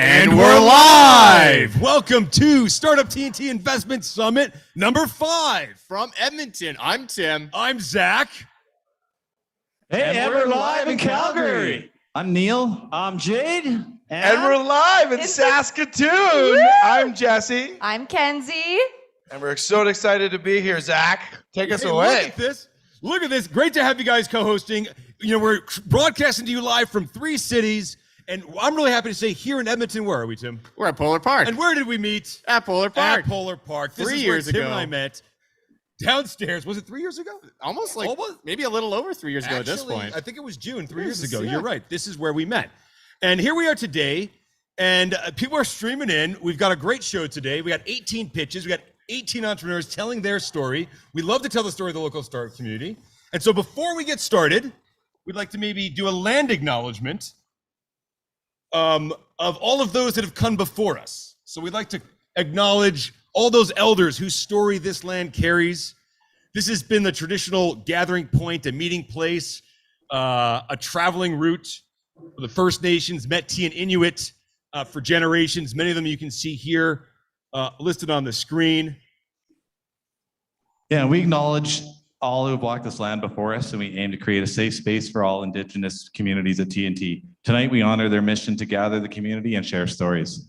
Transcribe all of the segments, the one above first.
And we're live! Welcome to Startup TNT Investment Summit number 5. From Edmonton, I'm Tim. I'm Zach. Hey, and we're live in Calgary. I'm Neil. I'm Jade. And we're live in Saskatoon. I'm Jesse. I'm Kenzie. And we're so excited to be here. Zach, take us away. Look at this. Look at this. Great to have you guys co-hosting. You know, we're broadcasting to you live from 3 cities. And I'm really happy to say here in Edmonton, where are we, Tim? We're at Polar Park. And where did we meet? At Polar Park. At Polar Park. This 3 is years where Tim ago. and I met. Downstairs. Was it 3 years ago? Almost, maybe a little over 3 years ago at this Actually, point. I think it was June 3 years ago. Yeah. You're right. This is where we met. And here we are today. And people are streaming in. We've got a great show today. We got 18 pitches. We got 18 entrepreneurs telling their story. We love to tell the story of the local startup community. And so before we get started, we'd like to maybe do a land acknowledgement of all of those that have come before us. So we'd like to acknowledge all those elders whose story this land carries. This has been the traditional gathering point, a meeting place, a traveling route for the First Nations, Métis and Inuit for generations. Many of them you can see here listed on the screen. Yeah, we acknowledge all who have walked this land before us, and we aim to create a safe space for all Indigenous communities at TNT. Tonight, we honor their mission to gather the community and share stories.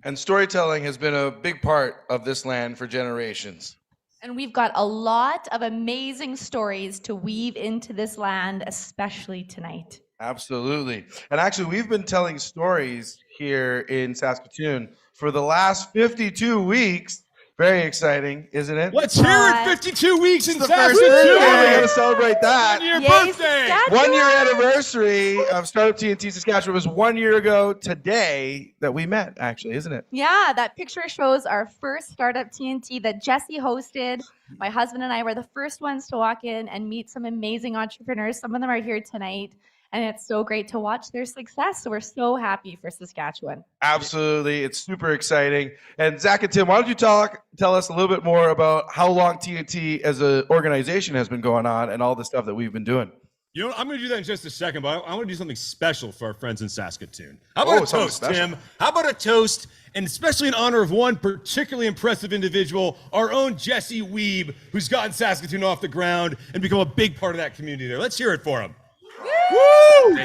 And storytelling has been a big part of this land for generations. And we've got a lot of amazing stories to weave into this land, especially tonight. Absolutely. And actually, we've been telling stories here in Saskatoon for the last 52 weeks. Very exciting, isn't it? Let's hear it. 52 weeks in Saskatoon. We're going to celebrate that. 1 year Yay, birthday. Saskatchewan. 1 year anniversary of Startup TNT Saskatchewan. It was 1 year ago today that we met, actually, isn't it? Yeah, that picture shows our first Startup TNT that Jesse hosted. My husband and I were the first ones to walk in and meet some amazing entrepreneurs. Some of them are here tonight. And it's so great to watch their success. So we're so happy for Saskatchewan. Absolutely. It's super exciting. And Zach and Tim, why don't you tell us a little bit more about how long TNT as an organization has been going on and all the stuff that we've been doing? You know, I'm going to do that in just a second, but I want to do something special for our friends in Saskatoon. How about a toast, Tim? How about a toast, and especially in honor of one particularly impressive individual, our own Jesse Weeb, who's gotten Saskatoon off the ground and become a big part of that community there. Let's hear it for him. Woo!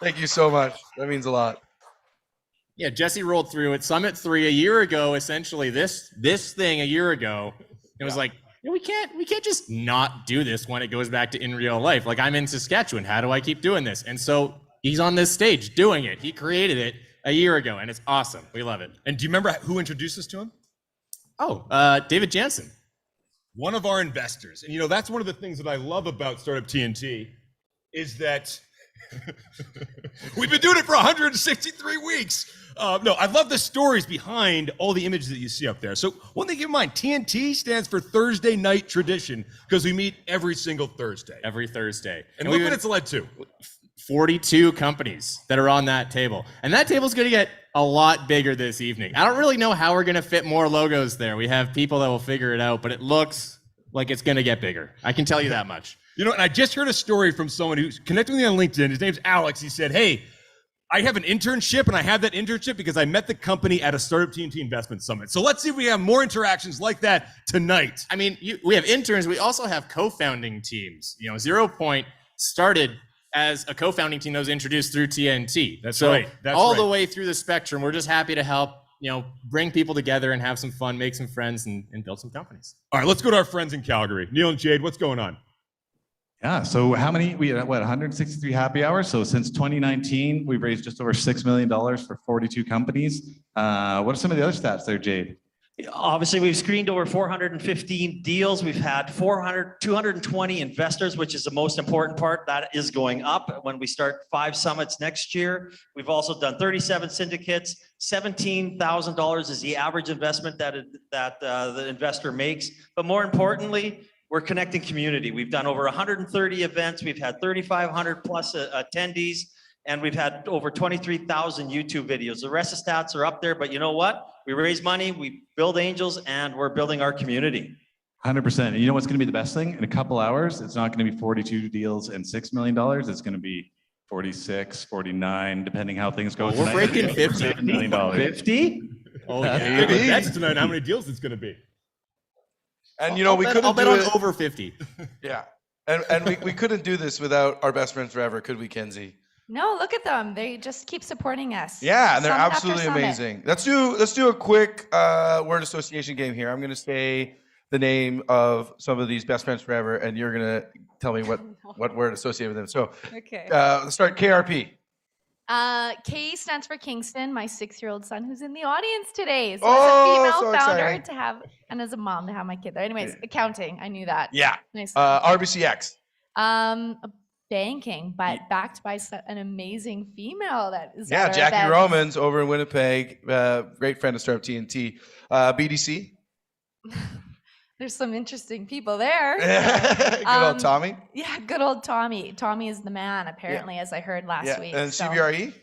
Thank you so much. That means a lot. Yeah, Jesse rolled through at Summit 3 a year ago, essentially this thing a year ago. It was like, you know, we can't just not do this when it goes back to in real life. Like, I'm in Saskatchewan. How do I keep doing this? And so he's on this stage doing it. He created it a year ago, and it's awesome. We love it. And do you remember who introduced us to him? Oh, David Jansen. One of our investors. And you know, that's one of the things that I love about Startup TNT is that we've been doing it for 163 weeks. No, I love the stories behind all the images that you see up there. So one thing to keep in mind, TNT stands for Thursday Night Tradition because we meet every single Thursday. Every Thursday. And look what it's led to. 42 companies that are on that table. And that table's going to get a lot bigger this evening. I don't really know how we're going to fit more logos there. We have people that will figure it out, but it looks like it's going to get bigger. I can tell you that much. You know, and I just heard a story from someone who's connected with me on LinkedIn. His name's Alex. He said, hey, I have an internship, and I have that internship because I met the company at a Startup TNT Investment Summit. So let's see if we have more interactions like that tonight. I mean, we have interns. We also have co-founding teams. You know, 0 Point started as a co-founding team that was introduced through TNT. That's so right. That's all right. the way through the spectrum, we're just happy to help, you know, bring people together and have some fun, make some friends, and build some companies. All right, let's go to our friends in Calgary. Neil and Jade, what's going on? Yeah, so we had 163 happy hours. So since 2019, we've raised just over $6 million for 42 companies. What are some of the other stats there, Jade? Obviously, we've screened over 415 deals. We've had 220 investors, which is the most important part. That is going up when we start 5 summits next year. We've also done 37 syndicates. $17,000 is the average investment that the investor makes. But more importantly, we're connecting community. We've done over 130 events. We've had 3,500 plus attendees. And we've had over 23,000 YouTube videos. The rest of the stats are up there, but you know what? We raise money, we build angels, and we're building our community. 100%. And you know what's going to be the best thing? In a couple hours, it's not going to be 42 deals and $6 million. It's going to be 46, 49, depending how things go. We're tonight. breaking 50. $7 million. 50? Oh, Big yeah. bets tonight on how many deals it's going to be. And you know, we couldn't I'll bet do on it. over 50. Yeah. And we couldn't do this without our best friends forever, could we, Kenzie? No, look at them. They just keep supporting us. Yeah, and they're Summit after absolutely summit. amazing. Let's do a quick word association game here. I'm going to say the name of some of these best friends forever, and you're going to tell me what word associated with them. So Okay. let's start KRP. K stands for Kingston, my 6-year-old son who's in the audience today. So Oh, as a so female founder exciting. to have, and as a mom to have my kid there. Anyways, accounting, I knew that. Yeah. Nice. RBCX. Banking, but backed by an amazing female that is. Yeah, at our Jackie events. Romans over in Winnipeg, great friend of Startup TNT. BDC. There's some interesting people there. Good old Tommy. Yeah, good old Tommy. Tommy is the man, apparently, as I heard last week. And so. CBRE.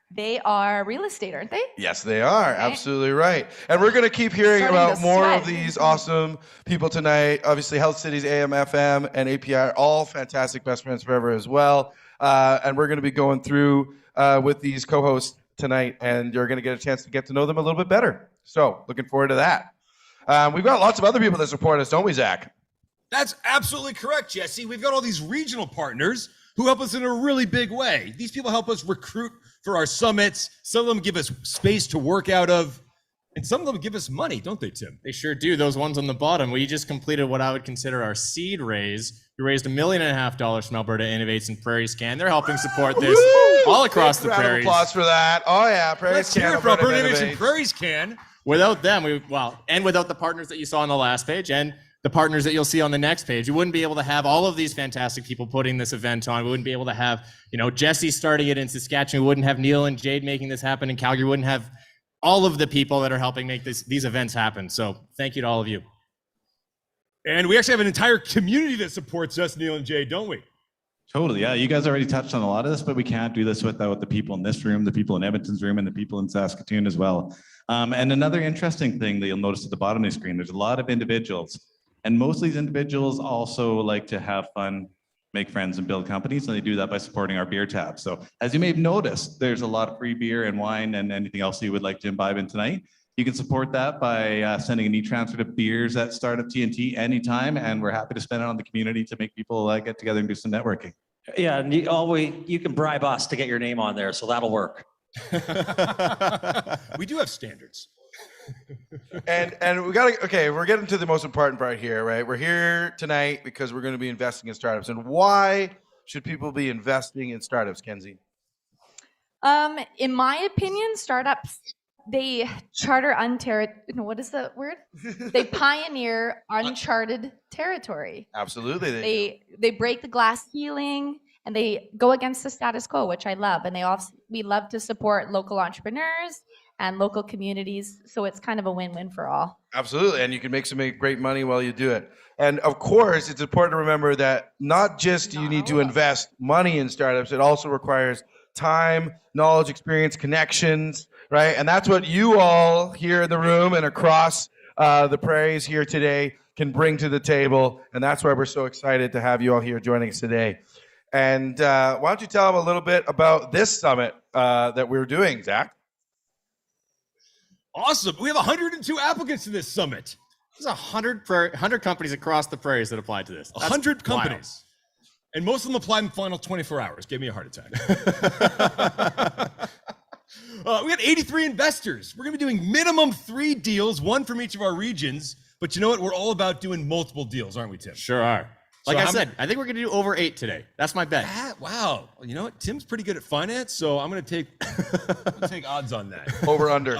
They are real estate, aren't they? Yes, they are. Okay. Absolutely right. And we're going to keep hearing Starting about to more sweat. of these awesome people tonight. Obviously, Health Cities, AM, FM, and API, all fantastic best friends forever as well. And we're going to be going through with these co-hosts tonight, and you're going to get a chance to get to know them a little bit better. So, looking forward to that. We've got lots of other people that support us, don't we, Zach? That's absolutely correct, Jesse. We've got all these regional partners who help us in a really big way. These people help us recruit for our summits. Some of them give us space to work out of, and some of them give us money, don't they, Tim? They sure do. Those ones on the bottom. We just completed what I would consider our seed raise. We raised $1.5 million from Alberta Innovates and Prairie Scan. They're helping support this all across the Round of prairies. applause for that. Oh, yeah. Prairie Let's Scan, hear it for Alberta Alberta Innovation Innovates. Prairie's Can. Without them, and without the partners that you saw on the last page and the partners that you'll see on the next page, we wouldn't be able to have all of these fantastic people putting this event on. We wouldn't be able to have, Jesse starting it in Saskatchewan. We wouldn't have Neil and Jade making this happen in Calgary. We wouldn't have all of the people that are helping make these events happen. So thank you to all of you. And we actually have an entire community that supports us, Neil and Jade, don't we? Totally, yeah. You guys already touched on a lot of this, but we can't do this without the people in this room, the people in Edmonton's room, and the people in Saskatoon as well. And another interesting thing that you'll notice at the bottom of the screen, there's a lot of individuals. And most of these individuals also like to have fun, make friends, and build companies, and they do that by supporting our beer tab. So as you may have noticed, there's a lot of free beer and wine and anything else you would like to imbibe in tonight. You can support that by sending an e-transfer to beers at Startup TNT anytime, and we're happy to spend it on the community to make people get together and do some networking. Yeah, and you can bribe us to get your name on there, so that'll work. We do have standards. And we got to, okay, we're getting to the most important part here, right? We're here tonight because we're going to be investing in startups. And why should people be investing in startups, Kenzie? In my opinion, startups, they charter what is the word? They pioneer uncharted territory. Absolutely. They break the glass ceiling and they go against the status quo, which I love. And we love to support local entrepreneurs and local communities. So it's kind of a win-win for all. Absolutely. And you can make some great money while you do it. And of course, it's important to remember that not just do you need to invest money in startups, it also requires time, knowledge, experience, connections, right? And that's what you all here in the room and across the prairies here today can bring to the table. And that's why we're so excited to have you all here joining us today. And why don't you tell them a little bit about this summit that we're doing, Zach? Awesome. We have 102 applicants to this summit. There's 100 companies across the prairies that applied to this. That's 100 wild. companies. And most of them applied in the final 24 hours. Gave me a heart attack. We got 83 investors. We're going to be doing minimum 3 deals, 1 from each of our regions. But you know what? We're all about doing multiple deals, aren't we, Tim? Sure are. Like So I said, I think we're going to do over 8 today. That's my bet. Wow. You know what? Tim's pretty good at finance, so I'm going to take odds on that. Over, under.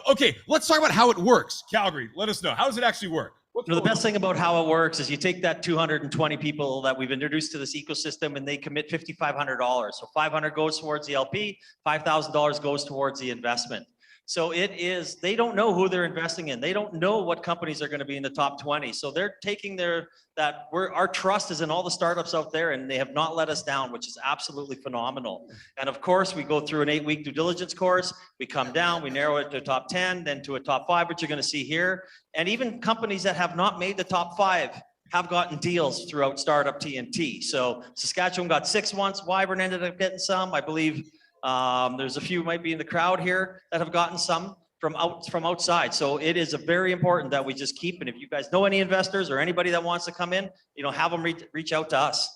Okay, let's talk about how it works. Calgary, let us know. How does it actually work? The best thing about how it works is you take that 220 people that we've introduced to this ecosystem and they commit $5,500. So $500 goes towards the LP, $5,000 goes towards the investment. So they don't know who they're investing in. They don't know what companies are going to be in the top 20. So they're taking our trust is in all the startups out there and they have not let us down, which is absolutely phenomenal. And of course, we go through an 8-week due diligence course. We come down, we narrow it to a top 10, then to a top 5, which you're going to see here. And even companies that have not made the top 5 have gotten deals throughout Startup TNT. So Saskatchewan got 6 once, Wyvern ended up getting some. I believe there's a few might be in the crowd here that have gotten some from outside. So it is very important that we just keep, and if you guys know any investors or anybody that wants to come in, have them reach out to us.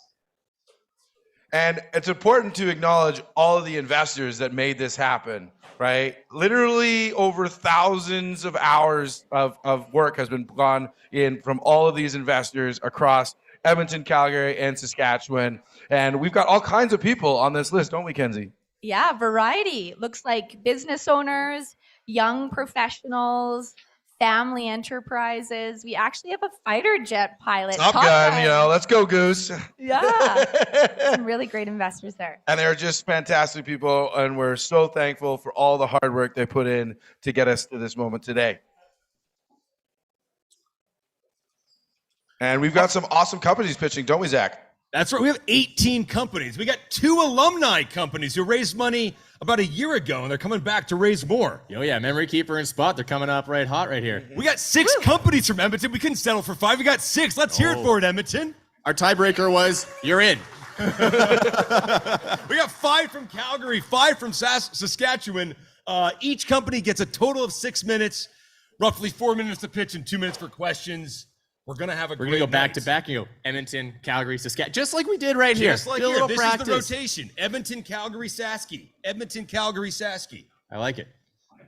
And it's important to acknowledge all of the investors that made this happen, right? Literally over thousands of hours of work has been gone in from all of these investors across Edmonton, Calgary, and Saskatchewan. And we've got all kinds of people on this list, don't we, Kenzie? Yeah, variety. Looks like business owners, young professionals, family enterprises. We actually have a fighter jet pilot. Top Gun, let's go, Goose. Yeah, some really great investors there. And they're just fantastic people, and we're so thankful for all the hard work they put in to get us to this moment today. And we've got some awesome companies pitching, don't we, Zach? That's right. We have 18 companies. We got 2 alumni companies who raised money about a year ago, and they're coming back to raise more. Oh yeah, memoryKPR and Spot, they're coming up right hot right here. We got 6 companies from Edmonton. We couldn't settle for 5. We got 6. Let's hear it for it, Edmonton. Our tiebreaker was, you're in. We got 5 from Calgary, 5 from Saskatchewan. Each company gets a total of 6 minutes, roughly 4 minutes to pitch and 2 minutes for questions. We're going to have a great We're going to go back night. to back, Edmonton, Calgary, Saskatchewan, just like we did right here. Just like Did a here. little This practice. is the rotation. Edmonton, Calgary, Saski. Edmonton, Calgary, Saski. I like it.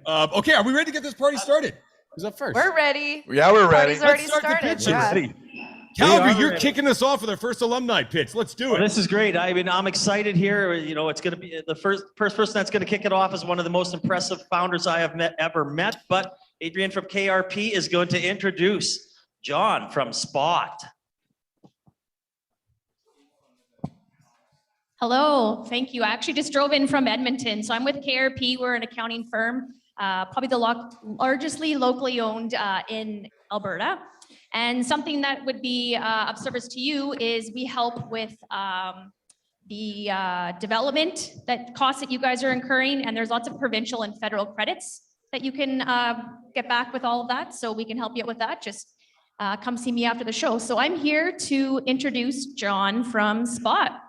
Okay, are we ready to get this party started? Who's up first? We're ready. Yeah, we're ready. Party's already Let's start the started. pitches. Yeah. Calgary, you're kicking us off with our first alumni pitch. Let's do it. This is great. I'm excited here. It's going to be the first person that's going to kick it off is one of the most impressive founders I have ever met. But Adrian from KRP is going to introduce John from Spot. Hello, thank you. I actually just drove in from Edmonton. So I'm with KRP. We're an accounting firm, probably the largestly locally owned in Alberta. And something that would be of service to you is we help with the development costs that you guys are incurring. And there's lots of provincial and federal credits that you can get back with all of that. So we can help you out with that. Just come see me after the show. So I'm here to introduce John from Spot.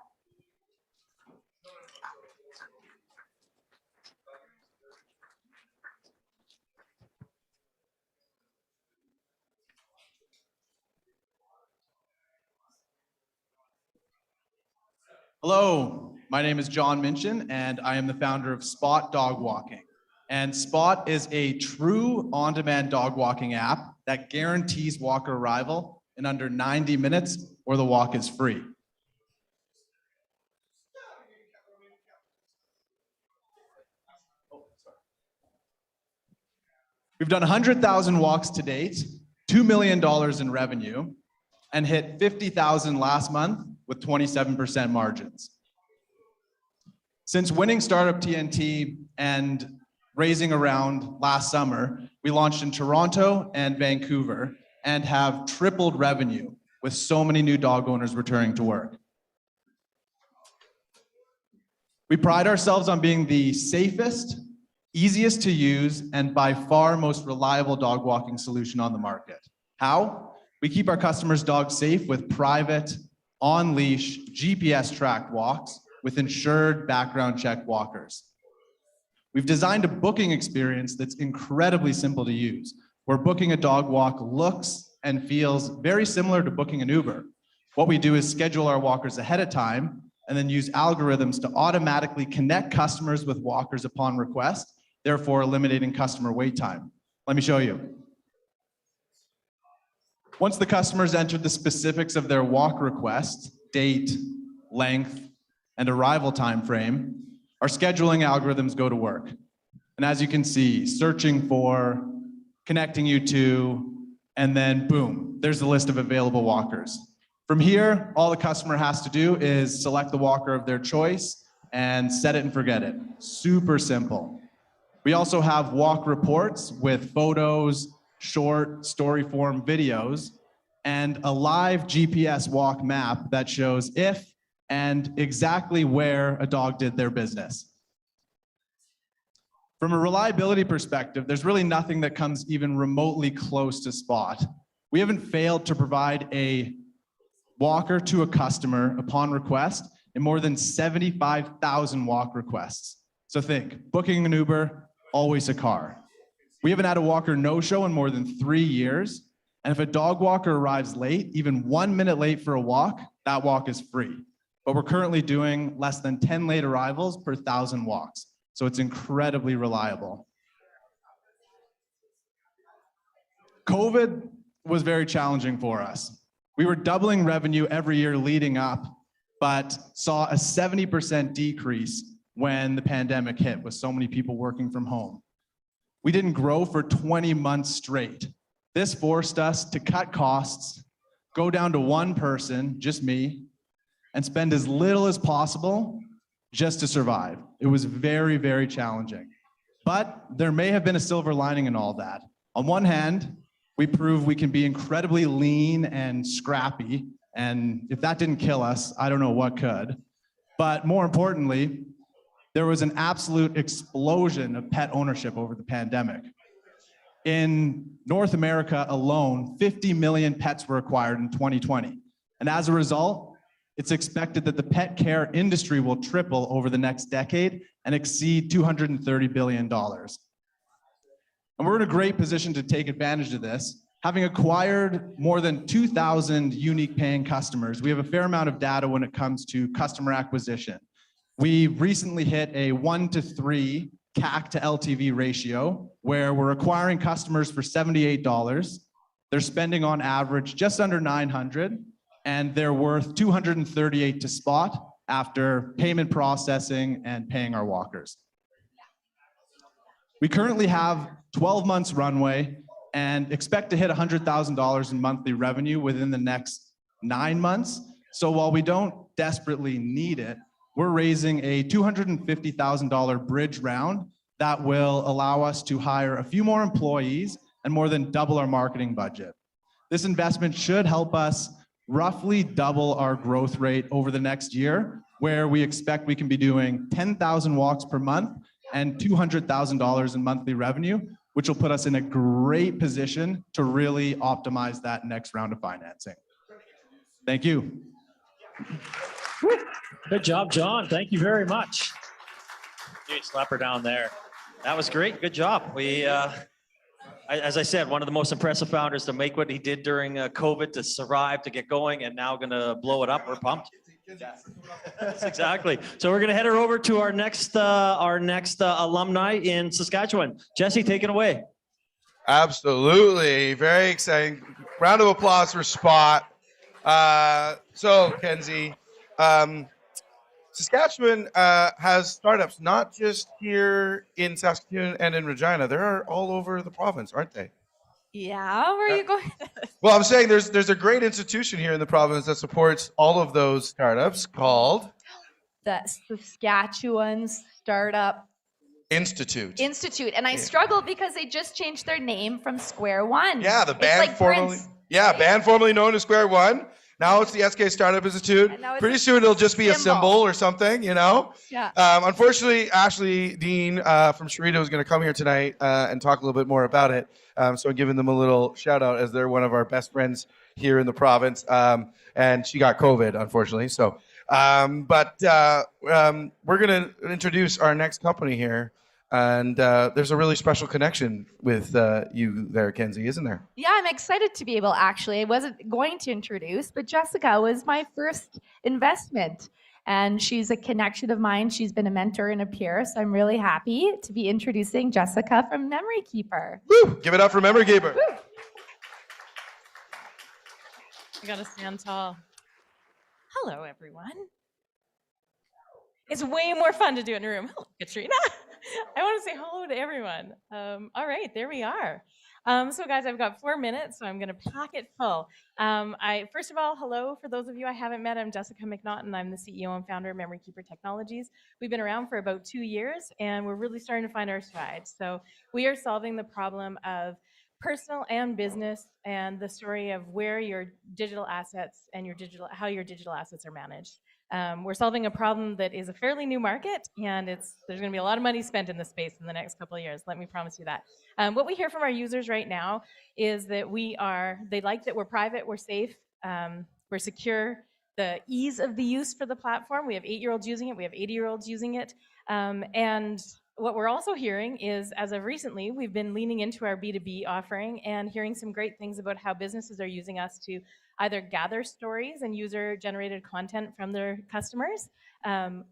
Hello, my name is John Minchin, and I am the founder of Spot Dog Walking. And Spot is a true on-demand dog walking app that guarantees walker arrival in under 90 minutes, or the walk is free. We've done 100,000 walks to date, $2 million in revenue, and hit 50,000 last month with 27% margins. Since winning Startup TNT and raising around last summer, we launched in Toronto and Vancouver and have tripled revenue with so many new dog owners returning to work. We pride ourselves on being the safest, easiest to use, and by far most reliable dog walking solution on the market. How? We keep our customers' dogs safe with private, on-leash, GPS-tracked walks with insured background check walkers. We've designed a booking experience that's incredibly simple to use, where booking a dog walk looks and feels very similar to booking an Uber. What we do is schedule our walkers ahead of time and then use algorithms to automatically connect customers with walkers upon request, therefore eliminating customer wait time. Let me show you. Once the customer's entered the specifics of their walk request, date, length, and arrival time frame, our scheduling algorithms go to work. And as you can see, searching for, connecting you to, and then boom, there's a list of available walkers. From here, all the customer has to do is select the walker of their choice and set it and forget it. Super simple. We also have walk reports with photos, short story form videos, and a live GPS walk map that shows if and exactly where a dog did their business. From a reliability perspective, there's really nothing that comes even remotely close to Spot. We haven't failed to provide a walker to a customer upon request in more than 75,000 walk requests. So think, booking an Uber, always a car. We haven't had a walker no-show in more than 3 years. And if a dog walker arrives late, even 1 minute late for a walk, that walk is free. But we're currently doing less than 10 late arrivals per 1,000 walks. So it's incredibly reliable. COVID was very challenging for us. We were doubling revenue every year leading up, but saw a 70% decrease when the pandemic hit with so many people working from home. We didn't grow for 20 months straight. This forced us to cut costs, go down to one person, just me, and spend as little as possible just to survive. It was very, very challenging. But there may have been a silver lining in all that. On one hand, we proved we can be incredibly lean and scrappy, and if that didn't kill us, I don't know what could. But more importantly, there was an absolute explosion of pet ownership over the pandemic. In North America alone, 50 million pets were acquired in 2020. And as a result, it's expected that the pet care industry will triple over the next decade and exceed $230 billion. And we're in a great position to take advantage of this. Having acquired more than 2,000 unique paying customers, we have a fair amount of data when it comes to customer acquisition. We recently hit a 1-to-3 CAC to LTV ratio, where we're acquiring customers for $78. They're spending on average just under $900, and they're worth $238 to spot after payment processing and paying our walkers. We currently have 12 months runway and expect to hit $100,000 in monthly revenue within the next 9 months. So while we don't desperately need it, we're raising a $250,000 bridge round that will allow us to hire a few more employees and more than double our marketing budget. This investment should help us roughly double our growth rate over the next year, where we expect we can be doing 10,000 walks per month and $200,000 in monthly revenue, which will put us in a great position to really optimize that next round of financing. Thank you. Good job, John. Thank you very much. Dude, slap her down there. That was great. Good job. As I said, one of the most impressive founders to make what he did during COVID, to survive, to get going, and now going to blow it up. We're pumped. That's exactly. So we're going to head her over to our next alumni in Saskatchewan. Jesse, take it away. Absolutely. Very exciting. Round of applause for Spot. So, Kenzie, Saskatchewan has startups, not just here in Saskatoon and in Regina. They're all over the province, aren't they? Yeah, where are you going? Well, I'm saying there's a great institution here in the province that supports all of those startups called The Saskatchewan Startup Institute. And I struggle because they just changed their name from Square One. Yeah, the band like formerly Prince, band formerly known as Square One. Now it's the SK Startup Institute. Pretty soon it'll just be a symbol or something, you know? Yeah. Unfortunately, Ashley Dean from Sharita is going to come here tonight and talk a little bit more about it. So I'm giving them a little shout out as they're one of our best friends here in the province. And she got COVID, unfortunately. So, we're going to introduce our next company here. And there's a really special connection with you there, Kenzie, isn't there? Yeah, I'm excited to be able, actually. I wasn't going to introduce, but Jessica was my first investment. And she's a connection of mine. She's been a mentor and a peer. So I'm really happy to be introducing Jessica from memoryKPR. Woo! Give it up for memoryKPR. You gotta stand tall. Hello, everyone. It's way more fun to do it in a room. Hello, Katrina. I want to say hello to everyone. All right, there we are. So guys, I've got 4 minutes, so I'm going to pack it full. First of all, hello. For those of you I haven't met, I'm Jessica McNaughton. I'm the CEO and founder of memoryKPR Technologies. We've been around for about 2 years, and we're really starting to find our stride. So we are solving the problem of personal and business, and the story of where your digital assets and how your digital assets are managed. We're solving a problem that is a fairly new market, and there's going to be a lot of money spent in this space in the next couple of years. Let me promise you that. What we hear from our users right now is that they like that we're private, we're safe, We're secure. The ease of the use for the platform. We have 8-year-olds using it. We have 80-year-olds using it. And what we're also hearing is, as of recently, we've been leaning into our B2B offering and hearing some great things about how businesses are using us to either gather stories and user-generated content from their customers,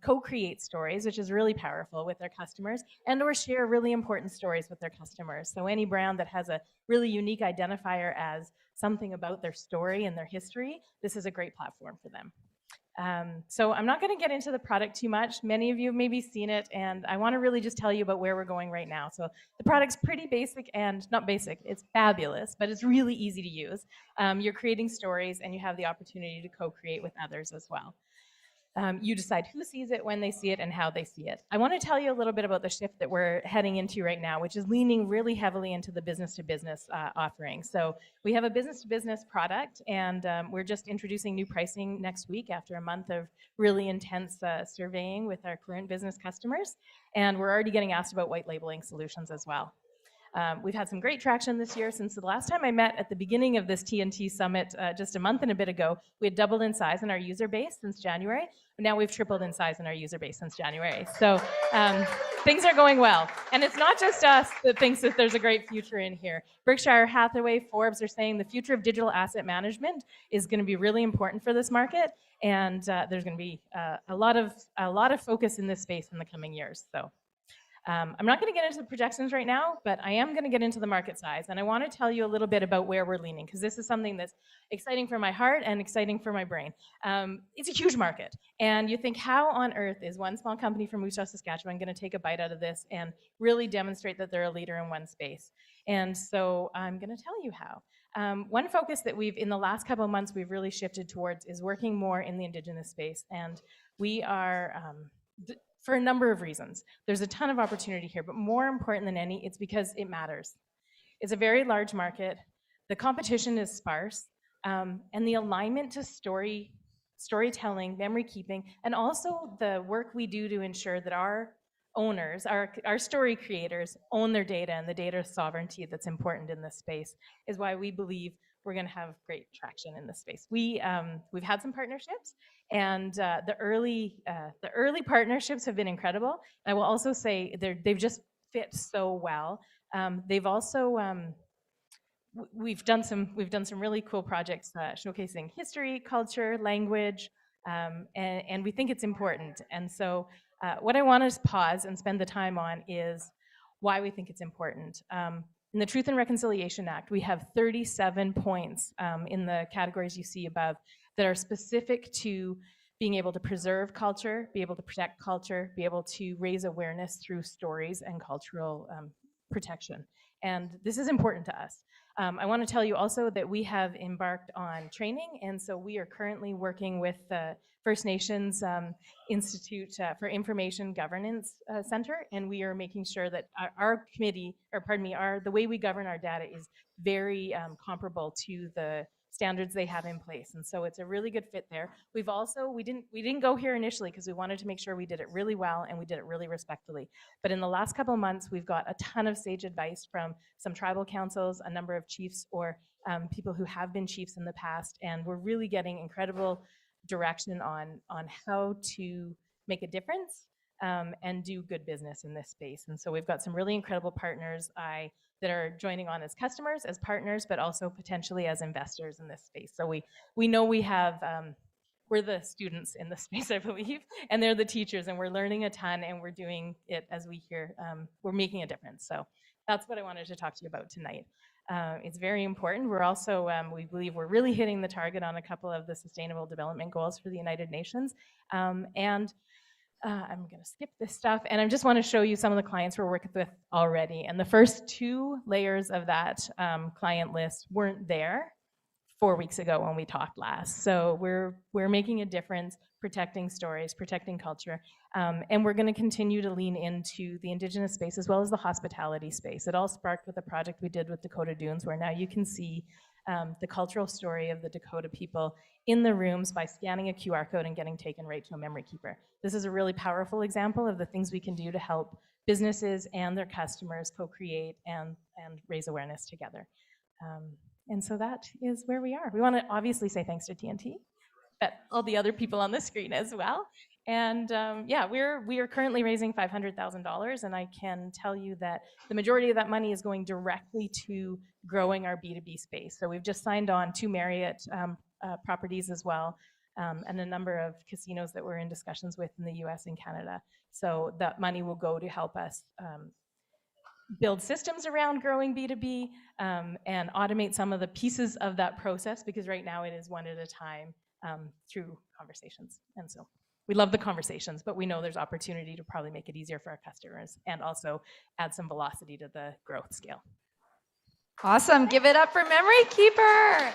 co-create stories, which is really powerful with their customers, and or share really important stories with their customers. So any brand that has a really unique identifier as something about their story and their history, this is a great platform for them. So I'm not going to get into the product too much. Many of you have maybe seen it, and I want to really just tell you about where we're going right now. So the product's pretty basic, and not basic, it's fabulous, but it's really easy to use. You're creating stories, and you have the opportunity to co-create with others as well. You decide who sees it, when they see it, and how they see it. I want to tell you a little bit about the shift that we're heading into right now, which is leaning really heavily into the business-to-business offering. So we have a business-to-business product, and we're just introducing new pricing next week after a month of really intense surveying with our current business customers. And we're already getting asked about white labeling solutions as well. We've had some great traction this year. Since the last time I met at the beginning of this TNT Summit just a month and a bit ago, we had doubled in size in our user base since January. Now we've tripled in size in our user base since January. So things are going well. And it's not just us that thinks that there's a great future in here. Berkshire Hathaway, Forbes are saying the future of digital asset management is going to be really important for this market. And there's going to be a lot of focus in this space in the coming years. So. I'm not going to get into the projections right now, but I am going to get into the market size. And I want to tell you a little bit about where we're leaning, because this is something that's exciting for my heart and exciting for my brain. It's a huge market. And you think, how on earth is one small company from Moose Jaw, Saskatchewan going to take a bite out of this and really demonstrate that they're a leader in one space? And so I'm going to tell you how. One focus that in the last couple of months, we've really shifted towards is working more in the Indigenous space. And we are... for a number of reasons. There's a ton of opportunity here, but more important than any, it's because it matters. It's a very large market. The competition is sparse, and the alignment to storytelling, memory keeping, and also the work we do to ensure that our owners, our story creators, own their data and the data sovereignty that's important in this space is why we believe we're going to have great traction in this space. We've had some partnerships, and the early partnerships have been incredible. I will also say they've just fit so well. They've also we've done some really cool projects showcasing history, culture, language, and we think it's important. And so what I want to pause and spend the time on is why we think it's important. In the Truth and Reconciliation Act, we have 37 points in the categories you see above that are specific to being able to preserve culture, be able to protect culture, be able to raise awareness through stories and cultural protection. And this is important to us. I want to tell you also that we have embarked on training, and so we are currently working with the First Nations Institute for Information Governance Center, and we are making sure that our committee, or pardon me, the way we govern our data is very comparable to the standards they have in place, and so it's a really good fit there. We've also, we didn't go here initially because we wanted to make sure we did it really well and we did it really respectfully. But in the last couple of months, we've got a ton of sage advice from some tribal councils, a number of chiefs or people who have been chiefs in the past, and we're really getting incredible direction on how to make a difference and do good business in this space. And so we've got some really incredible partners that are joining on as customers, as partners, but also potentially as investors in this space. So we know we have, we're the students in this space, I believe, and they're the teachers, and we're learning a ton, and we're doing it as we hear, we're making a difference. So that's what I wanted to talk to you about tonight. It's very important. We're also, we believe we're really hitting the target on a couple of the Sustainable Development Goals for the United Nations. I'm going to skip this stuff, and I just want to show you some of the clients we're working with already. And the first two layers of that client list weren't there 4 weeks ago when we talked last. So we're making a difference, protecting stories, protecting culture, and we're going to continue to lean into the Indigenous space as well as the hospitality space. It all sparked with a project we did with Dakota Dunes, where now you can see the cultural story of the Dakota people in the rooms by scanning a QR code and getting taken right to a memory keeper. This is a really powerful example of the things we can do to help businesses and their customers co-create and raise awareness together. And so that is where we are. We want to obviously say thanks to TNT, but all the other people on the screen as well. And yeah, we are currently raising $500,000, and I can tell you that the majority of that money is going directly to growing our B2B space. So we've just signed on 2 Marriott properties as well, and a number of casinos that we're in discussions with in the US and Canada. So that money will go to help us build systems around growing B2B and automate some of the pieces of that process, because right now it is one at a time through conversations. And so we love the conversations, but we know there's opportunity to probably make it easier for our customers and also add some velocity to the growth scale. Awesome. Give it up for MemoryKPR.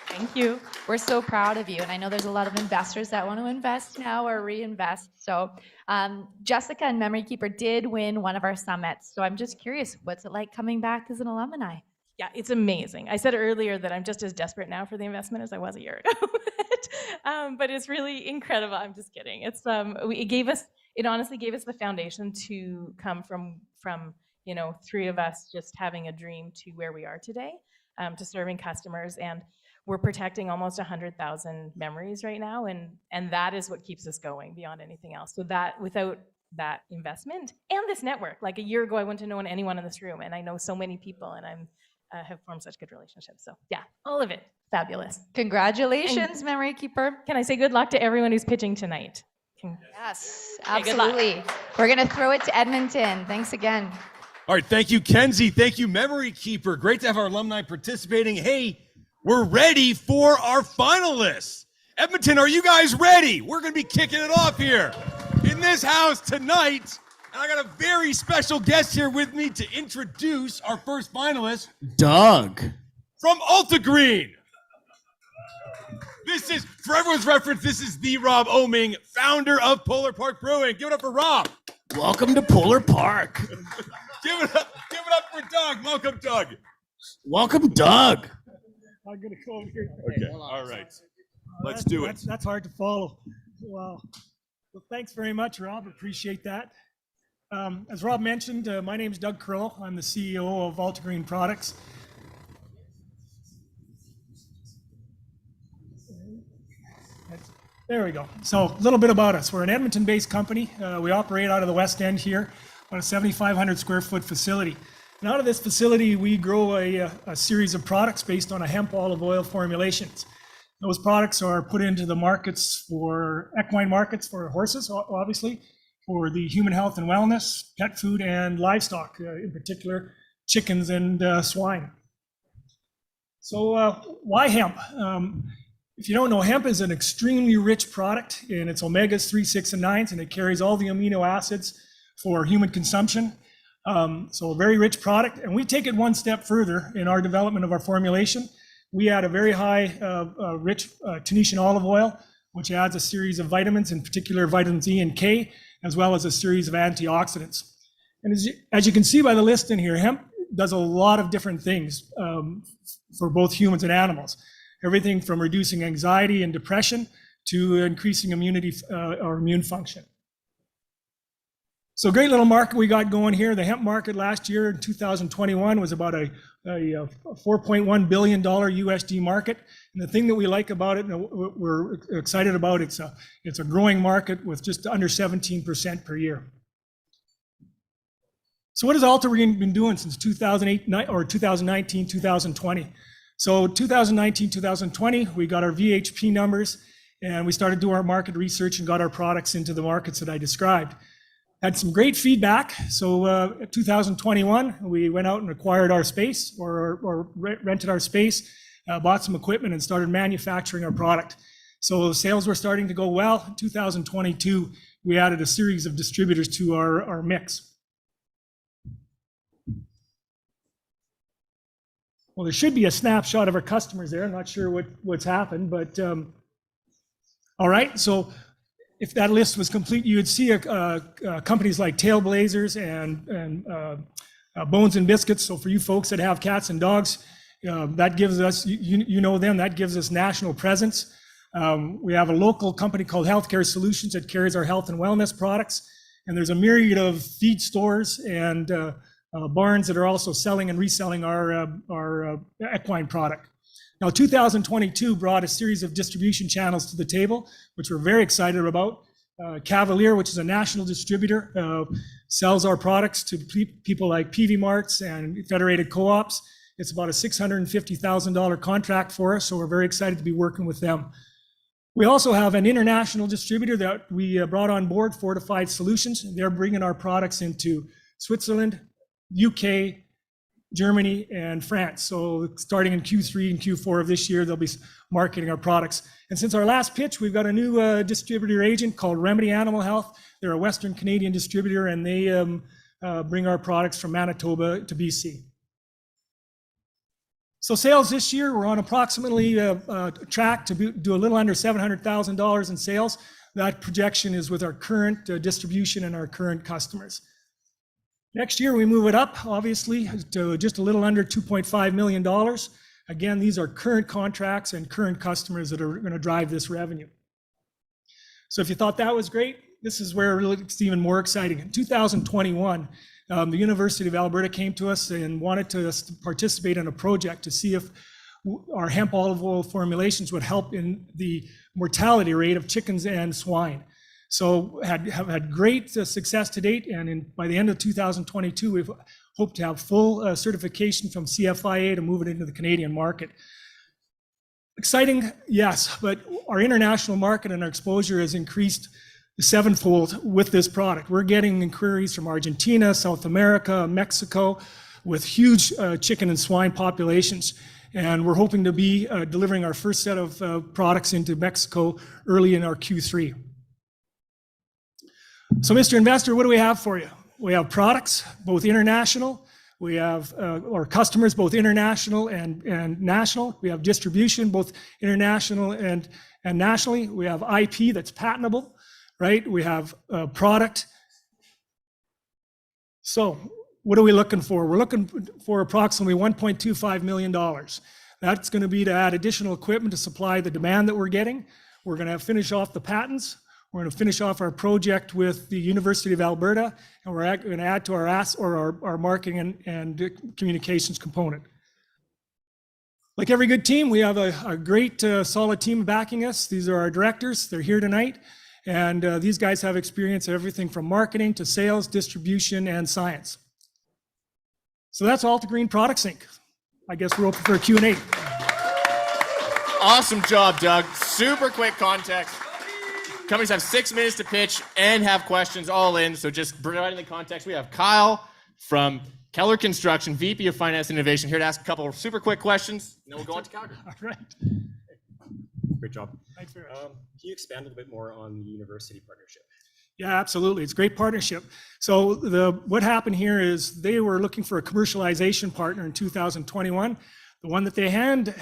Thank you. We're so proud of you. And I know there's a lot of investors that want to invest now or reinvest. So Jessica and MemoryKPR did win one of our summits. So I'm just curious, what's it like coming back as an alumni? Yeah, it's amazing. I said earlier that I'm just as desperate now for the investment as I was a year ago. But it's really incredible. I'm just kidding. It's it honestly gave us the foundation to come from 3 of us just having a dream to where we are today, to serving customers. And we're protecting almost 100,000 memories right now, and that is what keeps us going beyond anything else. So that without that investment and this network, like a year ago, I wouldn't have known anyone in this room, and I know so many people, and I'm have formed such good relationships. So yeah, all of it fabulous. Congratulations, MemoryKPR. Can I say good luck to everyone who's pitching tonight? Yes, Okay, good luck. absolutely. We're going to throw it to Edmonton. Thanks again. All right, thank you, Kenzie. Thank you, MemoryKPR. Great to have our alumni participating. Hey, we're ready for our finalists. Edmonton, are you guys ready? We're going to be kicking it off here in this house tonight. And I got a very special guest here with me to introduce our first finalist, Doug. from AltaGreen. This is, for everyone's reference, this is the Rob Oming, founder of Polar Park Brewing. Give it up for Rob. Welcome to Polar Park. Give it up for Doug. Welcome, Doug. Welcome, Doug. I'm gonna go over here. Okay, all right. Let's do it. That's hard to follow. Wow. Well, thanks very much, Rob. Appreciate that. As Rob mentioned, my name is Doug Curl. I'm the CEO of AltaGreen Products. There we go. So a little bit about us. We're an Edmonton-based company. We operate out of the West End here on a 7,500 square foot facility. And out of this facility, we grow a series of products based on a hemp olive oil formulations. Those products are put into the markets for equine markets for horses, obviously, for the human health and wellness, pet food, and livestock, in particular, chickens and swine. So why hemp? If you don't know, hemp is an extremely rich product in its omegas 3, 6, and 9s, and it carries all the amino acids for human consumption. So a very rich product, and we take it one step further in our development of our formulation. We add a very high rich Tunisian olive oil, which adds a series of vitamins, in particular vitamins E and K, as well as a series of antioxidants. And as you can see by the list in here, hemp does a lot of different things for both humans and animals. Everything from reducing anxiety and depression to increasing immunity or immune function. So great little market we got going here. The hemp market last year in 2021 was about a $4.1 billion USD market. And the thing that we like about it, and we're excited about, it's a growing market with just under 17% per year. So what has AltaGreen been doing since 2008 or 2019, 2020? So 2019, 2020, we got our VHP numbers and we started doing our market research and got our products into the markets that I described. Had some great feedback. So 2021, we went out and acquired our space or rented our space, bought some equipment and started manufacturing our product. So sales were starting to go well. In 2022, we added a series of distributors to our mix. Well, there should be a snapshot of our customers there. I'm not sure what's happened, but all right. So if that list was complete, you would see companies like Tailblazers and Bones and Biscuits. So for you folks that have cats and dogs, that gives us, you know them, that gives us national presence. We have a local company called Healthcare Solutions that carries our health and wellness products. And there's a myriad of feed stores and barns that are also selling and reselling our equine product. Now, 2022 brought a series of distribution channels to the table, which we're very excited about. Cavalier, which is a national distributor, sells our products to people like PV Marts and Federated Co-ops. It's about a $650,000 contract for us, so we're very excited to be working with them. We also have an international distributor that we brought on board, Fortified Solutions. They're bringing our products into Switzerland, UK, Germany, and France. So starting in Q3 and Q4 of this year, they'll be marketing our products. And since our last pitch, we've got a new distributor agent called Remedy Animal Health. They're a Western Canadian distributor, and they bring our products from Manitoba to BC. So sales this year, we're on approximately track to do a little under $700,000 in sales. That projection is with our current distribution and our current customers. Next year, we move it up, obviously, to just a little under $2.5 million. Again, these are current contracts and current customers that are going to drive this revenue. So if you thought that was great, this is where it's even more exciting. In 2021, the University of Alberta came to us and wanted us to participate in a project to see if our hemp olive oil formulations would help in the mortality rate of chickens and swine. So have had great success to date, and by the end of 2022, we've hoped to have full certification from CFIA to move it into the Canadian market. Exciting, yes, but our international market and our exposure has increased sevenfold with this product. We're getting inquiries from Argentina, South America, Mexico, with huge chicken and swine populations. And we're hoping to be delivering our first set of products into Mexico early in our Q3. So, Mr. Investor, what do we have for you? We have products, both international. We have our customers, both international and national. We have distribution, both international and nationally. We have IP that's patentable, right? We have product. So what are we looking for? We're looking for approximately $1.25 million. That's going to be to add additional equipment to supply the demand that we're getting. We're going to finish off the patents. We're going to finish off our project with the University of Alberta, and we're going to add to our marketing and communications component. Like every good team, we have a great, solid team backing us. These are our directors. They're here tonight. And these guys have experience of everything from marketing to sales, distribution, and science. So that's AltaGreen Products Inc. I guess we're open for a Q&A. Awesome job, Doug. Super quick context. Companies have 6 minutes to pitch and have questions all in. So just providing the context, we have Kyle from Keller Construction, VP of Finance and Innovation, here to ask a couple of super quick questions, and then we'll go on to Calgary. All right. Great job. Thanks very much. Can you expand a little bit more on the university partnership? Yeah, absolutely. It's a great partnership. So what happened here is they were looking for a commercialization partner in 2021. The one that they had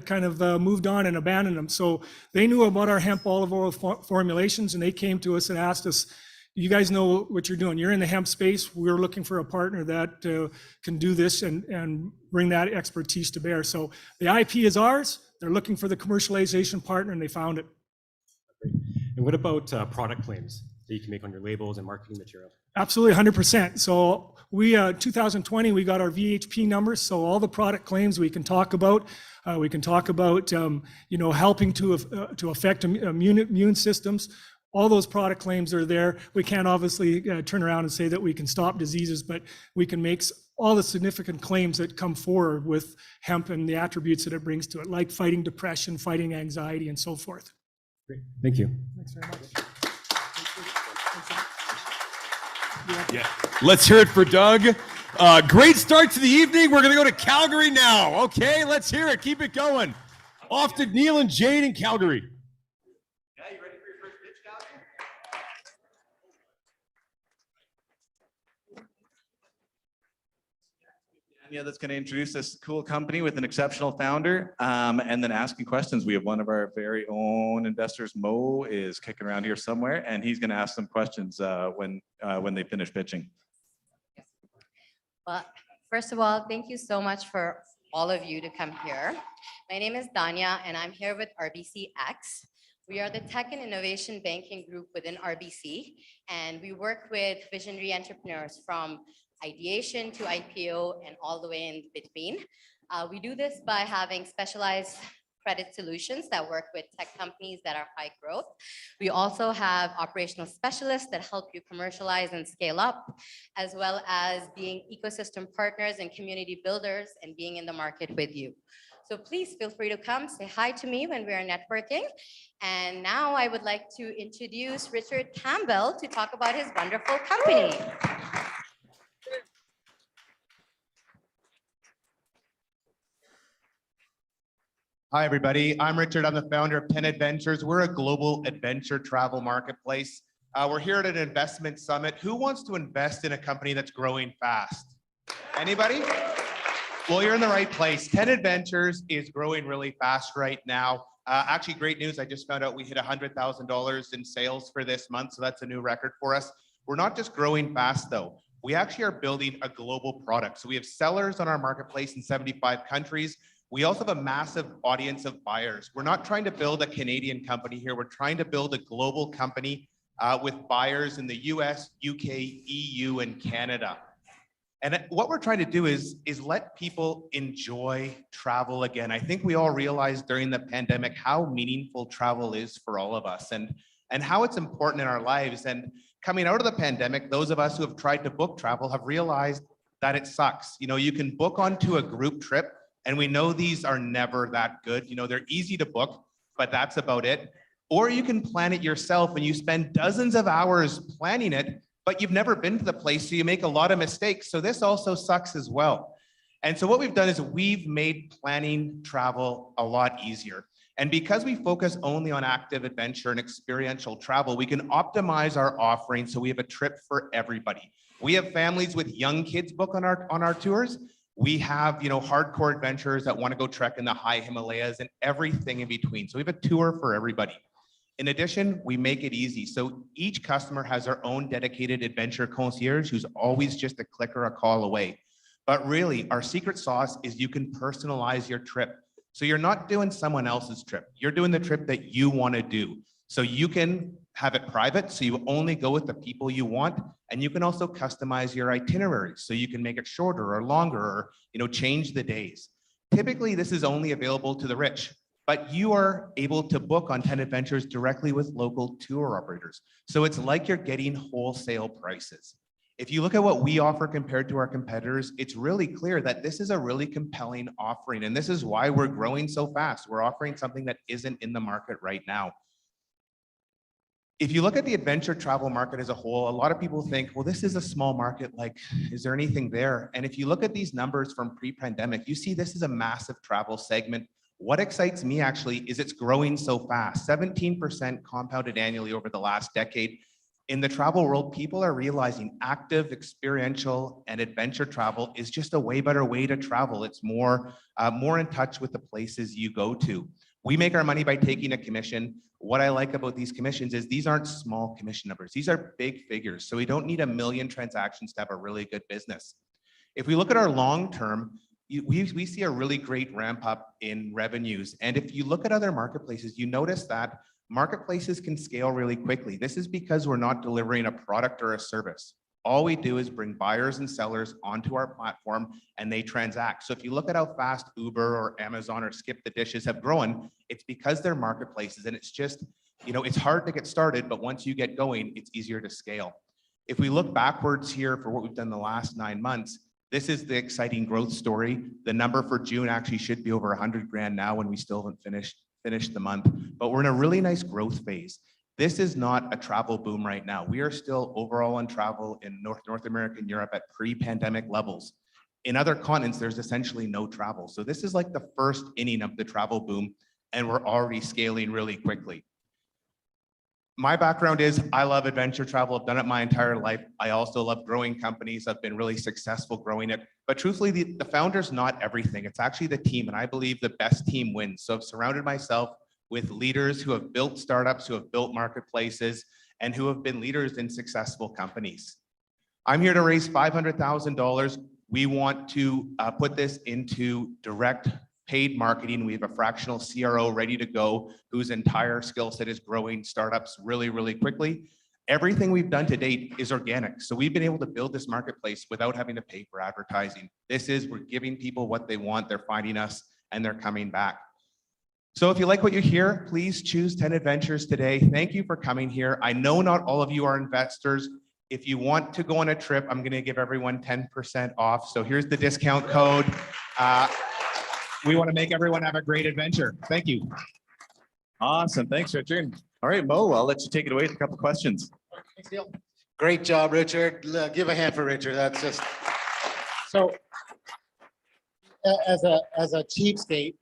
kind of moved on and abandoned them. So they knew about our hemp olive oil formulations, and they came to us and asked us, you guys know what you're doing. You're in the hemp space. We're looking for a partner that can do this and bring that expertise to bear. So the IP is ours. They're looking for the commercialization partner, and they found it. Great. And what about product claims that you can make on your labels and marketing material? Absolutely, 100%. So we, 2020, we got our VHP numbers. So all the product claims we can talk about. Helping to affect immune systems. All those product claims are there. We can't obviously turn around and say that we can stop diseases, but we can make all the significant claims that come forward with hemp and the attributes that it brings to it, like fighting depression, fighting anxiety, and so forth. Great. Thank you. Thanks very much. Yeah. Let's hear it for Doug. Great start to the evening. We're going to go to Calgary now. Okay, let's hear it. Keep it going. Off to Neil and Jane in Calgary. Yeah, you ready for your first pitch, Calgary? Anya, that's going to introduce this cool company with an exceptional founder, and then asking questions. We have one of our very own investors, Mo, is kicking around here somewhere, and he's going to ask some questions when they finish pitching. Well, first of all, thank you so much for all of you to come here. My name is Danya, and I'm here with RBCX. We are the tech and innovation banking group within RBC, and we work with visionary entrepreneurs from ideation to IPO and all the way in between. We do this by having specialized credit solutions that work with tech companies that are high growth. We also have operational specialists that help you commercialize and scale up, as well as being ecosystem partners and community builders and being in the market with you. So please feel free to come say hi to me when we are networking. And now I would like to introduce Richard Campbell to talk about his wonderful company. Hi, everybody. I'm Richard. I'm the founder of 10 Adventures. We're a global adventure travel marketplace. We're here at an investment summit. Who wants to invest in a company that's growing fast? Anybody? Well, you're in the right place. 10 Adventures is growing really fast right now. Actually, great news. I just found out we hit $100,000 in sales for this month, so that's a new record for us. We're not just growing fast, though. We actually are building a global product. So we have sellers on our marketplace in 75 countries. We also have a massive audience of buyers. We're not trying to build a Canadian company here. We're trying to build a global company with buyers in the US, UK, EU, and Canada. And what we're trying to do is let people enjoy travel again. I think we all realized during the pandemic how meaningful travel is for all of us and how it's important in our lives. And coming out of the pandemic, those of us who have tried to book travel have realized that it sucks. You know, you can book onto a group trip, and we know these are never that good. You know, they're easy to book, but that's about it. Or you can plan it yourself and you spend dozens of hours planning it, but you've never been to the place, so you make a lot of mistakes. So this also sucks as well. And so what we've done is we've made planning travel a lot easier. And because we focus only on active adventure and experiential travel, we can optimize our offering so we have a trip for everybody. We have families with young kids book on our tours. We have, you know, hardcore adventurers that want to go trek in the high Himalayas and everything in between. So we have a tour for everybody. In addition, we make it easy. So each customer has their own dedicated adventure concierge who's always just a click or a call away. But really, our secret sauce is you can personalize your trip. So you're not doing someone else's trip. You're doing the trip that you want to do. So you can have it private, so you only go with the people you want, and you can also customize your itinerary, so you can make it shorter or longer, or change the days. Typically, this is only available to the rich, but you are able to book on 10 Adventures directly with local tour operators. So it's like you're getting wholesale prices. If you look at what we offer compared to our competitors, it's really clear that this is a really compelling offering, and this is why we're growing so fast. We're offering something that isn't in the market right now. If you look at the adventure travel market as a whole, a lot of people think, well, this is a small market, like, is there anything there? And if you look at these numbers from pre-pandemic, you see this is a massive travel segment. What excites me actually is it's growing so fast, 17% compounded annually over the last decade. In the travel world, people are realizing active, experiential, and adventure travel is just a way better way to travel. It's more in touch with the places you go to. We make our money by taking a commission. What I like about these commissions is these aren't small commission numbers. These are big figures. So we don't need 1 million transactions to have a really good business. If we look at our long term, we see a really great ramp up in revenues. And if you look at other marketplaces, you notice that marketplaces can scale really quickly. This is because we're not delivering a product or a service. All we do is bring buyers and sellers onto our platform and they transact. So if you look at how fast Uber or Amazon or Skip the Dishes have grown, it's because they're marketplaces, and it's just, it's hard to get started, but once you get going, it's easier to scale. If we look backwards here for what we've done the last 9 months, this is the exciting growth story. The number for June actually should be over 100 grand now when we still haven't finished the month, but we're in a really nice growth phase. This is not a travel boom right now. We are still overall on travel in North America and Europe at pre-pandemic levels. In other continents, there's essentially no travel. So this is like the first inning of the travel boom, and we're already scaling really quickly. My background is I love adventure travel. I've done it my entire life. I also love growing companies. I've been really successful growing it. But truthfully, the founder's not everything. It's actually the team, and I believe the best team wins. So I've surrounded myself with leaders who have built startups, who have built marketplaces, and who have been leaders in successful companies. I'm here to raise $500,000. We want to put this into direct paid marketing. We have a fractional CRO ready to go, whose entire skill set is growing startups really, really quickly. Everything we've done to date is organic. So we've been able to build this marketplace without having to pay for advertising. We're giving people what they want, they're finding us, and they're coming back. So if you like what you hear, please choose 10 Adventures today. Thank you for coming here. I know not all of you are investors. If you want to go on a trip, I'm gonna give everyone 10% off. So here's the discount code. We wanna make everyone have a great adventure. Thank you. Awesome. Thanks, Richard. All right, Mo, I'll let you take it away with a couple of questions. Great job, Richard. Give a hand for Richard. That's just so. As a cheapskate,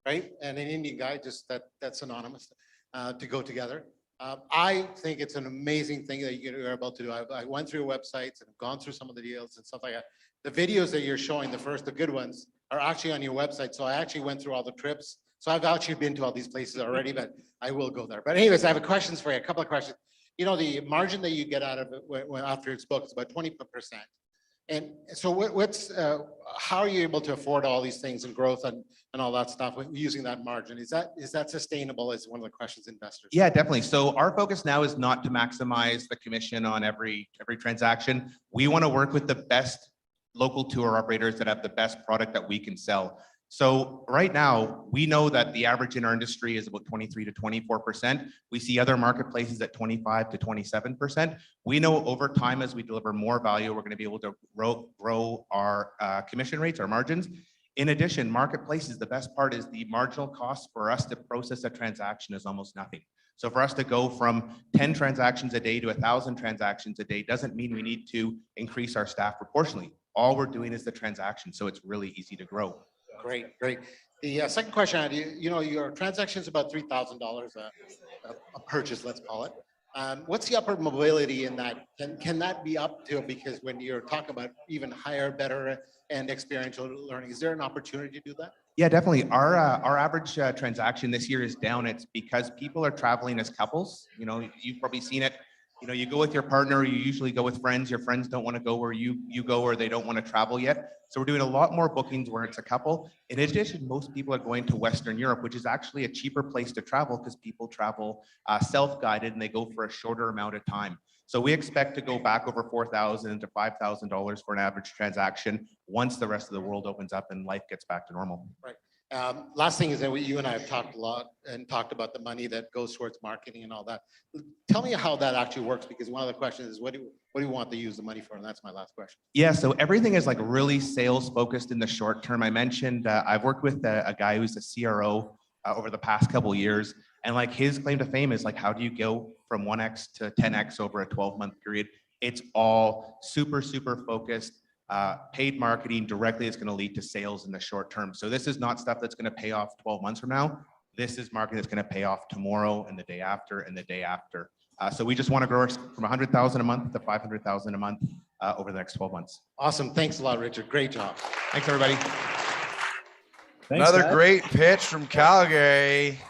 right, and an Indian guy, just that's synonymous to go together. I think it's an amazing thing that you're about to do. I went through your websites and gone through some of the deals and stuff like that. The videos that you're showing, the good ones, are actually on your website. So I actually went through all the trips. So I've actually been to all these places already, but I will go there. But anyways, I have questions for you, a couple of questions. You know, the margin that you get out of it after it's booked is about 20%. And so how are you able to afford all these things and growth and all that stuff using that margin? Is that sustainable is one of the questions investors. Yeah, definitely. So our focus now is not to maximize the commission on every transaction. We want to work with the best local tour operators that have the best product that we can sell. So right now, we know that the average in our industry is about 23 to 24%. We see other marketplaces at 25 to 27%. We know over time, as we deliver more value, we're going to be able to grow our commission rates, our margins. In addition, marketplaces, the best part is the marginal cost for us to process a transaction is almost nothing. So for us to go from 10 transactions a day to 1,000 transactions a day doesn't mean we need to increase our staff proportionally. All we're doing is the transaction, so it's really easy to grow. Great, great. The second question I had, you know, your transaction is about $3,000 a purchase, let's call it. What's the upper mobility in that? Can that be up to, because when you're talking about even higher, better, and experiential learning, is there an opportunity to do that? Yeah, definitely. Our average transaction this year is down. It's because people are traveling as couples. You know, you've probably seen it. You know, you go with your partner, you usually go with friends. Your friends don't want to go where you go, or they don't want to travel yet. So we're doing a lot more bookings where it's a couple. In addition, most people are going to Western Europe, which is actually a cheaper place to travel because people travel self-guided and they go for a shorter amount of time. So we expect to go back over $4,000 to $5,000 for an average transaction once the rest of the world opens up and life gets back to normal. Right. Last thing is that you and I have talked a lot and talked about the money that goes towards marketing and all that. Tell me how that actually works, because one of the questions is what do you want to use the money for? And that's my last question. Yeah, so everything is like really sales focused in the short term. I mentioned I've worked with a guy who's a CRO over the past couple of years, and like his claim to fame is like, how do you go from 1x to 10x over a 12-month period? It's all super focused. Paid marketing directly is going to lead to sales in the short term. So this is not stuff that's going to pay off 12 months from now. This is marketing that's going to pay off tomorrow and the day after and the day after. So we just want to grow from 100,000 a month to 500,000 a month over the next 12 months. Awesome. Thanks a lot, Richard. Great job. Thanks, everybody. Another great pitch from Calgary.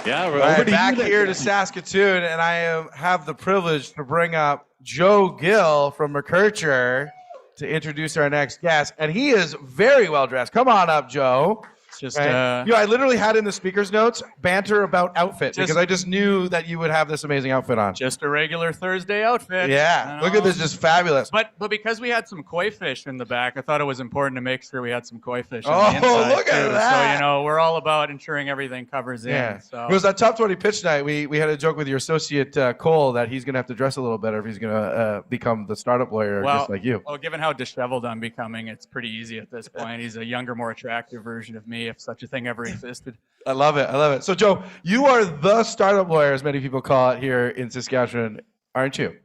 Yeah, we're Right, over to back you here then. to Saskatoon, and I have the privilege to bring up Joe Gill from McKercher to introduce our next guest, and he is very well dressed. Come on up, Joe. Just Right. I literally had in the speaker's notes banter about outfit because I just knew that you would have this amazing outfit on. just a regular Thursday outfit. Yeah, look at this, just fabulous. But because we had some koi fish in the back, I thought it was important to make sure we had some koi fish. Oh, on the inside look at too. that. So you know, we're all about ensuring everything covers Yeah, in. So it was that top 20 pitch night. We had a joke with your associate Cole that he's gonna have to dress a little better if he's gonna become the startup lawyer just like you. Well, given how disheveled I'm becoming, it's pretty easy at this point. He's a younger, more attractive version of me, if such a thing ever existed. I love it. I love it. So, Joe, you are the startup lawyer, as many people call it here in Saskatchewan, aren't you?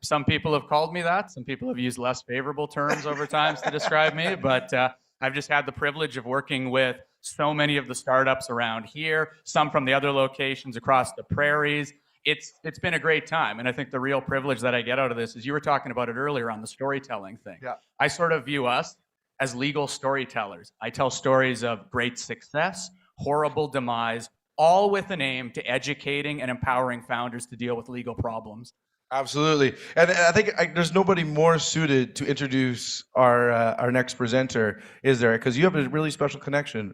Some people have called me that. Some people have used less favorable terms over times to describe me, but I've just had the privilege of working with so many of the startups around here, some from the other locations across the prairies. It's been a great time, and I think the real privilege that I get out of this is you were talking about it earlier on the storytelling thing. Yeah. I sort of view us as legal storytellers. I tell stories of great success, horrible demise, all with an aim to educating and empowering founders to deal with legal problems. Absolutely. And I think there's nobody more suited to introduce our next presenter, is there? Because you have a really special connection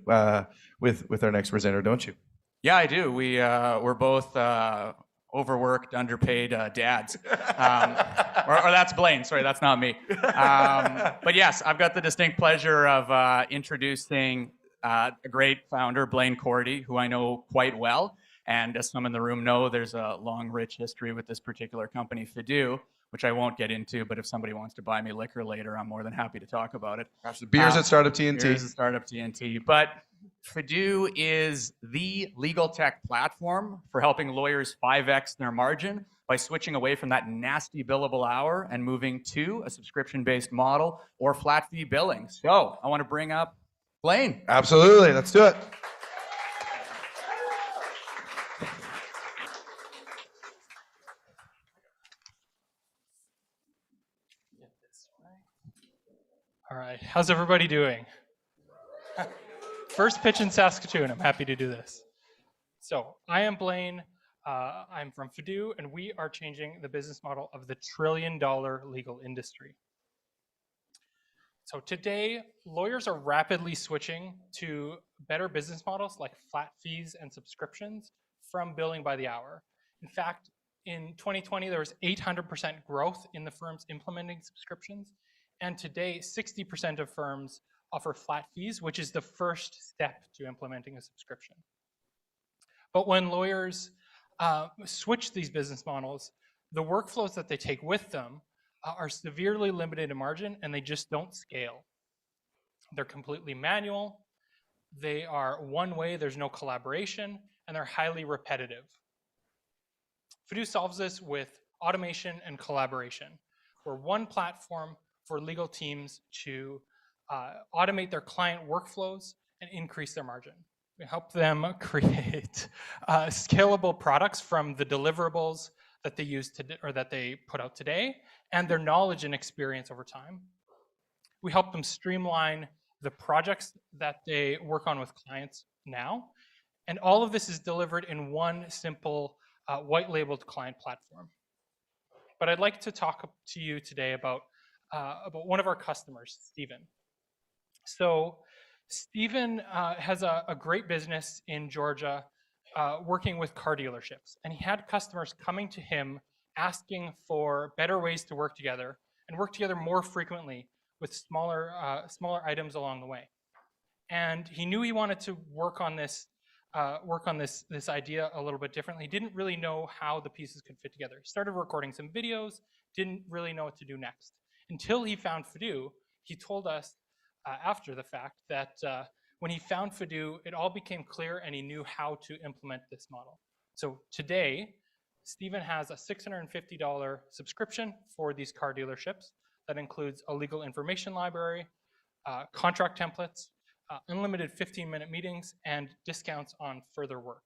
with our next presenter, don't you? Yeah, I do. We're both overworked, underpaid dads. Or that's Blaine. Sorry, that's not me. But yes, I've got the distinct pleasure of introducing a great founder, Blaine Cordy, who I know quite well. And as some in the room know, there's a long, rich history with this particular company, Fidu, which I won't get into, but if somebody wants to buy me liquor later, I'm more than happy to talk about it. Beers at Startup TNT. Beers at Startup TNT. But Fidu is the legal tech platform for helping lawyers 5x their margin by switching away from that nasty billable hour and moving to a subscription-based model or flat fee billing. So I want to bring up Blaine. Absolutely. Let's do it. All right, how's everybody doing? First pitch in Saskatoon, I'm happy to do this. So I am Blaine, I'm from Fidu, and we are changing the business model of the trillion-dollar legal industry. So today, lawyers are rapidly switching to better business models like flat fees and subscriptions from billing by the hour. In fact, in 2020, there was 800% growth in the firms implementing subscriptions. And today, 60% of firms offer flat fees, which is the first step to implementing a subscription. But when lawyers switch these business models, the workflows that they take with them are severely limited in margin, and they just don't scale. They're completely manual, they are one way, there's no collaboration, and they're highly repetitive. Fidu solves this with automation and collaboration. We're one platform for legal teams to automate their client workflows and increase their margin. We help them create scalable products from the deliverables that they use today, or that they put out today, and their knowledge and experience over time. We help them streamline the projects that they work on with clients now, and all of this is delivered in one simple white labeled client platform. But I'd like to talk to you today about one of our customers, Stephen. So Stephen has a great business in Georgia working with car dealerships. And he had customers coming to him asking for better ways to work together and work together more frequently with smaller items along the way. And he knew he wanted to work on this idea a little bit differently. He didn't really know how the pieces could fit together. He started recording some videos, didn't really know what to do next. Until he found Fidu, he told us after the fact that when he found Fidu, it all became clear and he knew how to implement this model. So today, Stephen has a $650 subscription for these car dealerships that includes a legal information library, contract templates, unlimited 15-minute meetings, and discounts on further work.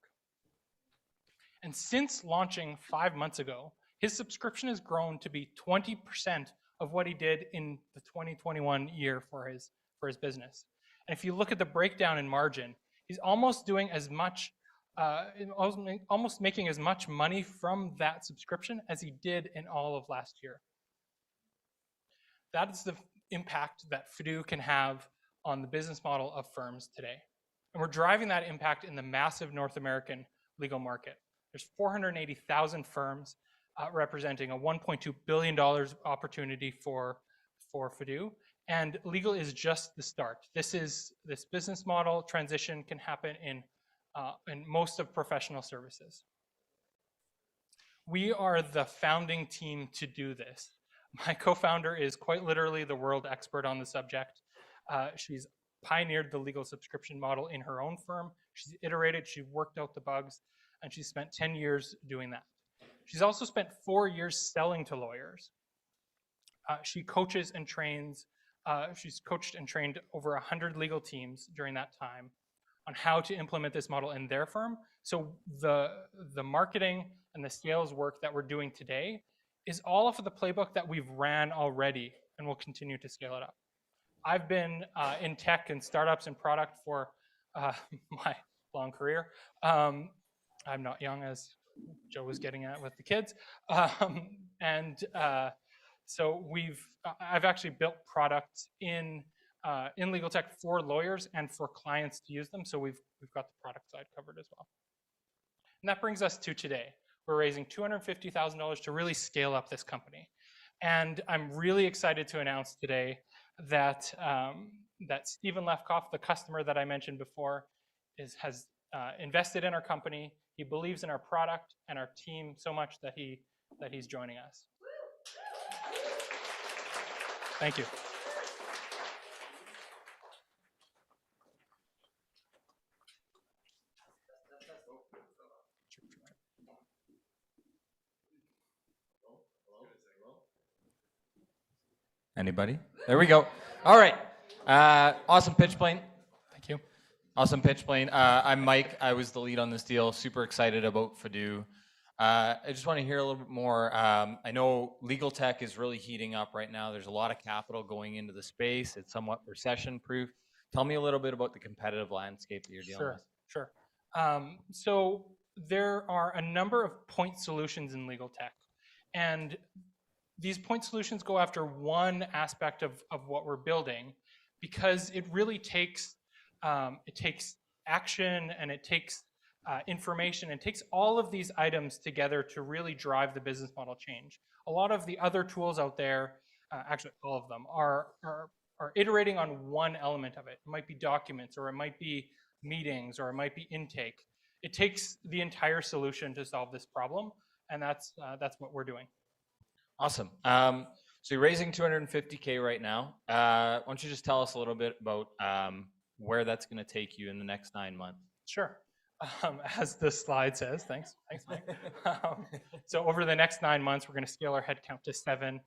And since launching 5 months ago, his subscription has grown to be 20% of what he did in the 2021 year for his business. And if you look at the breakdown in margin, he's almost doing as much, almost making as much money from that subscription as he did in all of last year. That is the impact that Fidu can have on the business model of firms today. And we're driving that impact in the massive North American legal market. There's 480,000 firms representing a $1.2 billion opportunity for Fidu. And legal is just the start. This business model transition can happen in most of professional services. We are the founding team to do this. My co-founder is quite literally the world expert on the subject. She's pioneered the legal subscription model in her own firm. She's iterated, she worked out the bugs, and she spent 10 years doing that. She's also spent 4 years selling to lawyers. She coaches and trains, she's coached and trained over 100 legal teams during that time on how to implement this model in their firm. So the marketing and the sales work that we're doing today is all of the playbook that we've ran already, and we'll continue to scale it up. I've been in tech and startups and product for my long career. I'm not young, as Joe was getting at with the kids. So I've actually built products in legal tech for lawyers and for clients to use them. So we've got the product side covered as well. And that brings us to today. we're raising $250,000 to really scale up this company. And I'm really excited to announce today that that Stephen Lefkoff, the customer that I mentioned before, has invested in our company. He believes in our product and our team so much that he's joining us. Thank you. Anybody? There we go. All right. Awesome pitch, Blaine. Thank you. Awesome pitch, Blaine. I'm Mike. I was the lead on this deal. Super excited about Fidu. I just want to hear a little bit more. I know legal tech is really heating up right now. There's a lot of capital going into the space. It's somewhat recession-proof. Tell me a little bit about the competitive landscape that you're dealing with. Sure. So there are a number of point solutions in legal tech, and these point solutions go after one aspect of what we're building, because it really takes action, and it takes information, and takes all of these items together to really drive the business model change. A lot of the other tools out there, actually all of them, are iterating on one element of it. It might be documents, or it might be meetings, or it might be intake. It takes the entire solution to solve this problem, and that's what we're doing. Awesome. So you're raising $250K right now. Why don't you just tell us a little bit about where that's going to take you in the next 9 months? Sure. As the slide says, thanks Mike. So over the next 9 months, we're going to scale our headcount to 7.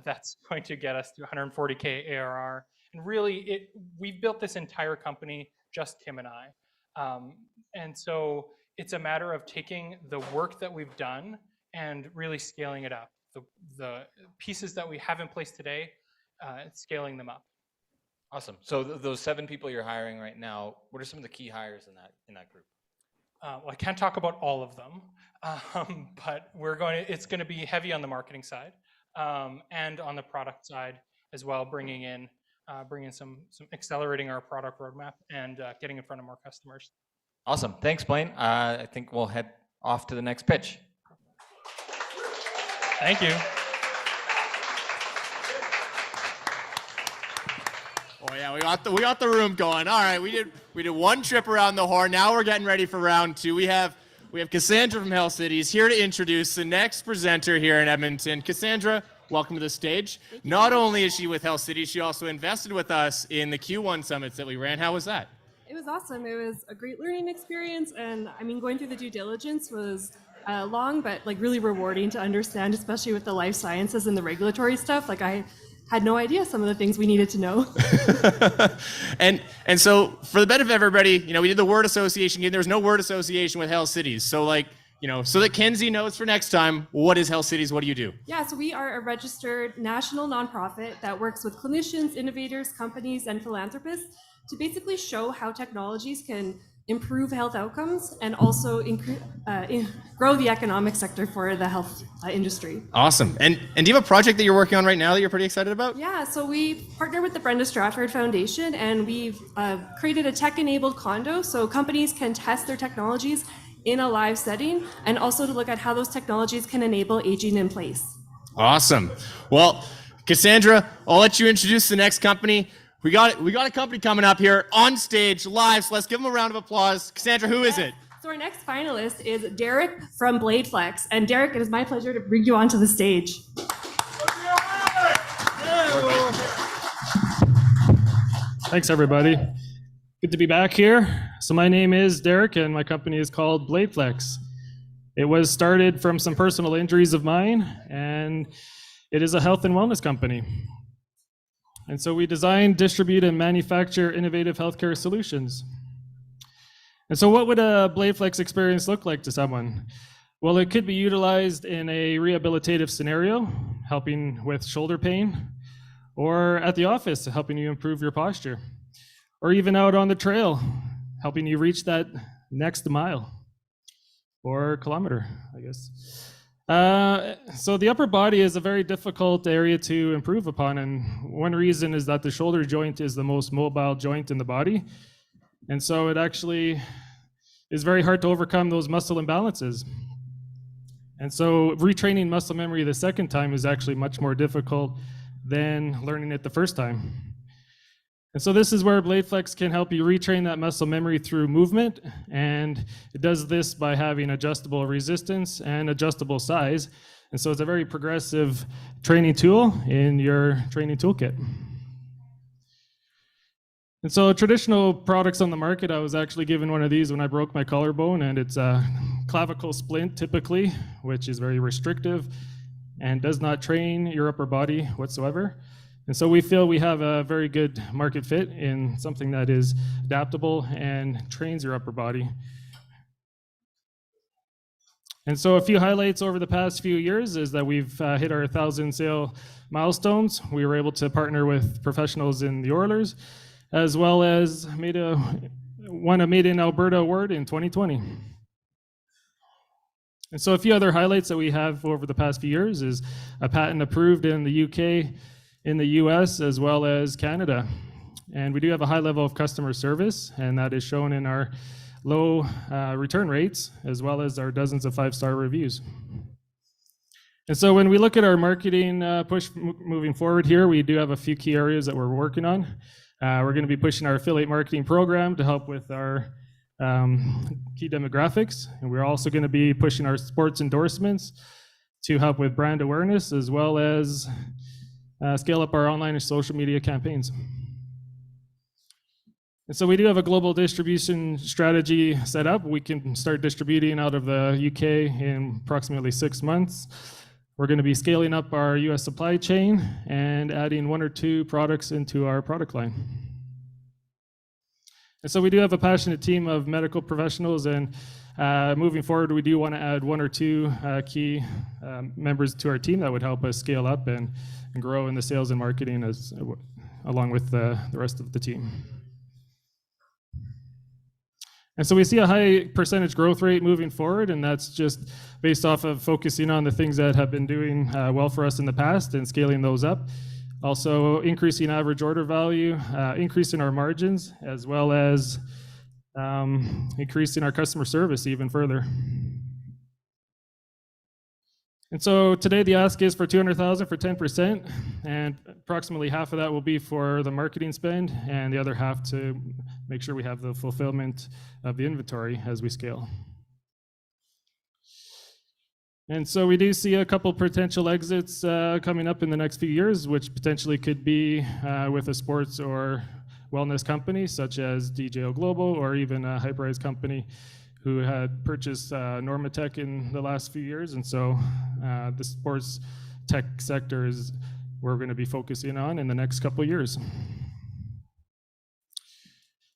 That's going to get us to 140K ARR. And really, we've built this entire company, just Tim and I. And so it's a matter of taking the work that we've done and really scaling it up. The pieces that we have in place today, scaling them up. Awesome. So those 7 people you're hiring right now, what are some of the key hires in that group? Well, I can't talk about all of them, but it's going to be heavy on the marketing side and on the product side as well, bringing in some accelerating our product roadmap and getting in front of more customers. Awesome. Thanks, Blaine. I think we'll head off to the next pitch. Thank you. Oh yeah, we got the room going. All right, we did one trip around the horn. Now we're getting ready for round 2. We have Cassandra from Hell Cities here to introduce the next presenter here in Edmonton. Cassandra, welcome to the stage. Not only is she with Hell Cities, she also invested with us in the Q1 summits that we ran. How was that? It was awesome. It was a great learning experience, and I mean, going through the due diligence was long, but like really rewarding to understand, especially with the life sciences and the regulatory stuff. Like I had no idea some of the things we needed to know. and so for the benefit of everybody, we did the word association game. There was no word association with Hell Cities. So so that Kenzie knows for next time, what is Hell Cities? What do you do? Yeah, so we are a registered national nonprofit that works with clinicians, innovators, companies, and philanthropists to basically show how technologies can improve health outcomes and also grow the economic sector for the health industry. Awesome. And do you have a project that you're working on right now that you're pretty excited about? Yeah, so we partner with the Brenda Stratford Foundation, and we've created a tech-enabled condo so companies can test their technologies in a live setting, and also to look at how those technologies can enable aging in place. Awesome. Well, Cassandra, I'll let you introduce the next company. We got a company coming up here on stage live, so let's give them a round of applause. Cassandra, who is it? So our next finalist is Derek from Bladeflex. And Derek, it is my pleasure to bring you onto the stage. Thanks, everybody. Good to be back here. So my name is Derek, and my company is called Bladeflex. It was started from some personal injuries of mine, and it is a health and wellness company. And so we design, distribute, and manufacture innovative healthcare solutions. And so what would a Bladeflex experience look like to someone? Well, it could be utilized in a rehabilitative scenario, helping with shoulder pain, or at the office, helping you improve your posture, or even out on the trail, helping you reach that next mile or kilometer, I guess. So the upper body is a very difficult area to improve upon, and one reason is that the shoulder joint is the most mobile joint in the body, and so it actually is very hard to overcome those muscle imbalances. And so retraining muscle memory the second time is actually much more difficult than learning it the first time. And so this is where Bladeflex can help you retrain that muscle memory through movement. And it does this by having adjustable resistance and adjustable size. And so it's a very progressive training tool in your training toolkit. And so traditional products on the market, I was actually given one of these when I broke my collarbone, and it's a clavicle splint typically, which is very restrictive and does not train your upper body whatsoever. And so we feel we have a very good market fit in something that is adaptable and trains your upper body. And so a few highlights over the past few years is that we've hit our 1,000 sale milestones. We were able to partner with professionals in the Oilers, as well as won a Made in Alberta award in 2020. And so a few other highlights that we have over the past few years is a patent approved in the UK, in the US, as well as Canada. And we do have a high level of customer service, and that is shown in our low return rates, as well as our dozens of 5-star reviews. And so when we look at our marketing push moving forward here, we do have a few key areas that we're working on. We're going to be pushing our affiliate marketing program to help with our key demographics. And we're also going to be pushing our sports endorsements to help with brand awareness, as well as scale up our online and social media campaigns. And so we do have a global distribution strategy set up. We can start distributing out of the UK in approximately 6 months. We're going to be scaling up our US supply chain and adding 1 or 2 products into our product line. And so we do have a passionate team of medical professionals, and moving forward, we do want to add 1 or 2 key members to our team that would help us scale up and grow in the sales and marketing along with the rest of the team. And so we see a high percentage growth rate moving forward, and that's just based off of focusing on the things that have been doing well for us in the past and scaling those up. Also increasing average order value, increasing our margins, as well as increasing our customer service even further. And so today the ask is for $200,000 for 10%, and approximately half of that will be for the marketing spend, and the other half to make sure we have the fulfillment of the inventory as we scale. And so we do see a couple potential exits coming up in the next few years, which potentially could be with a sports or wellness company such as DJO Global, or even a Hyperize company who had purchased Normatech in the last few years. And so the sports tech sector is where we're going to be focusing on in the next couple of years.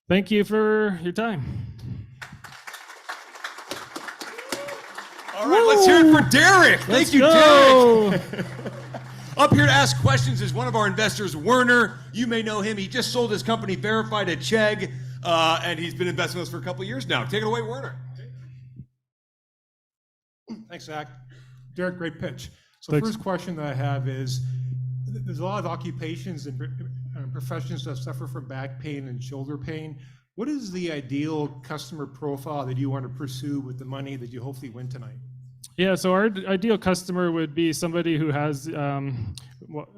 Thank you for your time. All right, let's hear it for Derek. Thank you, Derek. Up here to ask questions is one of our investors, Werner. You may know him. He just sold his company, Verified, at Chegg, and he's been investing with us for a couple of years now. Take it away, Werner. Thanks, Zach. Derek, great pitch. So Thanks. First question that I have is, there's a lot of occupations and professions that suffer from back pain and shoulder pain. What is the ideal customer profile that you want to pursue with the money that you hopefully win tonight? Yeah, so our ideal customer would be somebody who has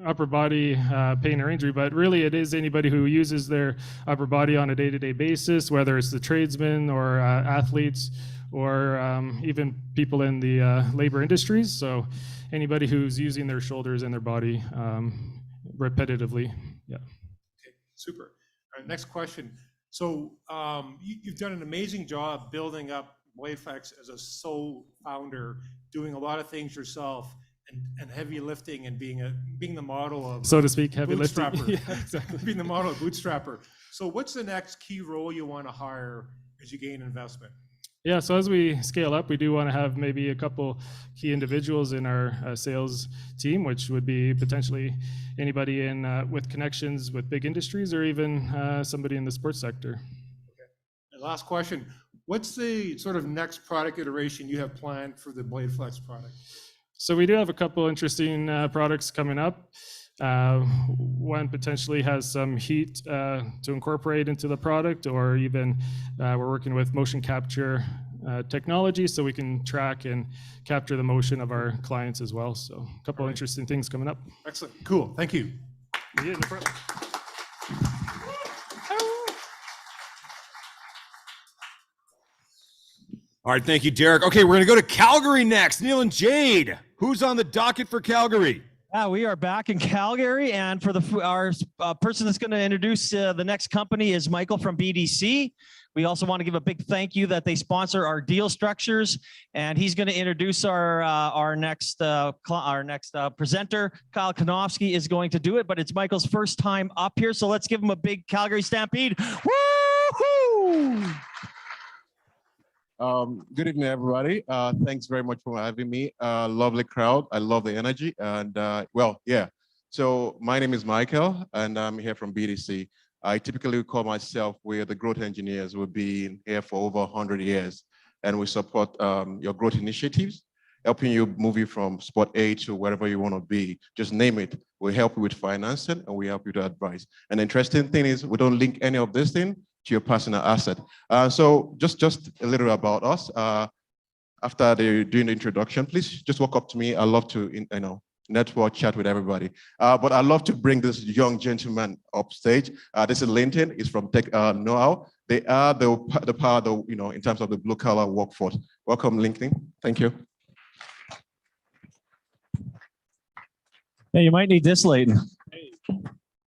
upper body pain or injury, but really it is anybody who uses their upper body on a day-to-day basis, whether it's the tradesmen or athletes, or even people in the labor industries. So anybody who's using their shoulders and their body repetitively. Yeah. Okay, super. All right, next question. So you've done an amazing job building up Bladeflex as a sole founder, doing a lot of things yourself, and heavy lifting, and being the model of, so to speak, heavy lifting. Yeah, exactly. Being the model of bootstrapper. So what's the next key role you want to hire as you gain investment? Yeah, so as we scale up, we do want to have maybe a couple key individuals in our sales team, which would be potentially anybody in with connections with big industries, or even somebody in the sports sector. Okay. And last question. What's the sort of next product iteration you have planned for the Bladeflex product? So we do have a couple interesting products coming up. One potentially has some heat to incorporate into the product, or even we're working with motion capture technology so we can track and capture the motion of our clients as well. So a couple interesting things coming up. Excellent. Cool. Thank you. Yeah, no problem. All right, thank you, Derek. Okay, we're going to go to Calgary next. Neil and Jade, who's on the docket for Calgary? Yeah, we are back in Calgary, and for our person that's going to introduce the next company is Michael from BDC. We also want to give a big thank you that they sponsor our deal structures, and he's going to introduce our next presenter. Kyle Konofsky is going to do it, but it's Michael's first time up here, so let's give him a big Calgary stampede. Woo-hoo! Good evening, everybody. Thanks very much for having me. Lovely crowd. I love the energy. And well, yeah. So my name is Michael, and I'm here from BDC. I typically call myself, we're the growth engineers. We've been here for over 100 years, and we support your growth initiatives, helping you move you from spot A to wherever you want to be. Just name it. We help you with financing, and we help you to advise. And the interesting thing is we don't link any of this thing to your personal asset. So just a little about us. After doing the introduction, please just walk up to me. I love to network, chat with everybody. But I love to bring this young gentleman up stage. This is Linton. He's from KnowHow. They are the power, in terms of the blue collar workforce. Welcome, Linton. Thank you. Hey, you might need this, Leighton.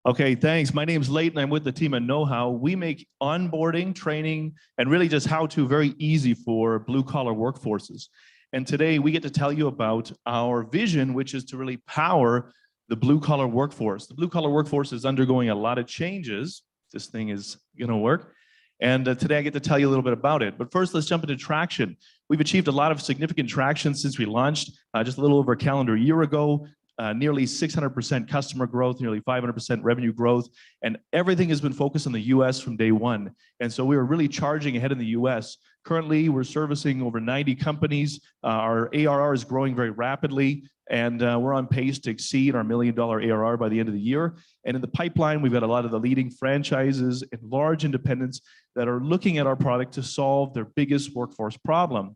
Okay, thanks. My name's Leighton. I'm with the team at KnowHow. We make onboarding, training, and really just how-to very easy for blue-collar workforces. And today we get to tell you about our vision, which is to really power the blue-collar workforce. The blue-collar workforce is undergoing a lot of changes. This thing is going to work. And today I get to tell you a little bit about it. But first, let's jump into traction. We've achieved a lot of significant traction since we launched just a little over a calendar year ago. Nearly 600% customer growth, nearly 500% revenue growth, and everything has been focused on the US from day one. And so we are really charging ahead in the US. Currently, we're servicing over 90 companies. Our ARR is growing very rapidly, and we're on pace to exceed our $1 million ARR by the end of the year. And in the pipeline, we've got a lot of the leading franchises and large independents that are looking at our product to solve their biggest workforce problem.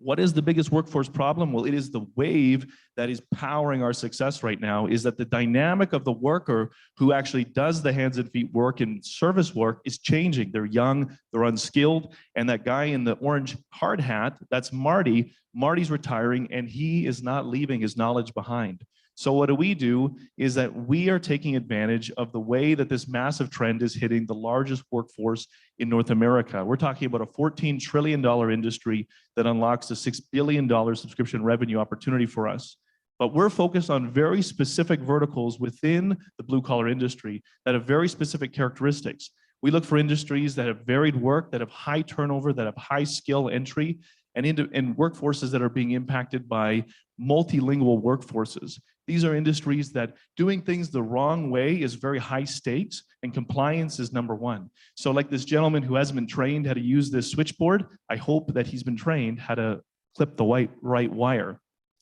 What is the biggest workforce problem? Well, it is the wave that is powering our success right now, is that the dynamic of the worker who actually does the hands and feet work and service work is changing. They're young, they're unskilled, and that guy in the orange hard hat, that's Marty. Marty's retiring, and he is not leaving his knowledge behind. So what we do is that we are taking advantage of the way that this massive trend is hitting the largest workforce in North America. We're talking about a $14 trillion industry that unlocks a $6 billion subscription revenue opportunity for us. But we're focused on very specific verticals within the blue collar industry that have very specific characteristics. We look for industries that have varied work, that have high turnover, that have high skill entry, and workforces that are being impacted by multilingual workforces. These are industries that doing things the wrong way is very high stakes, and compliance is number one. So like this gentleman who hasn't been trained how to use this switchboard, I hope that he's been trained how to clip the right wire.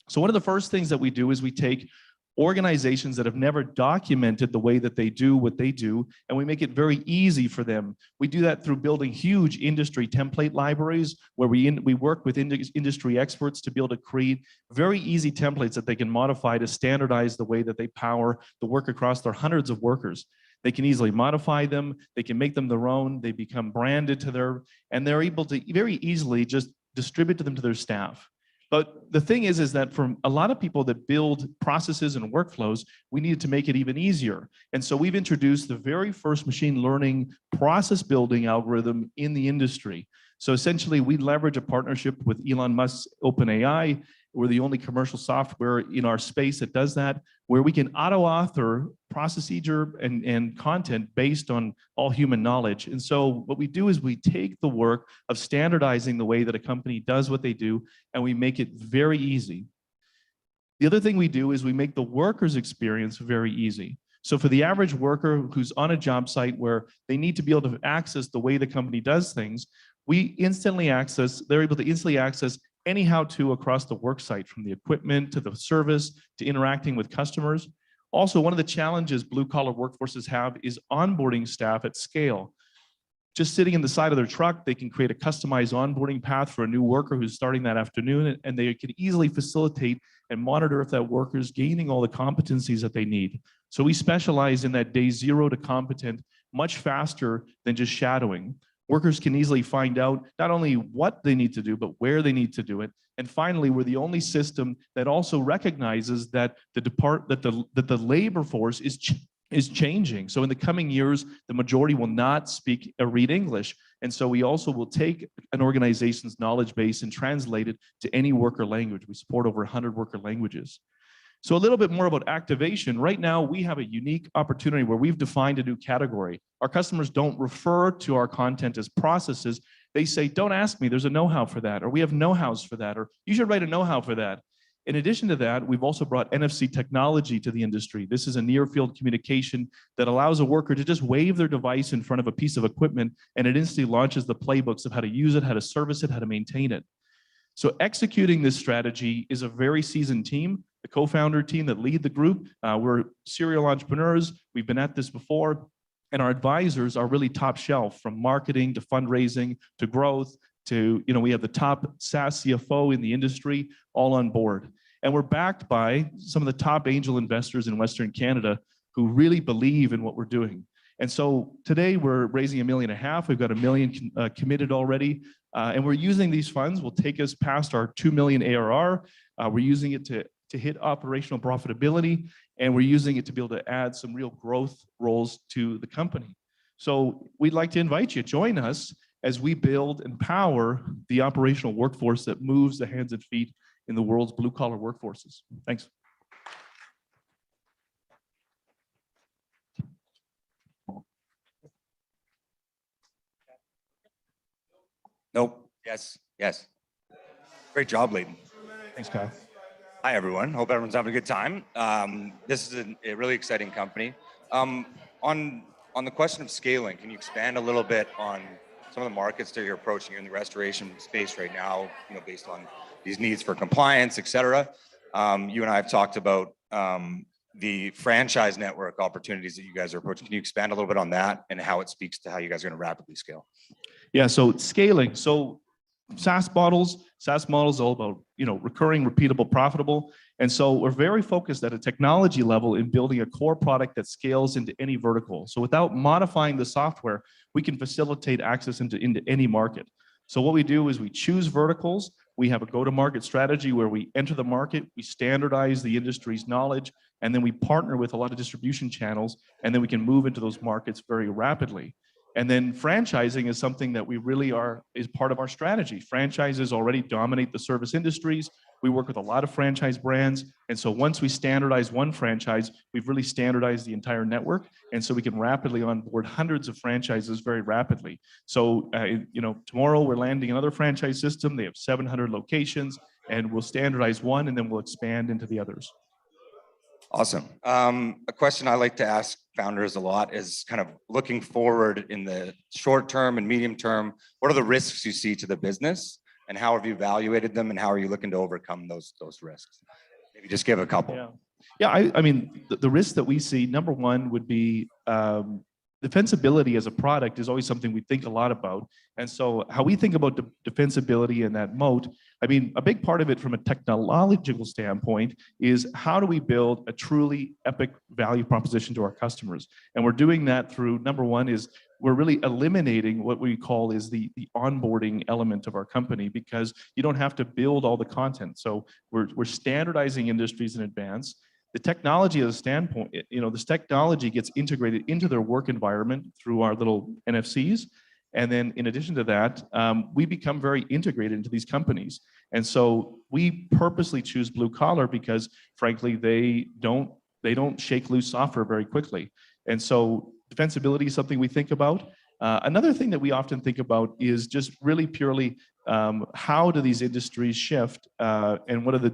So one of the first things that we do is we take organizations that have never documented the way that they do what they do, and we make it very easy for them. We do that through building huge industry template libraries where we work with industry experts to be able to create very easy templates that they can modify to standardize the way that they power the work across their hundreds of workers. They can easily modify them, they can make them their own, they become branded to and they're able to very easily just distribute them to their staff. But the thing is that for a lot of people that build processes and workflows, we needed to make it even easier. And so we've introduced the very first machine learning process building algorithm in the industry. So essentially, we leverage a partnership with Elon Musk's OpenAI. We're the only commercial software in our space that does that, where we can auto-author procedure and content based on all human knowledge. And so what we do is we take the work of standardizing the way that a company does what they do, and we make it very easy. The other thing we do is we make the worker's experience very easy. So for the average worker who's on a job site where they need to be able to access the way the company does things, they're able to instantly access any how-to across the work site, from the equipment to the service to interacting with customers. Also, one of the challenges blue-collar workforces have is onboarding staff at scale. just sitting in the side of their truck, they can create a customized onboarding path for a new worker who's starting that afternoon, and they can easily facilitate and monitor if that worker is gaining all the competencies that they need. So we specialize in that day 0 to competent much faster than just shadowing. Workers can easily find out not only what they need to do, but where they need to do it. And finally, we're the only system that also recognizes that the labor force is changing. So in the coming years, the majority will not speak or read English. And so we also will take an organization's knowledge base and translate it to any worker language. We support over 100 worker languages. So a little bit more about activation. Right now, we have a unique opportunity where we've defined a new category. Our customers don't refer to our content as processes. They say, don't ask me, there's a know-how for that, or we have know-hows for that, or you should write a know-how for that. In addition to that, we've also brought NFC technology to the industry. This is a near-field communication that allows a worker to just wave their device in front of a piece of equipment, and it instantly launches the playbooks of how to use it, how to service it, how to maintain it. So executing this strategy is a very seasoned team, the co-founder team that lead the group. We're serial entrepreneurs. We've been at this before, and our advisors are really top shelf, from marketing to fundraising to growth to, we have the top SaaS CFO in the industry all on board. And we're backed by some of the top angel investors in Western Canada who really believe in what we're doing. And so today we're raising $1.5 million. We've got $1 million committed already. And we're using these funds will take us past our 2 million ARR. We're using it to hit operational profitability, and we're using it to be able to add some real growth roles to the company. So we'd like to invite you, join us as we build and power the operational workforce that moves the hands and feet in the world's blue-collar workforces. Thanks. Nope. Yes. Yes. Great job, Leighton. Thanks, Kyle. Hi, everyone. Hope everyone's having a good time. This is a really exciting company. On the question of scaling, can you expand a little bit on some of the markets that you're approaching in the restoration space right now, based on these needs for compliance, et cetera? You and I have talked about the franchise network opportunities that you guys are approaching. Can you expand a little bit on that and how it speaks to how you guys are going to rapidly scale? Yeah, so scaling. So SaaS models all about, recurring, repeatable, profitable. And so we're very focused at a technology level in building a core product that scales into any vertical. So without modifying the software, we can facilitate access into any market. So what we do is we choose verticals. We have a go-to-market strategy where we enter the market, we standardize the industry's knowledge, and then we partner with a lot of distribution channels, and then we can move into those markets very rapidly. And then franchising is something that we really is part of our strategy. Franchises already dominate the service industries. We work with a lot of franchise brands. And so once we standardize one franchise, we've really standardized the entire network. And so we can rapidly onboard hundreds of franchises very rapidly. So, tomorrow we're landing another franchise system. They have 700 locations, and we'll standardize one, and then we'll expand into the others. Awesome. A question I like to ask founders a lot is kind of looking forward in the short term and medium term. What are the risks you see to the business, and how have you evaluated them, and how are you looking to overcome those risks? Maybe just give a couple. Yeah, I mean, the risks that we see, number one would be defensibility as a product is always something we think a lot about. And so how we think about defensibility and that moat, I mean, a big part of it from a technological standpoint is how do we build a truly epic value proposition to our customers? And we're doing that through, number one is we're really eliminating what we call is the onboarding element of our company, because you don't have to build all the content. So we're standardizing industries in advance. The technology as a standpoint, this technology gets integrated into their work environment through our little NFCs. And then in addition to that, we become very integrated into these companies. And so we purposely choose blue collar because frankly, they don't shake loose software very quickly. And so defensibility is something we think about. Another thing that we often think about is just really purely how do these industries shift, and what are the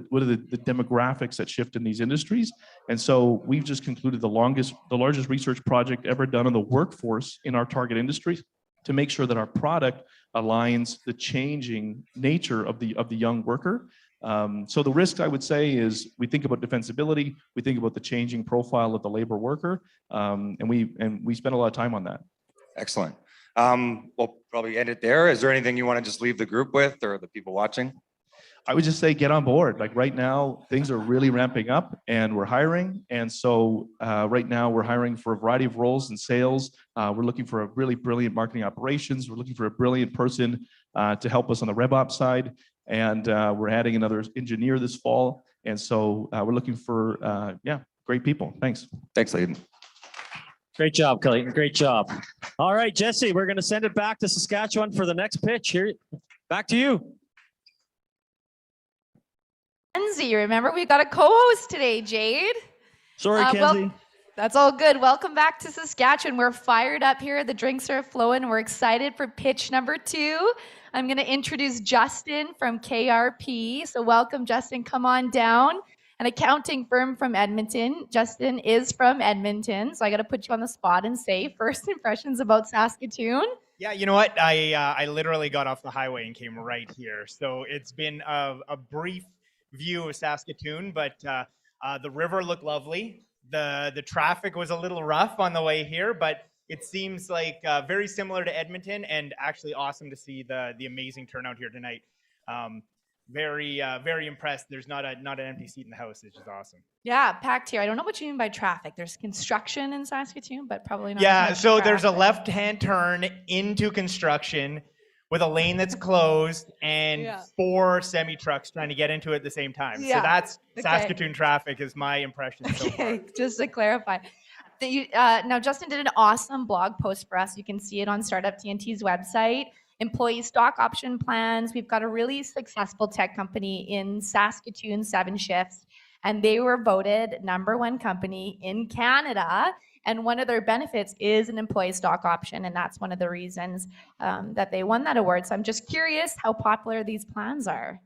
demographics that shift in these industries? And so we've just concluded the largest research project ever done on the workforce in our target industries to make sure that our product aligns the changing nature of the young worker. So the risk I would say is we think about defensibility, we think about the changing profile of the labor worker, and we spend a lot of time on that. Excellent. We'll probably end it there. Is there anything you want to just leave the group with or the people watching? I would just say get on board. Like right now, things are really ramping up and we're hiring. And so right now we're hiring for a variety of roles in sales. We're looking for a really brilliant marketing operations. We're looking for a brilliant person to help us on the RevOps side. And we're adding another engineer this fall. And so we're looking for, great people. Thanks. Thanks, Layden. Great job, Clayton. Great job. All right, Jesse, we're going to send it back to Saskatchewan for the next pitch here. Back to you. Kenzie, remember we got a co-host today, Jade. Sorry, Kenzie. That's all good. Welcome back to Saskatchewan. We're fired up here. The drinks are flowing. We're excited for pitch number 2. I'm going to introduce Justin from KRP. So welcome, Justin. Come on down. An accounting firm from Edmonton. Justin is from Edmonton. So I got to put you on the spot and say first impressions about Saskatoon. Yeah, you know what? I literally got off the highway and came right here. So it's been a brief view of Saskatoon, but the river looked lovely. The traffic was a little rough on the way here, but it seems like very similar to Edmonton, and actually awesome to see the amazing turnout here tonight. Very impressed. There's not an empty seat in the house, which is awesome. Yeah, packed here. I don't know what you mean by traffic. There's construction in Saskatoon, but probably not. Yeah, as much so there's a traffic. left-hand turn into construction with a lane that's closed and 4 semi-trucks trying to get into it at the same time. Yeah, So that's okay. Saskatoon traffic is my impression so far. Okay, just to clarify. Now, Justin did an awesome blog post for us. You can see it on Startup TNT's website. Employee stock option plans. We've got a really successful tech company in Saskatoon, 7 shifts, and they were voted #1 company in Canada. And one of their benefits is an employee stock option, and that's one of the reasons that they won that award. So I'm just curious how popular these plans are.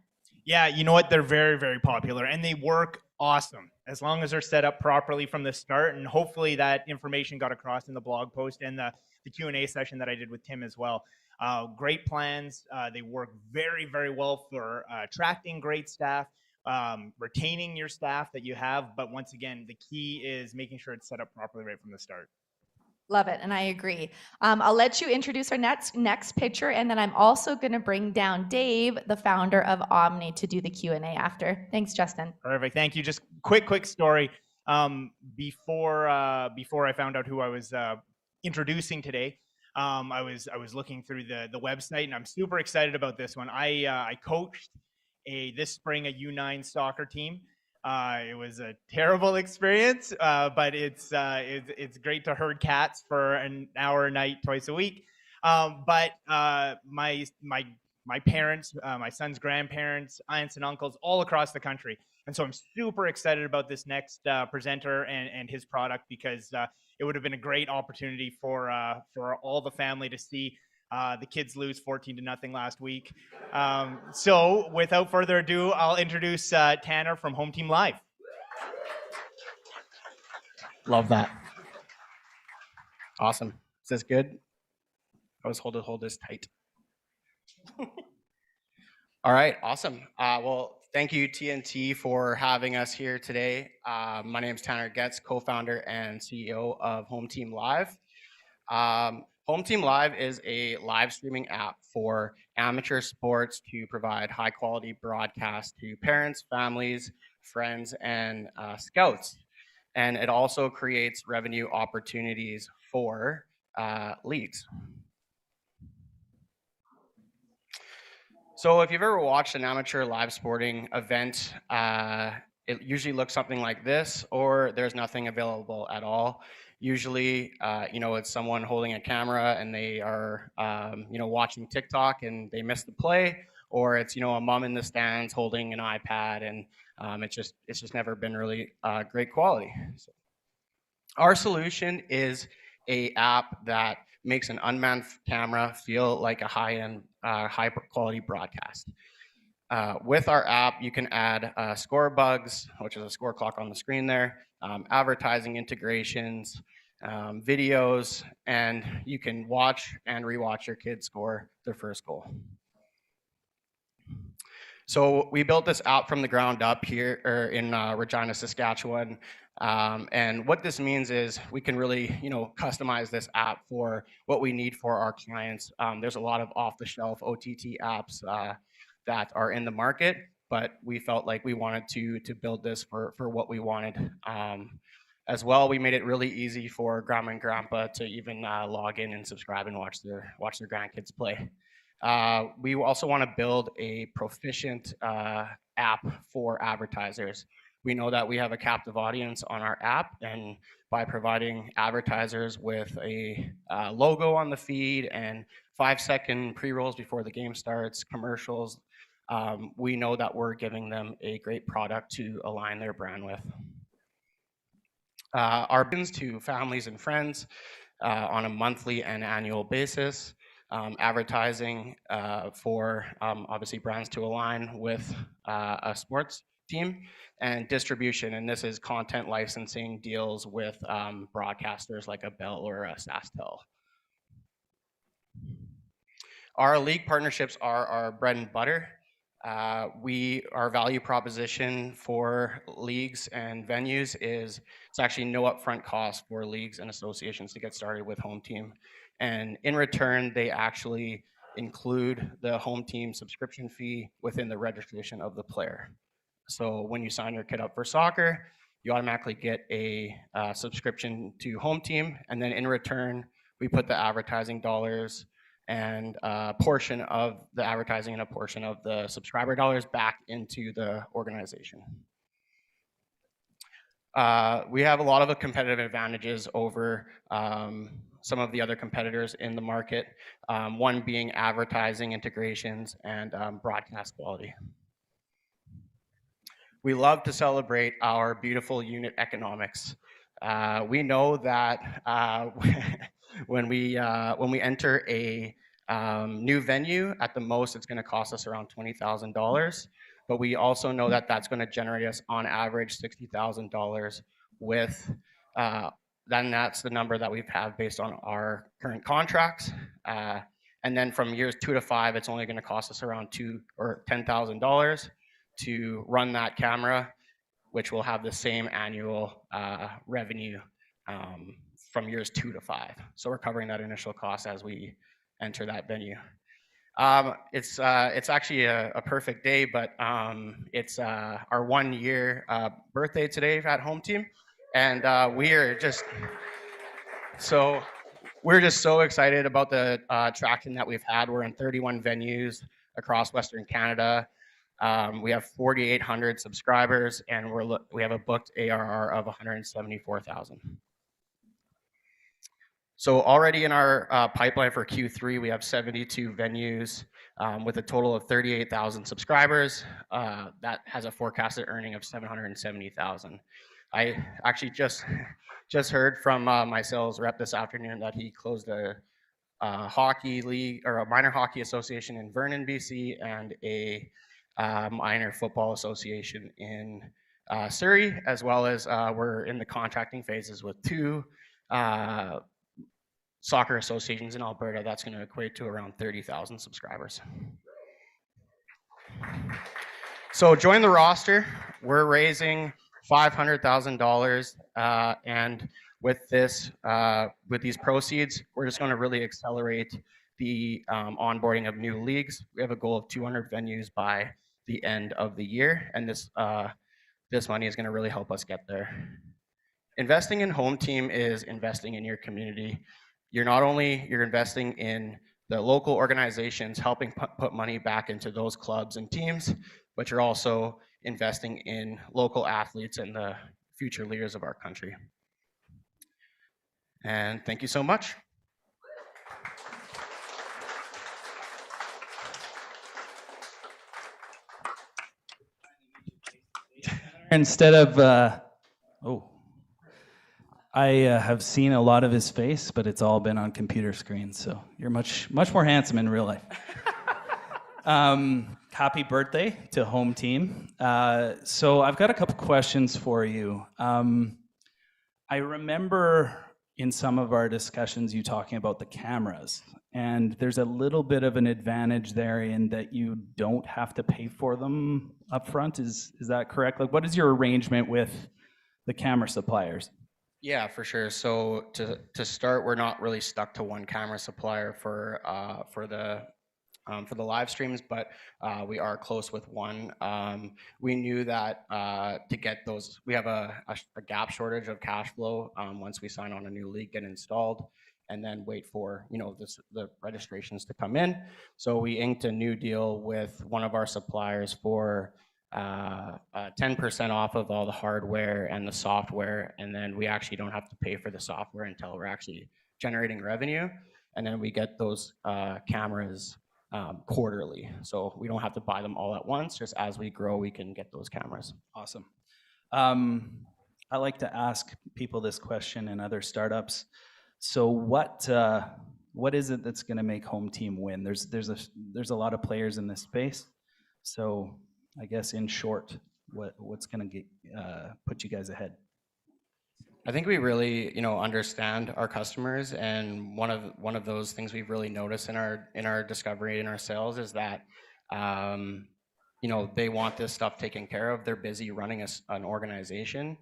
Yeah, you know what? They're very, very popular, and they work awesome as long as they're set up properly from the start. And hopefully that information got across in the blog post and the Q&A session that I did with Tim as well. Great plans. They work very, very well for attracting great staff, retaining your staff that you have. But once again, the key is making sure it's set up properly right from the start. Love it, and I agree. I'll let you introduce our next pitcher, and then I'm also going to bring down Dave, the founder of Omni, to do the Q&A after. Thanks, Justin. Perfect. Thank you. Just quick story. Before I found out who I was introducing today, I was looking through the website, and I'm super excited about this one. I coached this spring a U9 soccer team. It was a terrible experience, but it's great to herd cats for an hour a night, twice a week. But my parents, my son's grandparents, aunts and uncles, all across the country, and so I'm super excited about this next presenter and his product, because it would have been a great opportunity for all the family to see the kids lose 14-0 last week. So without further ado, I'll introduce Tanner from HomeTeam Live. Love that. Awesome. Is this good? I was hold this tight. All right, awesome. Well, thank you TNT for having us here today. My name is Tanner Getz, co-founder and CEO of HomeTeam Live. HomeTeam Live is a live streaming app for amateur sports to provide high quality broadcasts to parents, families, friends, and scouts. And it also creates revenue opportunities for leagues. So if you've ever watched an amateur live sporting event, it usually looks something like this, or there's nothing available at all. Usually, it's someone holding a camera and they are, watching TikTok and they miss the play, or it's, a mom in the stands holding an iPad, and it's just never been really great quality. So our solution is a app that makes an unmanned camera feel like a high-end, high-quality broadcast. With our app, you can add score bugs, which is a score clock on the screen there, advertising integrations, videos, and you can watch and rewatch your kids score their first goal. So we built this app from the ground up here in Regina, Saskatchewan. And what this means is we can really, customize this app for what we need for our clients. There's a lot of off-the-shelf OTT apps that are in the market, but we felt like we wanted to build this for what we wanted. As well, we made it really easy for grandma and grandpa to even log in and subscribe and watch their grandkids play. We also want to build a proficient app for advertisers. We know that we have a captive audience on our app, and by providing advertisers with a logo on the feed and 5-second pre-rolls before the game starts, commercials, we know that we're giving them a great product to align their brand with. Our business to families and friends on a monthly and annual basis, advertising for obviously brands to align with a sports team, and distribution, and this is content licensing deals with broadcasters like a Bell or a SaskTel. Our league partnerships are our bread and butter. Our value proposition for leagues and venues is it's actually no upfront cost for leagues and associations to get started with HomeTeam. And in return, they actually include the HomeTeam subscription fee within the registration of the player. So when you sign your kid up for soccer, you automatically get a subscription to HomeTeam, and then in return, we put the advertising dollars and a portion of the advertising and a portion of the subscriber dollars back into the organization. We have a lot of competitive advantages over some of the other competitors in the market, one being advertising integrations and broadcast quality. We love to celebrate our beautiful unit economics. We know that when we enter a new venue, at the most, it's going to cost us around $20,000. But we also know that that's going to generate us on average $60,000 with, then that's the number that we've had based on our current contracts. And then from years 2 to 5, it's only going to cost us around $2,000 or $10,000 to run that camera, which will have the same annual revenue from years 2 to 5. So we're covering that initial cost as we enter that venue. It's actually a perfect day, but it's our 1-year birthday today at HomeTeam, and we're just so excited about the traction that we've had. We're in 31 venues across Western Canada. We have 4,800 subscribers, and we have a booked ARR of 174,000. So already in our pipeline for Q3, we have 72 venues with a total of 38,000 subscribers. That has a forecasted earning of 770,000. I actually just heard from my sales rep this afternoon that he closed a hockey league or a minor hockey association in Vernon, BC, and a minor football association in Surrey, as well as we're in the contracting phases with 2 soccer associations in Alberta. That's going to equate to around 30,000 subscribers. So join the roster. We're raising $500,000, and with these proceeds, we're just going to really accelerate the onboarding of new leagues. We have a goal of 200 venues by the end of the year, and this money is going to really help us get there. Investing in HomeTeam is investing in your community. You're investing in the local organizations, helping put money back into those clubs and teams, but you're also investing in local athletes and the future leaders of our country. And thank you so much. Instead of, I have seen a lot of his face, but it's all been on computer screens, so you're much more handsome in real life. Happy birthday to HomeTeam. So I've got a couple questions for you. I remember in some of our discussions you talking about the cameras, And there's a little bit of an advantage there in that you don't have to pay for them upfront. Is that correct? Like, what is your arrangement with the camera suppliers? Yeah, for sure. So to start, we're not really stuck to one camera supplier for the live streams, but we are close with one. We knew that to get those, we have a gap shortage of cash flow once we sign on a new league, get installed, and then wait for the registrations to come in. So we inked a new deal with one of our suppliers for 10% off of all the hardware and the software, and then we actually don't have to pay for the software until we're actually generating revenue, and then we get those cameras quarterly. So we don't have to buy them all at once. Just as we grow, we can get those cameras. Awesome. I like to ask people this question in other startups. So what is it that's going to make HomeTeam win? There's a lot of players in this space. So I guess in short, what's going to put you guys ahead? I think we really, understand our customers, and one of those things we've really noticed in our discovery and our sales is that, they want this stuff taken care of. They're busy running an organization,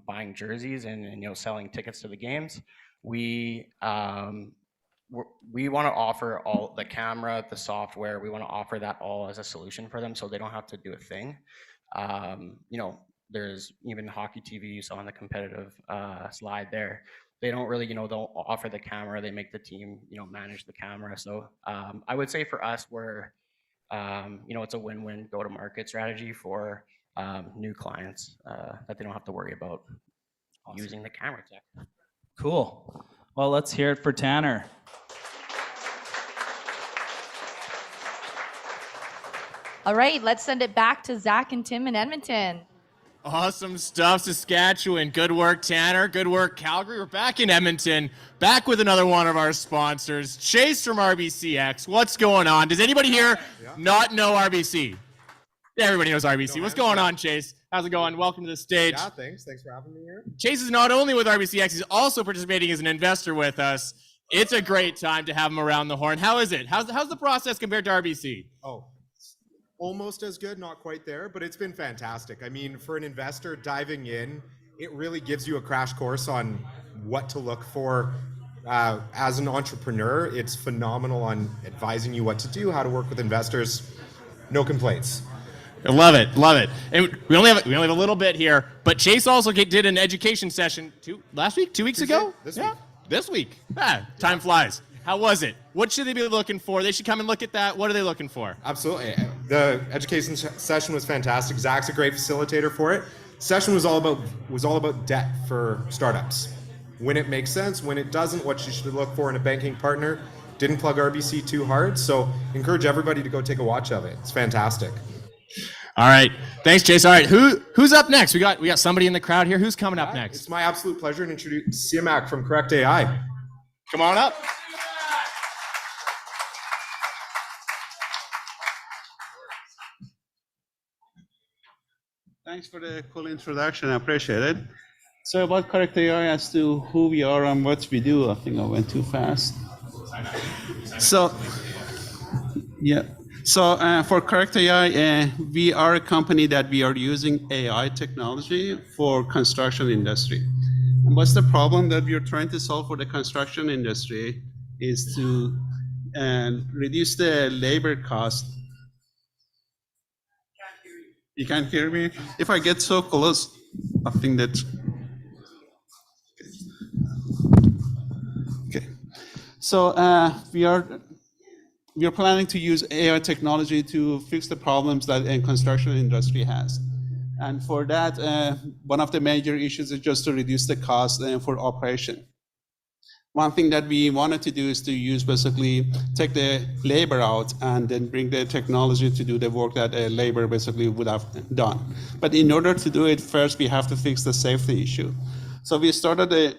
buying jerseys and selling tickets to the games. We want to offer all the camera, the software. We want to offer that all as a solution for them, so they don't have to do a thing. There's even hockey TV you saw on the competitive slide there. They don't really, they'll offer the camera. They make the team, manage the camera. So I would say for us, we're, it's a win-win go-to-market strategy for new clients that they don't have to worry about using the camera tech. Cool. Well, let's hear it for Tanner. All right, let's send it back to Zach and Tim in Edmonton. Awesome stuff, Saskatchewan. Good work, Tanner. Good work, Calgary. We're back in Edmonton, back with another one of our sponsors, Chase from RBCX. What's going on? Does anybody here not know RBC? Everybody knows RBC. What's going on, Chase? How's it going? Welcome to the stage. Yeah, thanks. Thanks for having me here. Chase is not only with RBCX, he's also participating as an investor with us. It's a great time to have him around the horn. How is it? How's the process compared to RBC? Oh, almost as good, not quite there, but it's been fantastic. I mean, for an investor diving in, it really gives you a crash course on what to look for. As an entrepreneur, it's phenomenal on advising you what to do, how to work with investors. No complaints. I love it, love it. And we only have a little bit here, but Chase also did an education session 2 weeks ago? This week. This week. Time flies. How was it? What should they be looking for? They should come and look at that. What are they looking for? Absolutely. The education session was fantastic. Zach's a great facilitator for it. Session was all about debt for startups. When it makes sense, when it doesn't, what you should look for in a banking partner. Didn't plug RBC too hard, so encourage everybody to go take a watch of it. It's fantastic. All right. Thanks, Chase. All right. Who's up next? We got somebody in the crowd here. Who's coming up next? It's my absolute pleasure to introduce Siamak from Correct AI. Come on up. Thanks for the cool introduction. I appreciate it. So about Correct AI as to who we are and what we do, I think I went too fast. So, yeah. So for Correct AI, we are a company that we are using AI technology for construction industry. And what's the problem that we are trying to solve for the construction industry is to reduce the labor cost. You can't hear me? If I get so close, I think that. Okay. So we are planning to use AI technology to fix the problems that the construction industry has. And for that, one of the major issues is just to reduce the cost for operation. One thing that we wanted to do is to use basically take the labor out and then bring the technology to do the work that labor basically would have done. But in order to do it, first we have to fix the safety issue. So we started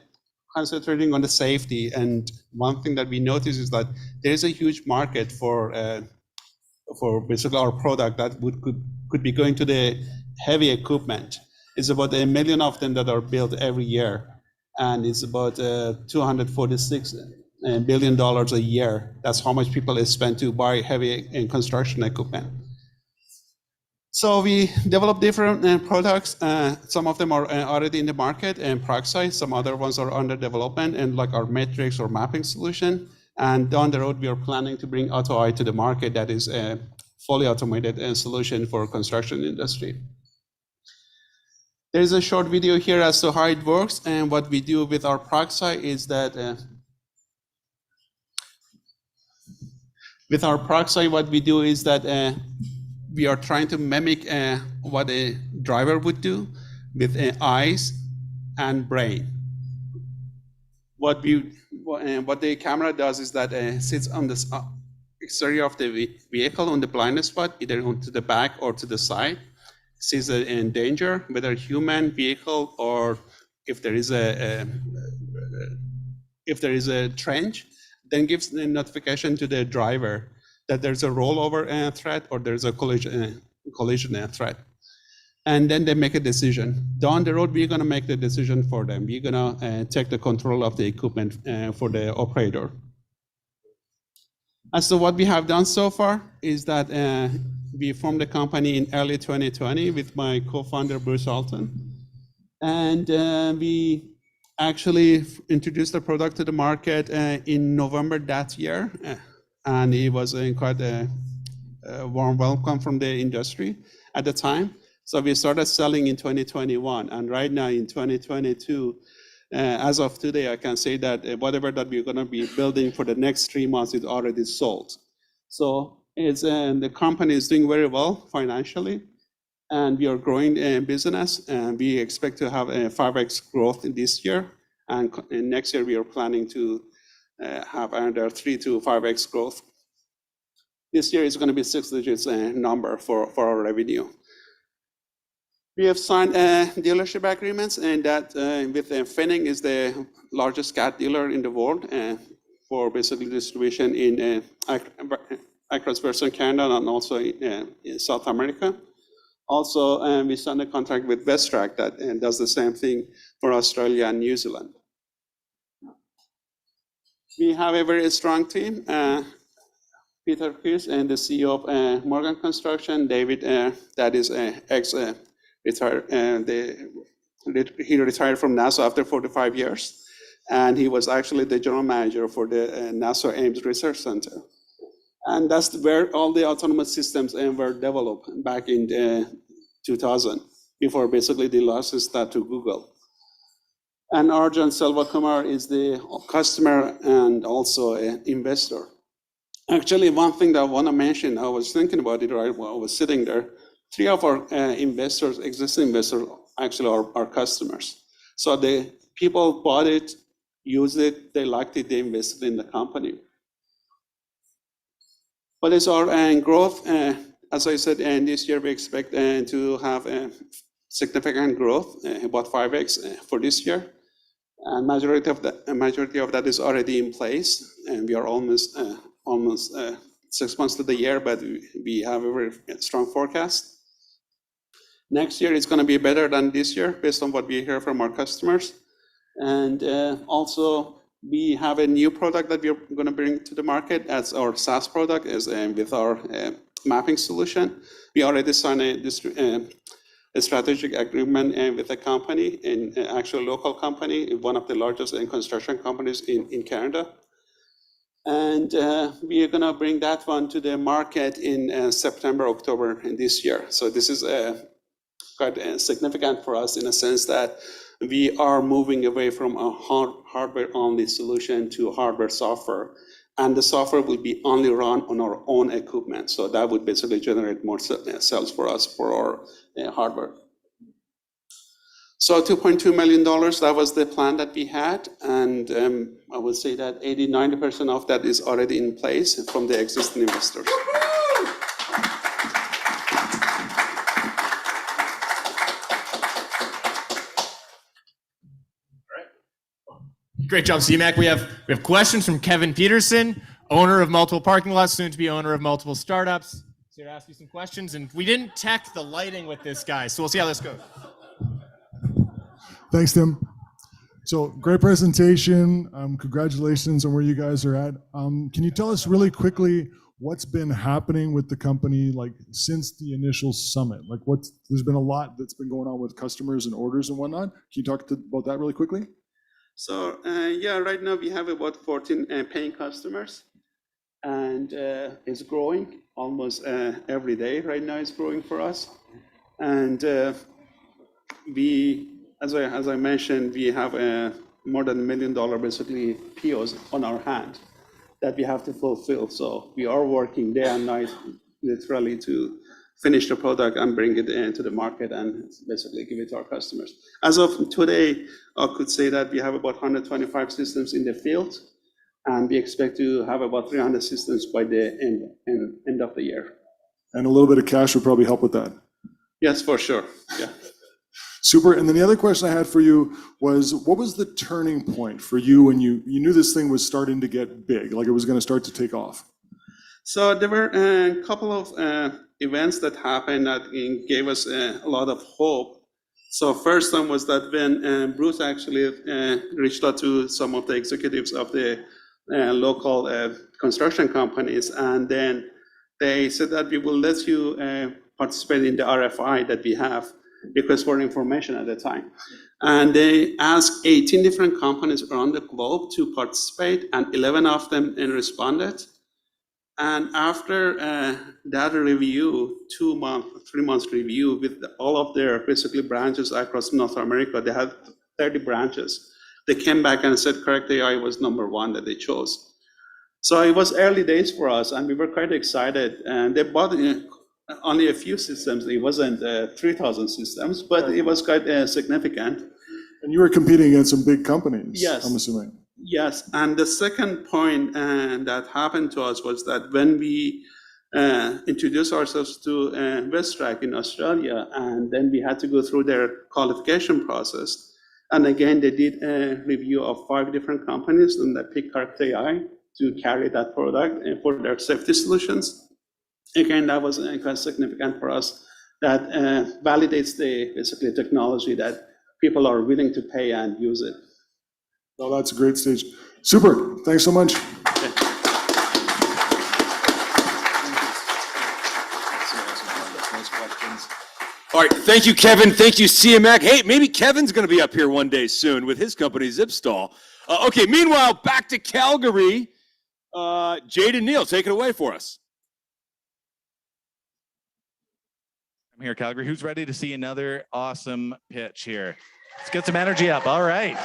concentrating on the safety, and one thing that we noticed is that there is a huge market for basically our product that could be going to the heavy equipment. It's about 1 million of them that are built every year. And it's about 246 billion a year. That's how much people spend to buy heavy construction equipment. So we develop different products. Some of them are already in the market and Proxy. Some other ones are under development, and like our metrics or mapping solution. And down the road, we are planning to bring AutoEye to the market. That is a fully automated solution for construction industry. There's a short video here as to how it works. And what we do with our Proxy is that we are trying to mimic what a driver would do with eyes and brain. What the camera does is that it sits on the exterior of the vehicle on the blind spot, either onto the back or to the side, sees in danger, whether human, vehicle, or if there is a trench, then gives the notification to the driver that there's a rollover threat or there's a collision threat. And then they make a decision. Down the road, we're gonna make the decision for them. We're gonna take the control of the equipment for the operator. As to what we have done so far is that we formed the company in early 2020 with my co-founder, Bruce Alton. And we actually introduced the product to the market in November that year. And it was quite a warm welcome from the industry at the time. So we started selling in 2021, and right now in 2022, as of today, I can say that whatever that we're gonna be building for the next 3 months is already sold. So it's the company is doing very well financially, and we are growing in business, and we expect to have a 5x growth in this year, and next year we are planning to have another 3 to 5x growth. This year is going to be 6 digits number for our revenue. We have signed dealership agreements, and that with Finning is the largest cat dealer in the world for basically distribution in across Western Canada and also in South America. Also, we signed a contract with Westrack that does the same thing for Australia and New Zealand. We have a very strong team. Peter Pierce and the CEO of Morgan Construction, David, that is ex-retired, he retired from NASA after 45 years, and he was actually the general manager for the NASA Ames Research Center. And that's where all the autonomous systems were developed back in 2000, before basically they lost that to Google. And Arjun Selvakumar is the customer and also an investor. Actually, one thing that I want to mention, I was thinking about it right while I was sitting there. 3 of our investors, existing investors, actually are our customers. So the people bought it, used it, they liked it, they invested in the company. But it's our growth. As I said, this year we expect to have significant growth, about 5x for this year. And majority of that is already in place, and we are almost 6 months to the year, but we have a very strong forecast. Next year is going to be better than this year, based on what we hear from our customers. And also, we have a new product that we're going to bring to the market as our SaaS product, with our mapping solution. We already signed a strategic agreement with a company, an actual local company, one of the largest construction companies in Canada. And we are going to bring that one to the market in September, October in this year. So this is quite significant for us in a sense that we are moving away from a hardware-only solution to hardware-software. And the software will be only run on our own equipment. So that would basically generate more sales for us for our hardware. So $2.2 million, that was the plan that we had. And I would say that 80-90% of that is already in place from the existing investors. Great job, CMAC. We have questions from Kevin Peterson, owner of multiple parking lots, soon to be owner of multiple startups. So here to ask you some questions, and we didn't tech the lighting with this guy, so we'll see how this goes. Thanks, Tim. So great presentation. Congratulations on where you guys are at. Can you tell us really quickly what's been happening with the company like since the initial summit? Like there's been a lot that's been going on with customers and orders and whatnot. Can you talk about that really quickly? So yeah, right now we have about 14 paying customers, and it's growing almost every day. Right now it's growing for us, and we, as I mentioned, we have more than $1 million basically POs on our hand that we have to fulfill. So we are working day and night literally to finish the product and bring it into the market and basically give it to our customers. As of today, I could say that we have about 125 systems in the field, and we expect to have about 300 systems by the end of the year. And a little bit of cash would probably help with that. Yes, for sure. Yeah. Super. And then the other question I had for you was, what was the turning point for you when you knew this thing was starting to get big, like it was going to start to take off? So there were a couple of events that happened that gave us a lot of hope. So first one was that when Bruce actually reached out to some of the executives of the local construction companies, and then they said that we will let you participate in the RFI that we have, request for information at the time. And they asked 18 different companies around the globe to participate, and 11 of them responded. And after that review, 3 months review with all of their basically branches across North America, they had 30 branches. They came back and said Correct AI was #1 that they chose. So it was early days for us, and we were quite excited. And they bought only a few systems. It wasn't 3,000 systems, but it was quite significant. And you were competing against some big companies, yes. I'm assuming. Yes, and the second point that happened to us was that when we introduced ourselves to Westrack in Australia, and then we had to go through their qualification process. And again, they did a review of 5 different companies, and they picked Correct AI to carry that product for their safety solutions. Again, that was quite significant for us. That validates the basically technology that people are willing to pay and use it. Well, that's a great stage. Super. Thanks so much. All right, thank you, Kevin. Thank you, CMAC. Hey, maybe Kevin's going to be up here one day soon with his company, Zipstall. Okay, meanwhile, back to Calgary. Jade and Neil, take it away for us. I'm here, Calgary. Who's ready to see another awesome pitch here? Let's get some energy up. All right.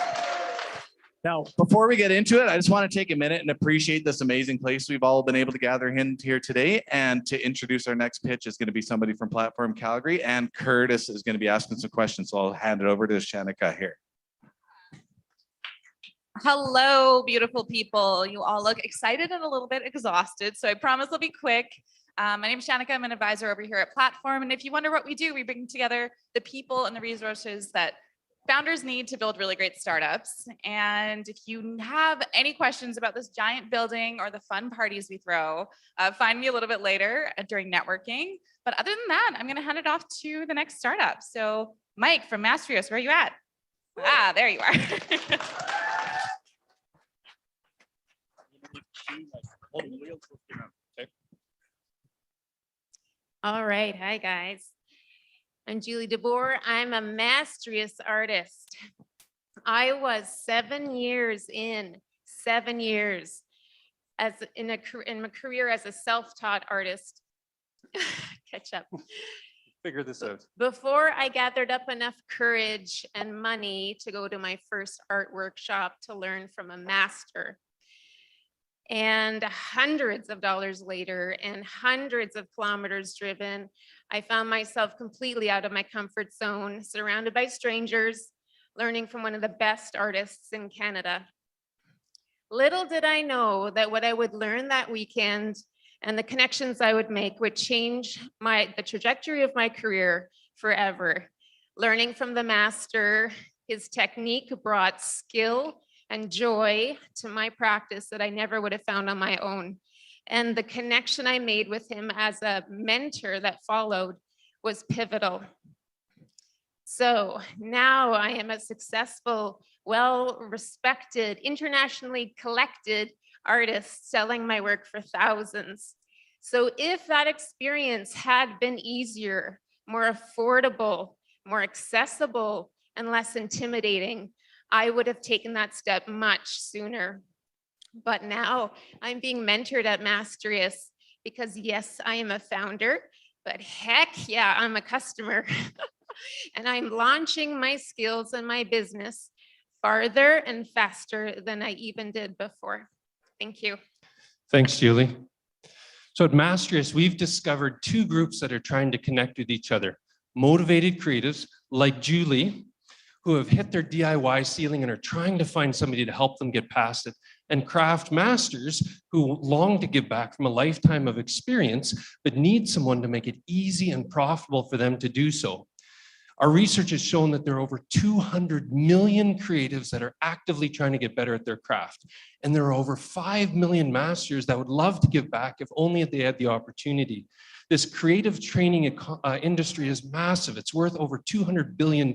Now, before we get into it, I just want to take a minute and appreciate this amazing place we've all been able to gather in here today. And to introduce our next pitch is going to be somebody from Platform Calgary, and Curtis is going to be asking some questions. So I'll hand it over to Shanika here. Hello, beautiful people. You all look excited and a little bit exhausted, so I promise I'll be quick. My name is Shanika. I'm an advisor over here at Platform. And if you wonder what we do, we bring together the people and the resources that founders need to build really great startups. And if you have any questions about this giant building or the fun parties we throw, find me a little bit later during networking. But other than that, I'm going to hand it off to the next startup. So Mike from Mastrius, where are you at? Ah, there you are. All right. Hi, guys. I'm Julie DeBoer. I'm a Mastrius artist. I was 7 years in, 7 years as in my career as a self-taught artist. Catch up. Figure this out. Before I gathered up enough courage and money to go to my first art workshop to learn from a master. And hundreds of dollars later and hundreds of kilometers driven, I found myself completely out of my comfort zone, surrounded by strangers, learning from one of the best artists in Canada. Little did I know that what I would learn that weekend and the connections I would make would change the trajectory of my career forever. Learning from the master, his technique brought skill and joy to my practice that I never would have found on my own. And the connection I made with him as a mentor that followed was pivotal. So now I am a successful, well-respected, internationally collected artist selling my work for thousands. So if that experience had been easier, more affordable, more accessible, and less intimidating, I would have taken that step much sooner. But now I'm being mentored at Mastrius because yes, I am a founder, but heck yeah, I'm a customer. And I'm launching my skills and my business farther and faster than I even did before. Thank you. Thanks, Julie. So at Mastrius, we've discovered two groups that are trying to connect with each other. Motivated creatives like Julie, who have hit their DIY ceiling and are trying to find somebody to help them get past it, and craft masters who long to give back from a lifetime of experience, but need someone to make it easy and profitable for them to do so. Our research has shown that there are over 200 million creatives that are actively trying to get better at their craft. And there are over 5 million masters that would love to give back if only they had the opportunity. This creative training industry is massive. It's worth over $200 billion.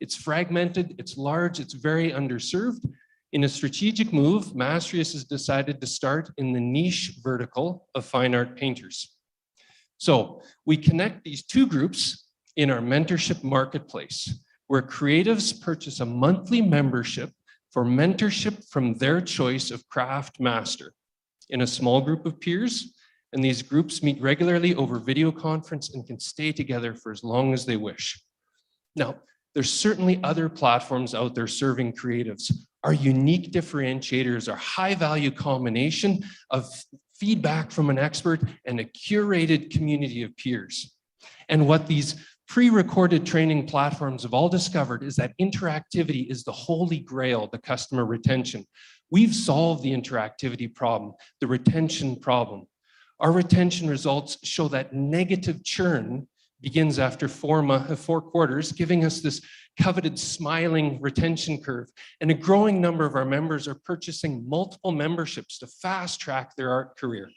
It's fragmented, it's large, it's very underserved. In a strategic move, Mastrius has decided to start in the niche vertical of fine art painters. So we connect these two groups in our mentorship marketplace, where creatives purchase a monthly membership for mentorship from their choice of craft master in a small group of peers. And these groups meet regularly over video conference and can stay together for as long as they wish. Now, there's certainly other platforms out there serving creatives. Our unique differentiators are high value combination of feedback from an expert and a curated community of peers. And what these pre-recorded training platforms have all discovered is that interactivity is the holy grail to customer retention. We've solved the interactivity problem, the retention problem. Our retention results show that negative churn begins after 4 quarters, giving us this coveted smiling retention curve. And a growing number of our members are purchasing multiple memberships to fast track their art career.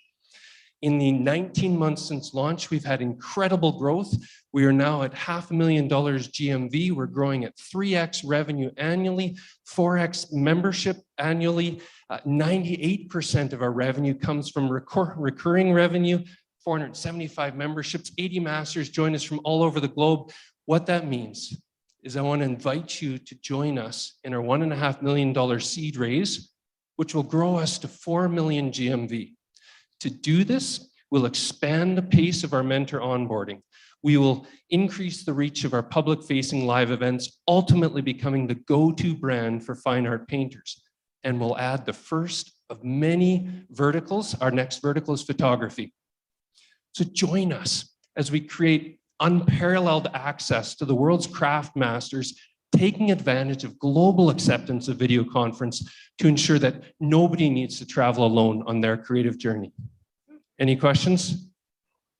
In the 19 months since launch, we've had incredible growth. We are now at $500,000 GMV. We're growing at 3x revenue annually, 4x membership annually. 98% of our revenue comes from recurring revenue, 475 memberships, 80 masters join us from all over the globe. What that means is I want to invite you to join us in our $1.5 million seed raise, which will grow us to 4 million GMV. To do this, we'll expand the pace of our mentor onboarding. We will increase the reach of our public-facing live events, ultimately becoming the go-to brand for fine art painters. And we'll add the first of many verticals. Our next vertical is photography. So join us as we create unparalleled access to the world's craft masters, taking advantage of global acceptance of video conference to ensure that nobody needs to travel alone on their creative journey. Any questions?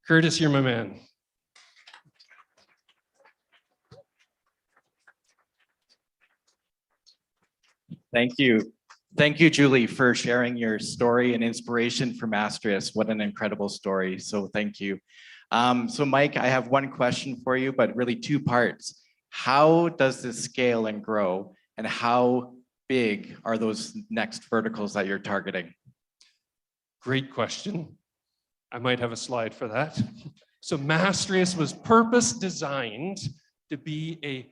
Curtis, you're my man. Thank you. Thank you, Julie, for sharing your story and inspiration for Mastrius. What an incredible story. So thank you. So Mike, I have one question for you, but really two parts. How does this scale and grow, and how big are those next verticals that you're targeting? Great question. I might have a slide for that. So Mastrius was purpose designed to be a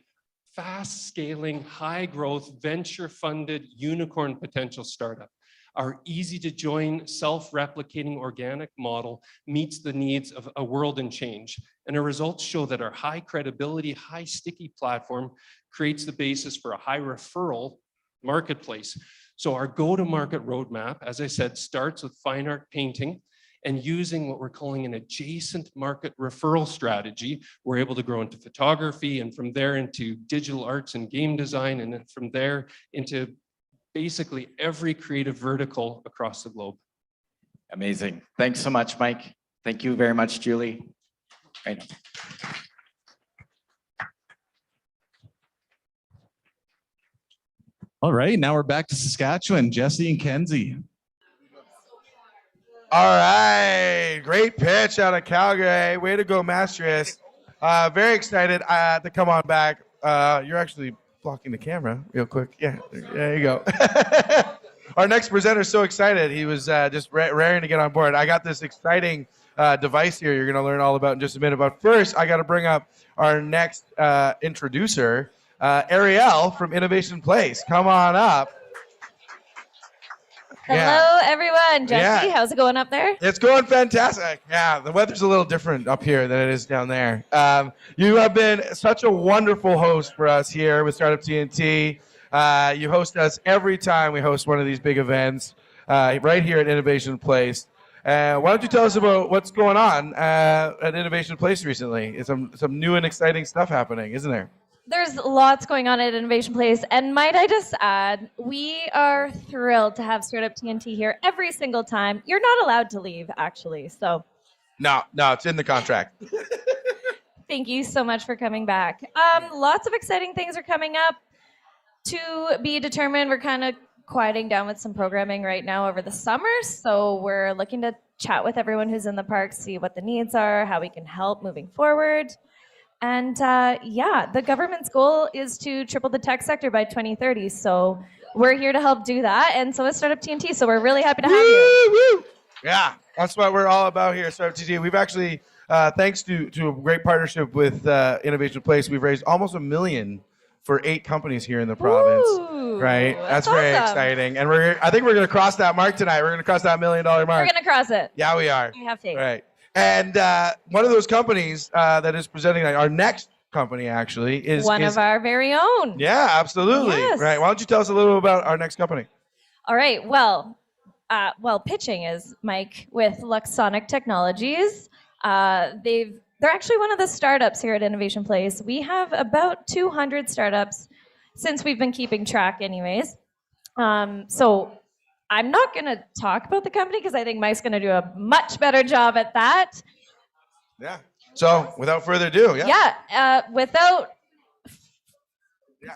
fast scaling, high growth, venture funded unicorn potential startup. Our easy to join, self-replicating organic model meets the needs of a world in change. And our results show that our high credibility, high sticky platform creates the basis for a high referral marketplace. So our go-to-market roadmap, as I said, starts with fine art painting and using what we're calling an adjacent market referral strategy. We're able to grow into photography, and from there into digital arts and game design, and then from there into basically every creative vertical across the globe. Amazing. Thanks so much, Mike. Thank you very much, Julie. Right. All right, now we're back to Saskatchewan. Jesse and Kenzie. All right, great pitch out of Calgary. Way to go, Mastrius. Very excited to come on back. You're actually blocking the camera real quick. Yeah, there you go. Our next presenter is so excited. He was just raring to get on board. I got this exciting device here you're going to learn all about in just a minute. But first, I got to bring up our next introducer, Ariel from Innovation Place. Come on up. Hello, everyone. Jesse, Yeah. how's it going up there? It's going fantastic. Yeah, the weather's a little different up here than it is down there. You have been such a wonderful host for us here with Startup TNT. You host us every time we host one of these big events right here at Innovation Place. Why don't you tell us about what's going on at Innovation Place recently? It's some new and exciting stuff happening, isn't there? There's lots going on at Innovation Place. And might I just add, we are thrilled to have Startup TNT here every single time. You're not allowed to leave, actually. So No, it's in the contract. thank you so much for coming back. Lots of exciting things are coming up. To be determined, we're kind of quieting down with some programming right now over the summer. So we're looking to chat with everyone who's in the park, see what the needs are, how we can help moving forward. And yeah, the government's goal is to triple the tech sector by 2030. So we're here to help do that. And so is Startup TNT. So we're really happy to have you. Yeah, that's what we're all about here at Startup TNT. We've actually, thanks to a great partnership with Innovation Place, we've raised almost $1 million for 8 companies here in the province. Ooh, right? That's very awesome. exciting. And I think we're going to cross that mark tonight. We're going to cross that $1 million mark. We're going to cross it. Yeah, we are. I have faith. Right. And one of those companies that is presenting our next company actually is one of our very own. Yeah, absolutely. Yes. Right. Why don't you tell us a little about our next company? All right. Well, pitching is Mike with Luxsonic Technologies. They're actually one of the startups here at Innovation Place. We have about 200 startups since we've been keeping track anyways. So I'm not going to talk about the company because I think Mike's going to do a much better job at that. Yeah. So without further ado, Without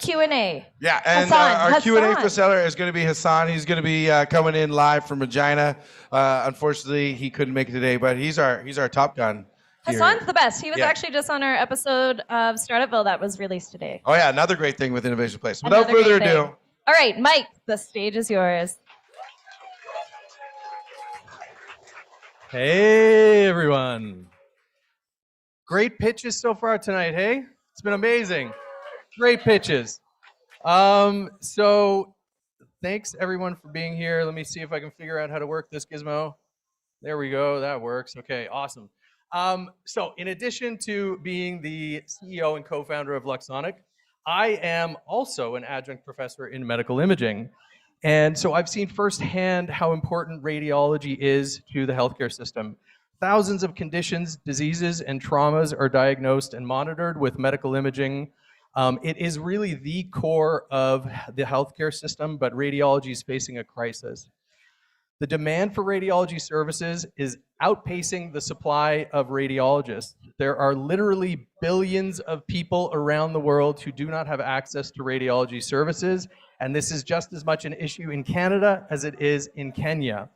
Q&A. Yeah, and our Q&A facilitator is going to be Hassan. He's going to be coming in live from Regina. Unfortunately, he couldn't make it today, but he's our top gun. Here. Hassan's the best. He was Yeah. actually just on our episode of Startupville that was released today. Oh yeah, another great thing with Innovation Place. Without Another further great ado, thing. All right, Mike, the stage is yours. Hey, everyone. Great pitches so far tonight, hey? It's been amazing. Great pitches. So thanks, everyone, for being here. Let me see if I can figure out how to work this gizmo. There we go. That works. Okay, awesome. So in addition to being the CEO and co-founder of Luxsonic, I am also an adjunct professor in medical imaging. And so I've seen firsthand how important radiology is to the healthcare system. Thousands of conditions, diseases, and traumas are diagnosed and monitored with medical imaging. It is really the core of the healthcare system, but radiology is facing a crisis. The demand for radiology services is outpacing the supply of radiologists. There are literally billions of people around the world who do not have access to radiology services, and this is just as much an issue in Canada as it is in Kenya.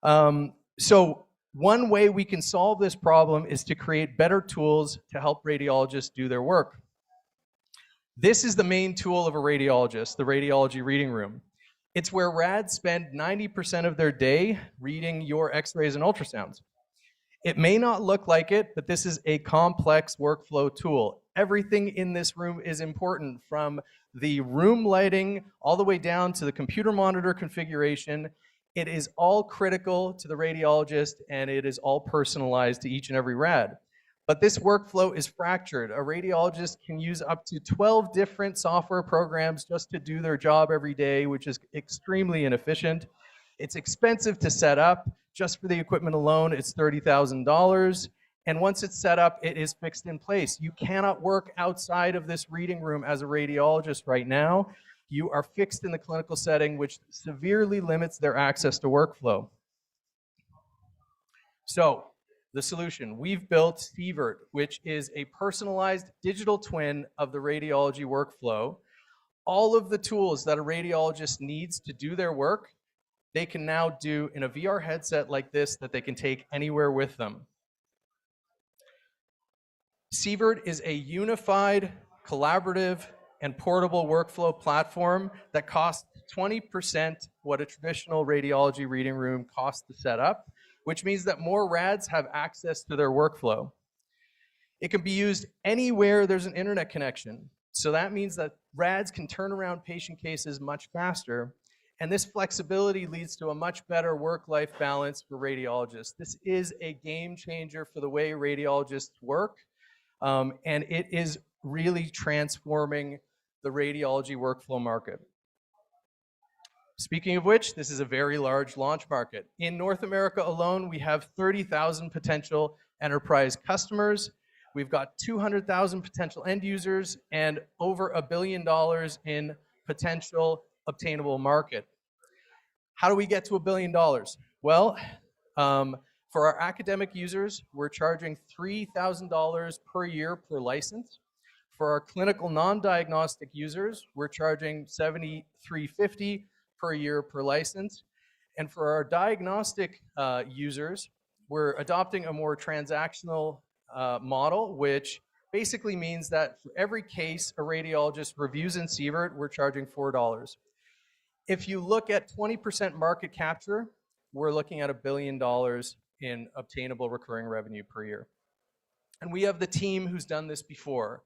So one way we can solve this problem is to create better tools to help radiologists do their work. This is the main tool of a radiologist, the radiology reading room. It's where rads spend 90% of their day reading your x-rays and ultrasounds. It may not look like it, but this is a complex workflow tool. Everything in this room is important, from the room lighting all the way down to the computer monitor configuration. It is all critical to the radiologist, and it is all personalized to each and every rad. But this workflow is fractured. A radiologist can use up to 12 different software programs just to do their job every day, which is extremely inefficient. It's expensive to set up. Just for the equipment alone, it's $30,000. And once it's set up, it is fixed in place. You cannot work outside of this reading room as a radiologist right now. You are fixed in the clinical setting, which severely limits their access to workflow. So, the solution, we've built Sievert, which is a personalized digital twin of the radiology workflow. All of the tools that a radiologist needs to do their work, they can now do in a VR headset like this that they can take anywhere with them. Sievert is a unified collaborative, and portable workflow platform that costs 20% what a traditional radiology reading room costs to set up, which means that more RADs have access to their workflow. It can be used anywhere there's an internet connection. So that means that RADs can turn around patient cases much faster. And this flexibility leads to a much better work-life balance for radiologists. This is a game changer for the way radiologists work. And it is really transforming the radiology workflow market. Speaking of which, this is a very large launch market. In North America alone, we have 30,000 potential enterprise customers. We've got 200,000 potential end users and over $1 billion in potential obtainable market. How do we get to $1 billion? Well, for our academic users, we're charging $3,000 per year per license. For our clinical non-diagnostic users, we're charging $7,350 per year per license. And for our diagnostic users, we're adopting a more transactional model, which basically means that for every case a radiologist reviews in Sievert, we're charging $4. If you look at 20% market capture, we're looking at $1 billion in obtainable recurring revenue per year. And we have the team who's done this before.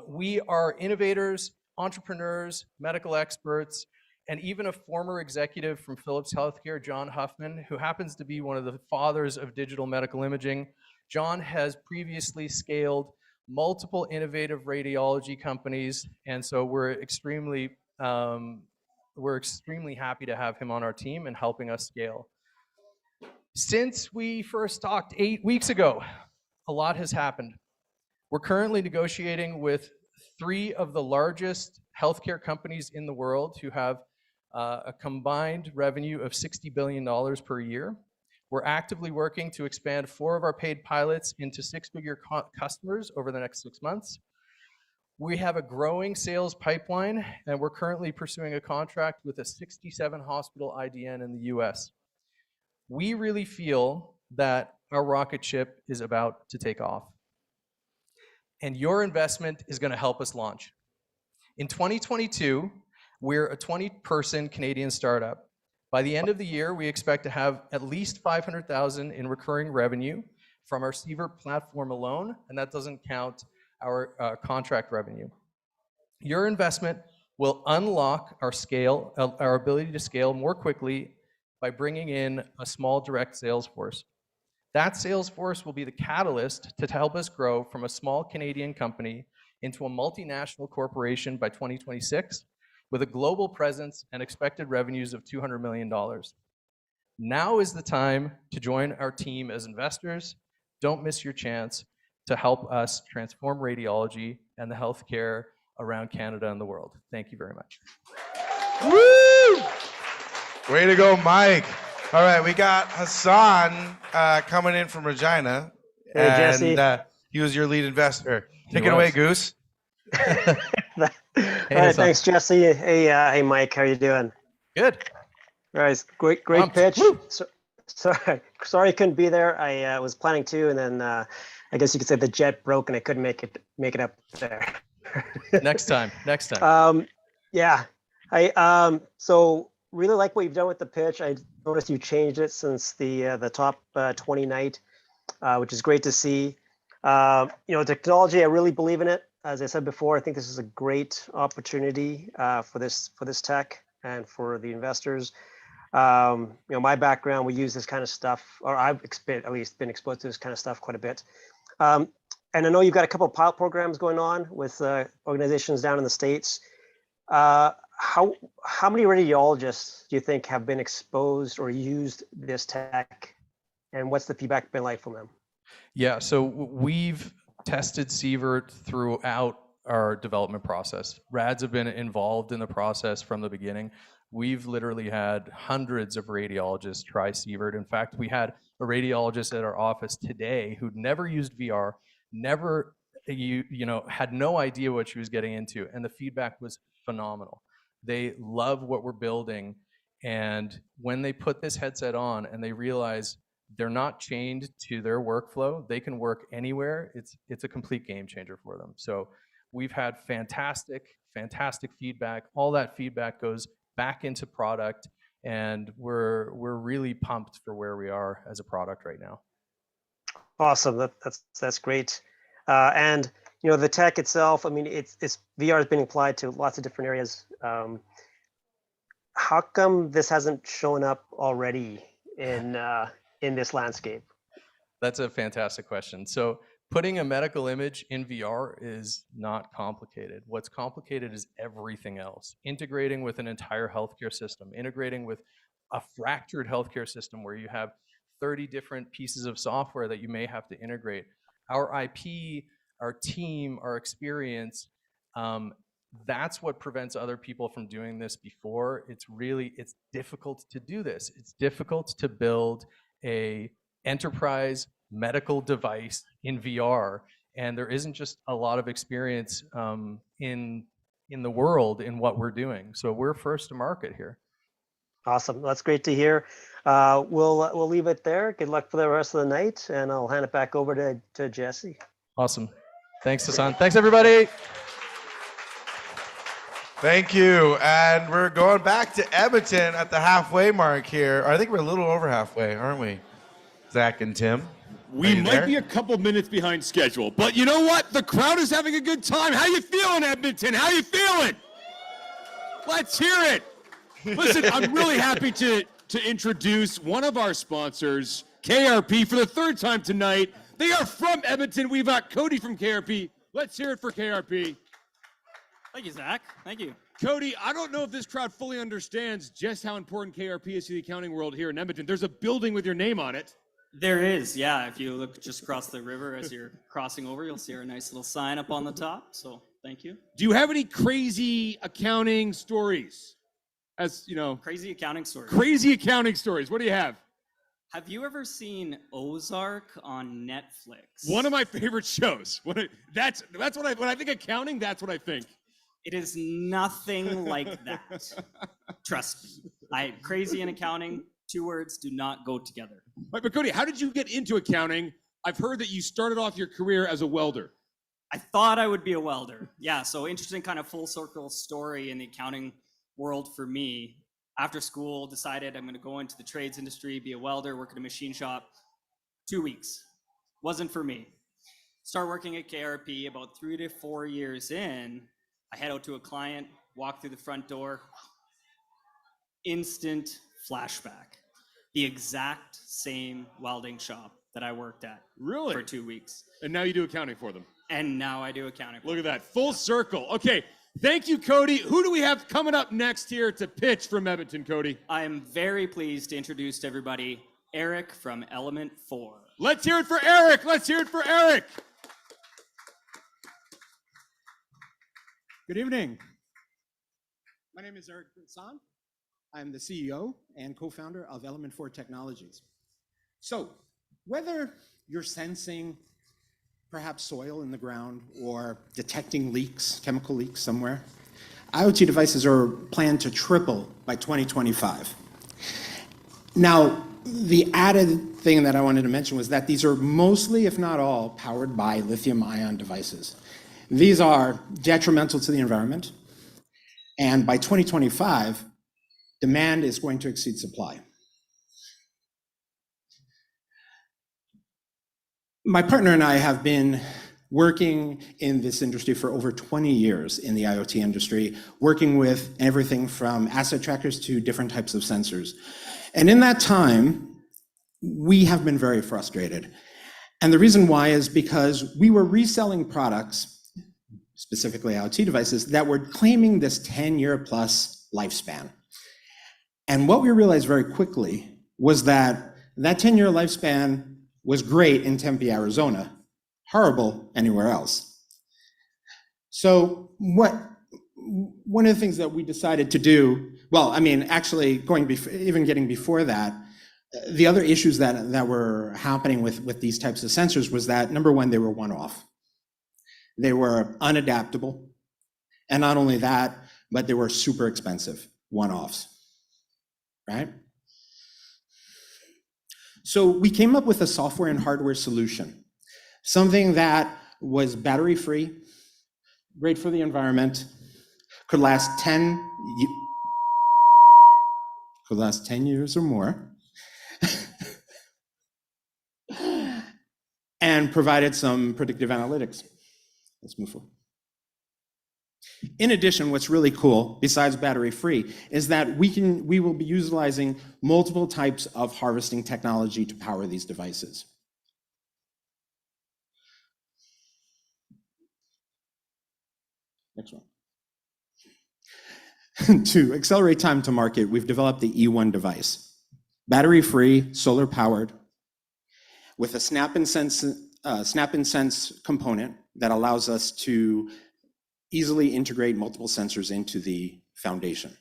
We are innovators, entrepreneurs, medical experts, and even a former executive from Philips Healthcare, John Huffman, who happens to be one of the fathers of digital medical imaging. John has previously scaled multiple innovative radiology companies, and so we're extremely happy to have him on our team and helping us scale. Since we first talked 8 weeks ago, a lot has happened. We're currently negotiating with 3 of the largest healthcare companies in the world who have a combined revenue of $60 billion per year. We're actively working to expand 4 of our paid pilots into 6-figure customers over the next 6 months. We have a growing sales pipeline, and we're currently pursuing a contract with a 67-hospital IDN in the US. We really feel that our rocket ship is about to take off. And your investment is going to help us launch. In 2022, we're a 20-person Canadian startup. By the end of the year, we expect to have at least $500,000 in recurring revenue from our Sievert platform alone, and that doesn't count our contract revenue. Your investment will unlock our ability to scale more quickly by bringing in a small direct sales force. That sales force will be the catalyst to help us grow from a small Canadian company into a multinational corporation by 2026 with a global presence and expected revenues of $200 million. Now is the time to join our team as investors. Don't miss your chance to help us transform radiology and the healthcare around Canada and the world. Thank you very much. Woo! Way to go, Mike. All right, we got Hassan coming in from Regina. Hey, Jesse. And he was your lead investor. Take it away, Goose. All right, thanks, Jesse. Hey, Mike, how you doing? Good. All right, great pitch. Sorry I couldn't be there. I was planning to, and then I guess you could say the jet broke and I couldn't make it up there. Next time. Yeah. So really like what you've done with the pitch. I noticed you changed it since the top 20 night, which is great to see. Technology, I really believe in it. As I said before, I think this is a great opportunity for this tech and for the investors. My background, we use this kind of stuff, or I've at least been exposed to this kind of stuff quite a bit. And I know you've got a couple of pilot programs going on with organizations down in the States. How many radiologists do you think have been exposed or used this tech, and what's the feedback been like from them? Yeah, so we've tested Sievert throughout our development process. RADs have been involved in the process from the beginning. We've literally had hundreds of radiologists try Sievert. In fact, we had a radiologist at our office today who'd never used VR, never had no idea what she was getting into, and the feedback was phenomenal. They love what we're building, and when they put this headset on and they realize they're not chained to their workflow, they can work anywhere. It's a complete game changer for them. So We've had fantastic feedback. All that feedback goes back into product, and we're really pumped for where we are as a product right now. Awesome. That's great. And you know, the tech itself, I mean, it's VR has been applied to lots of different areas. How come this hasn't shown up already in this landscape? That's a fantastic question. So putting a medical image in VR is not complicated. What's complicated is everything else. Integrating with an entire healthcare system, integrating with a fractured healthcare system where you have 30 different pieces of software that you may have to integrate. Our IP, our team, our experience, that's what prevents other people from doing this before. It's difficult to do this. It's difficult to build a enterprise medical device in VR, and there isn't just a lot of experience in the world in what we're doing. So we're first to market here. Awesome. That's great to hear. We'll leave it there. Good luck for the rest of the night, and I'll hand it back over to Jesse. Awesome. Thanks, Hassan. Thanks, everybody. Thank you. And we're going back to Edmonton at the halfway mark here. I think we're a little over halfway, aren't we? Zach and Tim. We might be a couple minutes behind schedule, but you know what? The crowd is having a good time. How you feeling, Edmonton? How you feeling? Let's hear it. Listen, I'm really happy to introduce one of our sponsors, KRP, for the third time tonight. They are from Edmonton. We've got Cody from KRP. Let's hear it for KRP. Thank you, Zach. Thank you. Cody, I don't know if this crowd fully understands just how important KRP is to the accounting world here in Edmonton. There's a building with your name on it. There is, yeah. If you look just across the river as you're crossing over, you'll see our nice little sign up on the top. So thank you. Do you have any crazy accounting stories? As you know, crazy accounting stories. Crazy accounting stories. What do you have? Have you ever seen Ozark on Netflix? One of my favorite shows. That's what when I think accounting, that's what I think. It is nothing like that. Trust me. Crazy in accounting, 2 words do not go together. But Cody, how did you get into accounting? I've heard that you started off your career as a welder. I thought I would be a welder. Yeah, so interesting kind of full circle story in the accounting world for me. After school, decided I'm going to go into the trades industry, be a welder, work at a machine shop. 2 weeks. Wasn't for me. Start working at KRP. About 3 to 4 years in, I head out to a client, walk through the front door. Instant flashback. The exact same welding shop that I worked at. Really? For 2 weeks. And now you do accounting for them. And now I do accounting for them. Look at that. Full circle. Okay. Thank you, Cody. Who do we have coming up next here to pitch from Edmonton, Cody? I am very pleased to introduce to everybody Eric from Element 4. Let's hear it for Eric. Let's hear it for Eric. Good evening. My name is Eric Brisson. I'm the CEO and co-founder of Element 4 Technologies. So whether you're sensing perhaps soil in the ground or detecting leaks, chemical leaks somewhere, IoT devices are planned to triple by 2025. Now, the added thing that I wanted to mention was that these are mostly, if not all, powered by lithium-ion devices. These are detrimental to the environment, and by 2025, demand is going to exceed supply. My partner and I have been working in this industry for over 20 years in the IoT industry, working with everything from asset trackers to different types of sensors. And in that time, we have been very frustrated. And the reason why is because we were reselling products, specifically IoT devices, that were claiming this 10-year plus lifespan. And what we realized very quickly was that 10-year lifespan was great in Tempe, Arizona, horrible anywhere else. So one of the things that we decided to do, well, I mean, actually getting before that, the other issues that were happening with these types of sensors was that, number one, they were one-off. They were unadaptable. And not only that, but they were super expensive one-offs, right? So we came up with a software and hardware solution, something that was battery-free, great for the environment, could last 10 years or more, and provided some predictive analytics. Let's move forward. In addition, what's really cool, besides battery-free, is that we will be utilizing multiple types of harvesting technology to power these devices. Next one. To accelerate time to market, we've developed the E1 device, battery-free, solar-powered, with a snap and sense component that allows us to easily integrate multiple sensors into the foundation.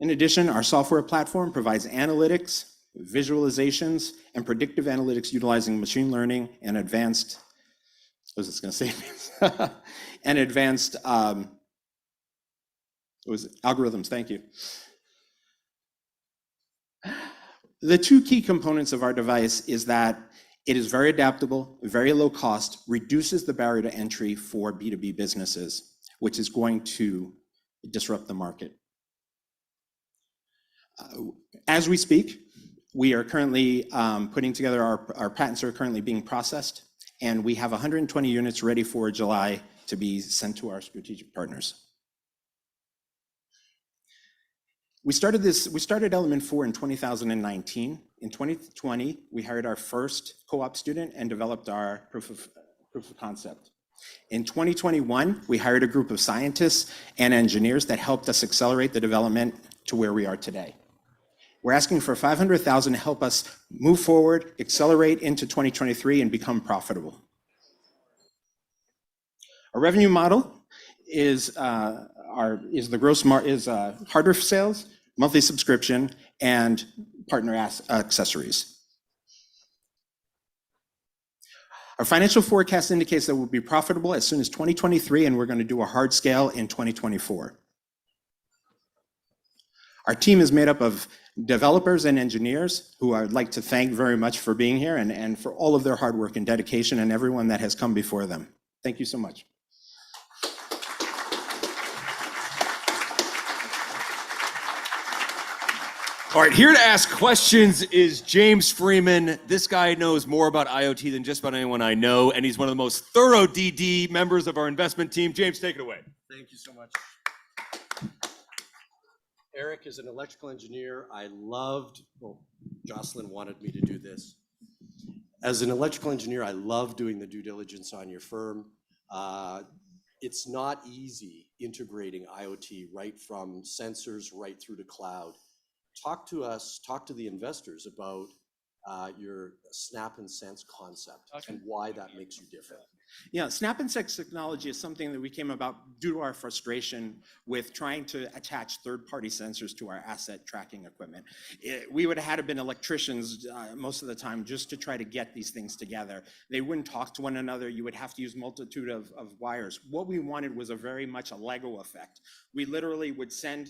In addition, our software platform provides analytics, visualizations, and predictive analytics utilizing machine learning and advanced, what was this going to say? And advanced algorithms. Thank you. The two key components of our device is that it is very adaptable, very low cost, reduces the barrier to entry for B2B businesses, which is going to disrupt the market. As we speak, we are currently putting together our patents are currently being processed, and we have 120 units ready for July to be sent to our strategic partners. We started Element 4 in 2019. In 2020, we hired our first co-op student and developed our proof of concept. In 2021, we hired a group of scientists and engineers that helped us accelerate the development to where we are today. We're asking for $500,000 to help us move forward, accelerate into 2023, and become profitable. Our revenue model is hardware sales, monthly subscription, and partner accessories. Our financial forecast indicates that we'll be profitable as soon as 2023, and we're going to do a hard scale in 2024. Our team is made up of developers and engineers who I'd like to thank very much for being here and for all of their hard work and dedication, and everyone that has come before them. Thank you so much. All right, here to ask questions is James Freeman. This guy knows more about IoT than just about anyone I know, and he's one of the most thorough DD members of our investment team. James, take it away. Thank you so much. Eric is an electrical engineer. Jocelyn wanted me to do this. As an electrical engineer, I love doing the due diligence on your firm. It's not easy integrating IoT right from sensors right through to cloud. Talk to the investors about your snap and sense concept and why that makes you different. Yeah, snap and sense technology is something that we came about due to our frustration with trying to attach third-party sensors to our asset tracking equipment. We would have had to been electricians most of the time just to try to get these things together. They wouldn't talk to one another. You would have to use multitude of wires. What we wanted was very much a Lego effect. We literally would send,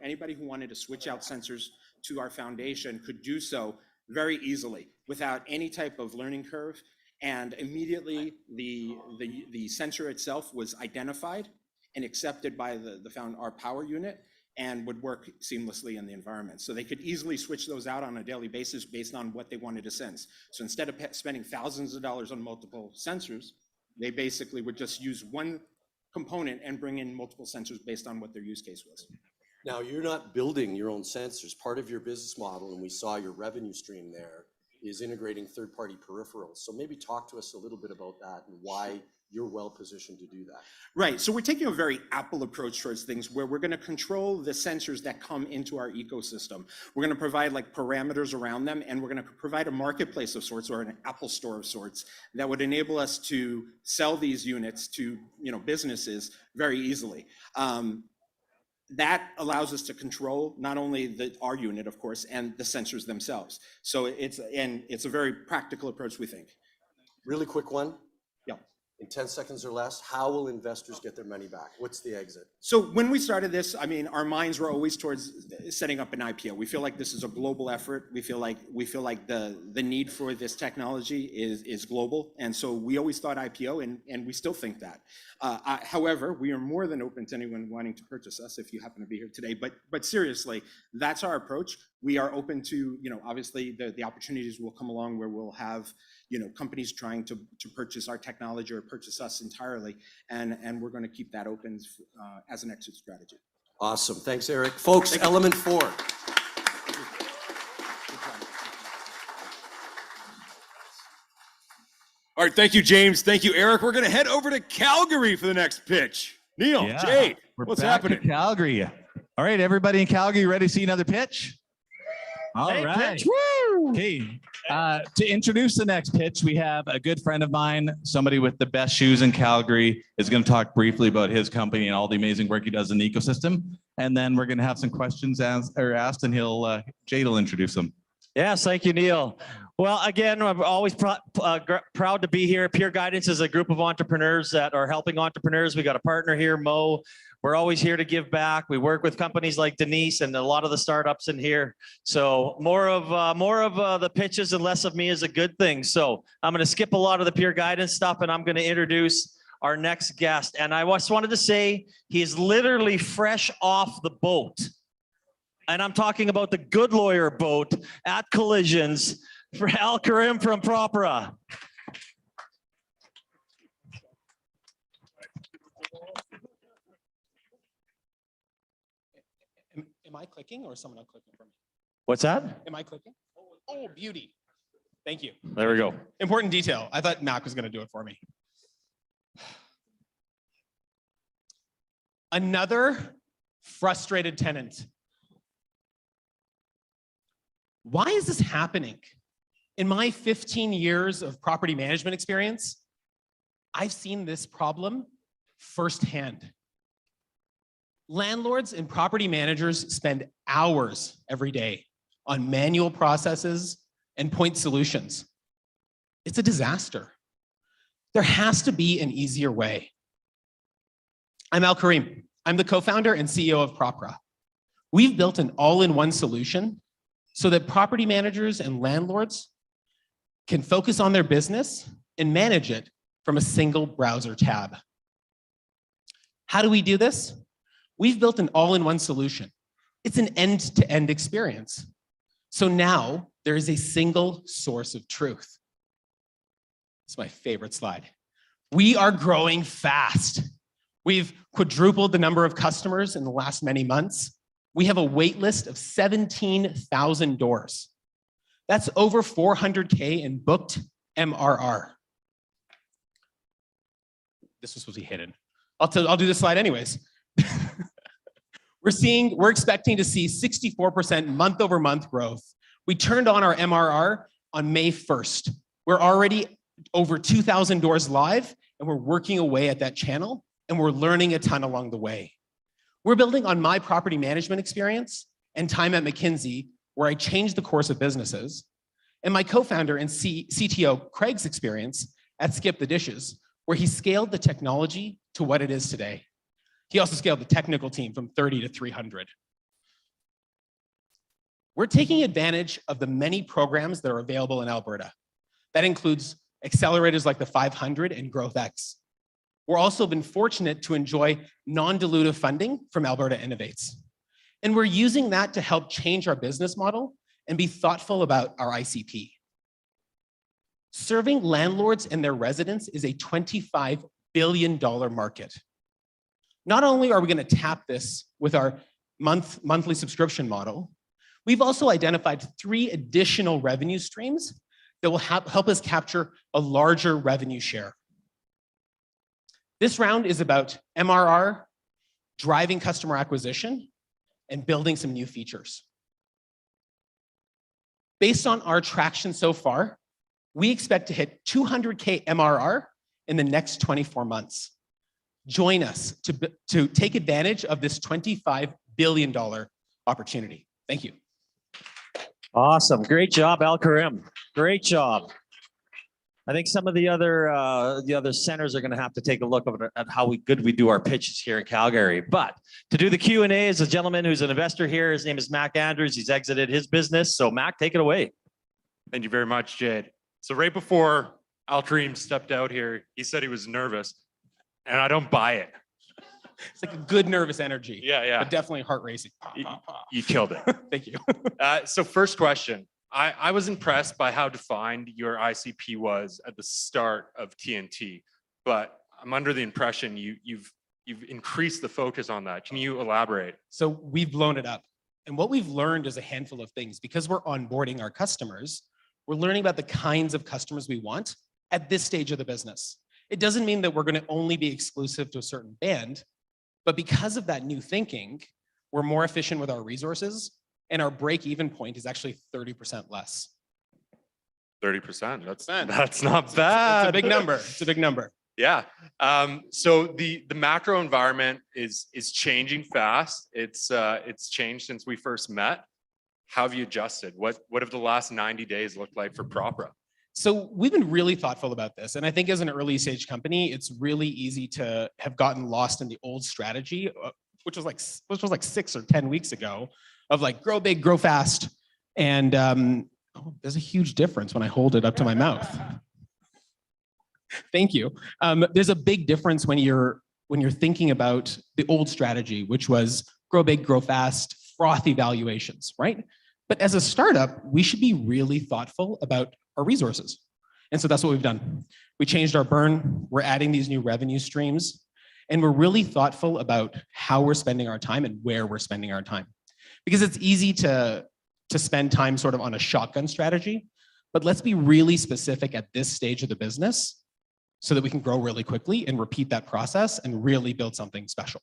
anybody who wanted to switch out sensors to our foundation could do so very easily without any type of learning curve. And immediately the sensor itself was identified and accepted by our power unit and would work seamlessly in the environment. So they could easily switch those out on a daily basis based on what they wanted to sense. So instead of spending thousands of dollars on multiple sensors, they basically would just use one component and bring in multiple sensors based on what their use case was. Now, you're not building your own sensors. Part of your business model, and we saw your revenue stream there, is integrating third-party peripherals. So maybe talk to us a little bit about that and why you're well positioned to do that. Right, so we're taking a very Apple approach towards things where we're going to control the sensors that come into our ecosystem. We're going to provide parameters around them, and we're going to provide a marketplace of sorts or an Apple store of sorts that would enable us to sell these units to businesses very easily. That allows us to control not only our unit, of course, and the sensors themselves. So it's a very practical approach, we think. Really quick one. Yeah. In 10 seconds or less, how will investors get their money back? What's the exit? So when we started this, I mean, our minds were always towards setting up an IPO. We feel like this is a global effort. We feel like the need for this technology is global, and so we always thought IPO, and we still think that. However, we are more than open to anyone wanting to purchase us if you happen to be here today. But seriously, that's our approach. We are open to, obviously the opportunities will come along where we'll have, companies trying to purchase our technology or purchase us entirely, and we're going to keep that open as an exit strategy. Awesome. Thanks, Eric. Folks, element 4. All right, thank you, James. Thank you, Eric. We're going to head over to Calgary for the next pitch. Neil, Jade, what's happening? Calgary. All right, everybody in Calgary, ready to see another pitch? All right. Okay. To introduce the next pitch, we have a good friend of mine, somebody with the best shoes in Calgary, is going to talk briefly about his company and all the amazing work he does in the ecosystem. And then we're going to have some questions asked, and Jade will introduce them. Yes, thank you, Neil. Well, again, I'm always proud to be here. Peer Guidance is a group of entrepreneurs that are helping entrepreneurs. We got a partner here, Mo. We're always here to give back. We work with companies like Denise and a lot of the startups in here. So more of the pitches and less of me is a good thing. So I'm going to skip a lot of the Peer Guidance stuff, and I'm going to introduce our next guest. And I just wanted to say he's literally fresh off the boat. And I'm talking about the Good Lawyer boat at Collisions for AltaGreen from Propra. Am I clicking or is someone else clicking for me? What's that? Am I clicking? Oh, beauty. Thank you. There we go. Important detail. I thought Mac was going to do it for me. Another frustrated tenant. Why is this happening? In my 15 years of property management experience, I've seen this problem firsthand. Landlords and property managers spend hours every day on manual processes and point solutions. It's a disaster. There has to be an easier way. I'm AltaGreen. I'm the co-founder and CEO of Propra. We've built an all-in-one solution so that property managers and landlords can focus on their business and manage it from a single browser tab. How do we do this? We've built an all-in-one solution. It's an end-to-end experience. So now there is a single source of truth. It's my favorite slide. We are growing fast. We've quadrupled the number of customers in the last many months. We have a wait list of 17,000 doors. That's over 400K in booked MRR. This was supposed to be hidden. I'll do this slide anyways. We're expecting to see 64% month over month growth. We turned on our MRR on May 1st. We're already over 2,000 doors live, and we're working away at that channel, and we're learning a ton along the way. We're building on my property management experience and time at McKinsey, where I changed the course of businesses, and my co-founder and CTO Craig's experience at Skip the Dishes, where he scaled the technology to what it is today. He also scaled the technical team from 30 to 300. We're taking advantage of the many programs that are available in Alberta. That includes accelerators like the 500 and GrowthX. We're also been fortunate to enjoy non-dilutive funding from Alberta Innovates. And we're using that to help change our business model and be thoughtful about our ICP. Serving landlords and their residents is a $25 billion market. Not only are we going to tap this with our monthly subscription model, we've also identified 3 additional revenue streams that will help us capture a larger revenue share. This round is about MRR, driving customer acquisition, and building some new features. Based on our traction so far, we expect to hit 200K MRR in the next 24 months. Join us to take advantage of this $25 billion opportunity. Thank you. Awesome. Great job, AltaGreen. Great job. I think some of the other centers are going to have to take a look at how good we do our pitches here in Calgary. But to do the Q&A is a gentleman who's an investor here. His name is Mac Andrews. He's exited his business. So Mac, take it away. Thank you very much, Jade. So right before AltaGreen stepped out here, he said he was nervous, and I don't buy it. It's like a good nervous energy. Yeah. But definitely heart racing. You killed it. Thank you. So first question. I was impressed by how defined your ICP was at the start of TNT, but I'm under the impression you've increased the focus on that. Can you elaborate? So we've blown it up. And what we've learned is a handful of things. Because we're onboarding our customers, we're learning about the kinds of customers we want at this stage of the business. It doesn't mean that we're going to only be exclusive to a certain band, but because of that new thinking, we're more efficient with our resources, and our break-even point is actually 30% less. 30%. That's not bad. It's a big number. It's a big number. Yeah. So the macro environment is changing fast. It's changed since we first met. How have you adjusted? What have the last 90 days looked like for Propra? So we've been really thoughtful about this. And I think as an early stage company, it's really easy to have gotten lost in the old strategy, which was like 6 or 10 weeks ago, of like grow big, grow fast. And there's a huge difference when I hold it up to my mouth. Thank you. There's a big difference when you're thinking about the old strategy, which was grow big, grow fast, frothy valuations, right? But as a startup, we should be really thoughtful about our resources. And so that's what we've done. We changed our burn. We're adding these new revenue streams. And we're really thoughtful about how we're spending our time and where we're spending our time. Because it's easy to spend time sort of on a shotgun strategy, but let's be really specific at this stage of the business so that we can grow really quickly and repeat that process and really build something special.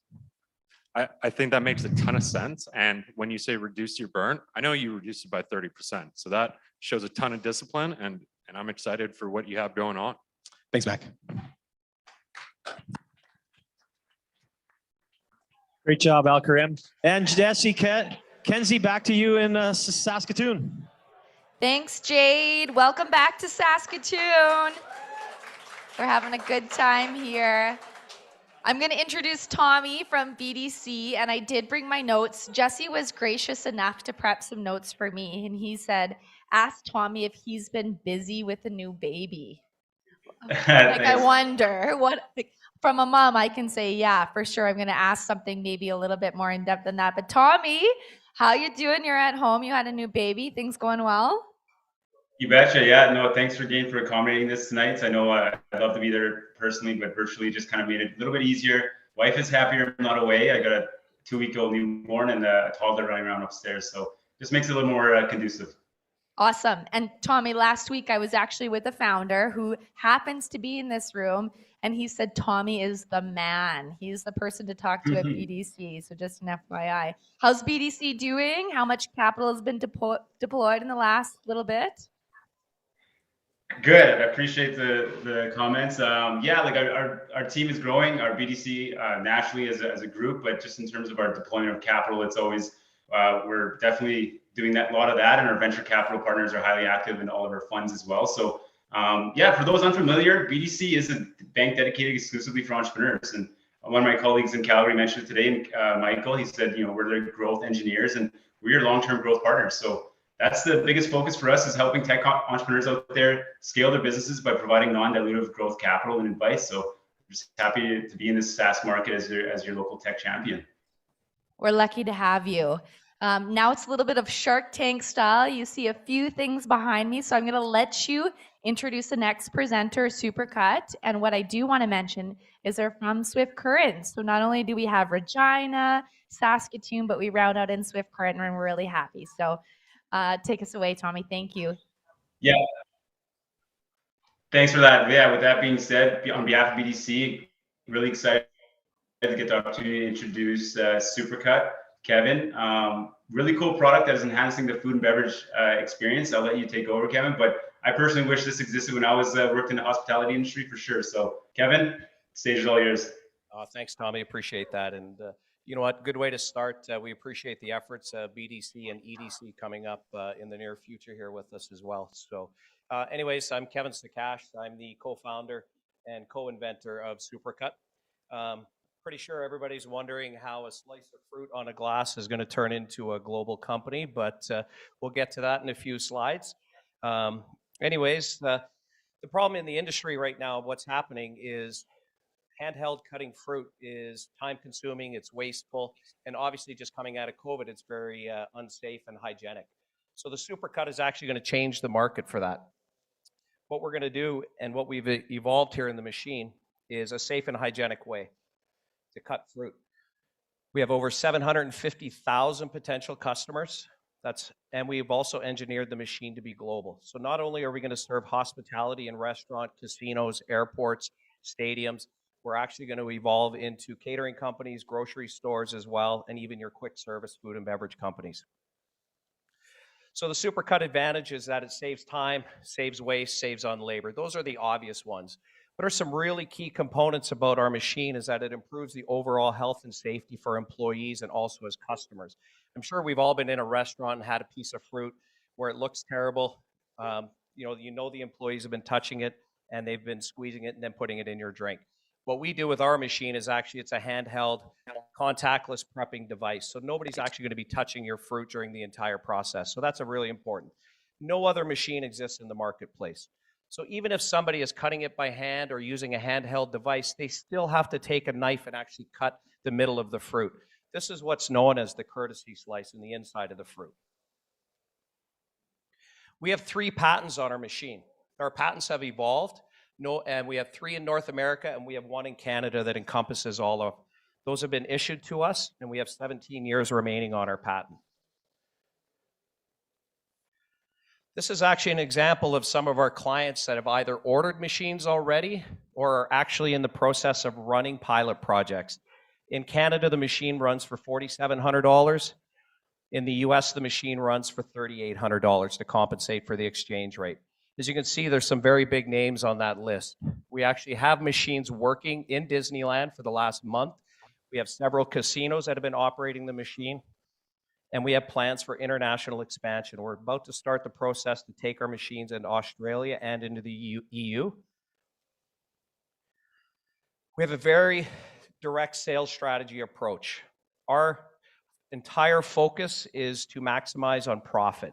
I think that makes a ton of sense. And when you say reduce your burn, I know you reduced it by 30%. So that shows a ton of discipline, and I'm excited for what you have going on. Thanks, Mac. Great job, Al Karim. And Jesse, Kenzie, back to you in Saskatoon. Thanks, Jade. Welcome back to Saskatoon. We're having a good time here. I'm going to introduce Tommy from BDC, and I did bring my notes. Jesse was gracious enough to prep some notes for me, and he said, ask Tommy if he's been busy with a new baby. I wonder what, from a mom, I can say, yeah, for sure. I'm going to ask something maybe a little bit more in depth than that. But Tommy, how you doing? You're at home. You had a new baby. Things going well? You betcha. Yeah, no, thanks again for accommodating this tonight. I know I'd love to be there personally, but virtually just kind of made it a little bit easier. Wife is happier I'm not away. I got a 2-week-old newborn and a toddler running around upstairs. So just makes it a little more conducive. Awesome. And Tommy, last week I was actually with a founder who happens to be in this room, and he said Tommy is the man. He's the person to talk to at BDC. So just an FYI. How's BDC doing? How much capital has been deployed in the last little bit? Good. I appreciate the comments. Yeah, like our team is growing, our BDC nationally as a group, but just in terms of our deployment of capital, it's always, we're definitely doing a lot of that, and our venture capital partners are highly active in all of our funds as well. So yeah, for those unfamiliar, BDC is a bank dedicated exclusively for entrepreneurs. And one of my colleagues in Calgary mentioned it today, Michael, he said, we're the growth engineers and we're long-term growth partners. So that's the biggest focus for us, is helping tech entrepreneurs out there scale their businesses by providing non-dilutive growth capital and advice. So I'm just happy to be in this SaaS market as your local tech champion. We're lucky to have you. Now it's a little bit of Shark Tank style. You see a few things behind me, so I'm going to let you introduce the next presenter, SupraCut. And what I do want to mention is they're from Swift Current. So not only do we have Regina, Saskatoon, but we round out in Swift Current, and we're really happy. So take us away, Tommy. Thank you. Yeah. Thanks for that. Yeah, with that being said, on behalf of BDC, really excited to get the opportunity to introduce SupraCut, Kevin. Really cool product that is enhancing the food and beverage experience. I'll let you take over, Kevin, but I personally wish this existed when I was worked in the hospitality industry for sure. So Kevin, stage is all yours. Thanks, Tommy. Appreciate that. And you know what? Good way to start. We appreciate the efforts of BDC and EDC coming up in the near future here with us as well. So Anyways, I'm Kevin Sakash. I'm the co-founder and co-inventor of SupraCut. Pretty sure everybody's wondering how a slice of fruit on a glass is going to turn into a global company, but we'll get to that in a few slides. Anyways, the problem in the industry right now, what's happening is handheld cutting fruit is time consuming, it's wasteful, and obviously just coming out of COVID, it's very unsafe and hygienic. So the SupraCut is actually going to change the market for that. What we're going to do and what we've evolved here in the machine is a safe and hygienic way to cut fruit. We have over 750,000 potential customers. And we've also engineered the machine to be global. So not only are we going to serve hospitality and restaurant, casinos, airports, stadiums, we're actually going to evolve into catering companies, grocery stores as well, and even your quick service food and beverage companies. So the SupraCut advantage is that it saves time, saves waste, saves on labor. Those are the obvious ones. What are some really key components about our machine is that it improves the overall health and safety for employees and also as customers. I'm sure we've all been in a restaurant and had a piece of fruit where it looks terrible. You know the employees have been touching it and they've been squeezing it and then putting it in your drink. What we do with our machine is actually it's a handheld, contactless prepping device. So nobody's actually going to be touching your fruit during the entire process. So that's a really important. No other machine exists in the marketplace. So even if somebody is cutting it by hand or using a handheld device, they still have to take a knife and actually cut the middle of the fruit. This is what's known as the courtesy slice in the inside of the fruit. We have 3 patents on our machine. Our patents have evolved. And we have 3 in North America, and we have 1 in Canada that encompasses all of those have been issued to us, and we have 17 years remaining on our patent. This is actually an example of some of our clients that have either ordered machines already or are actually in the process of running pilot projects. In Canada, the machine runs for $4,700. In the US, the machine runs for $3,800 to compensate for the exchange rate. As you can see, there's some very big names on that list. We actually have machines working in Disneyland for the last month. We have several casinos that have been operating the machine, and we have plans for international expansion. We're about to start the process to take our machines into Australia and into the EU. We have a very direct sales strategy approach. Our entire focus is to maximize on profit.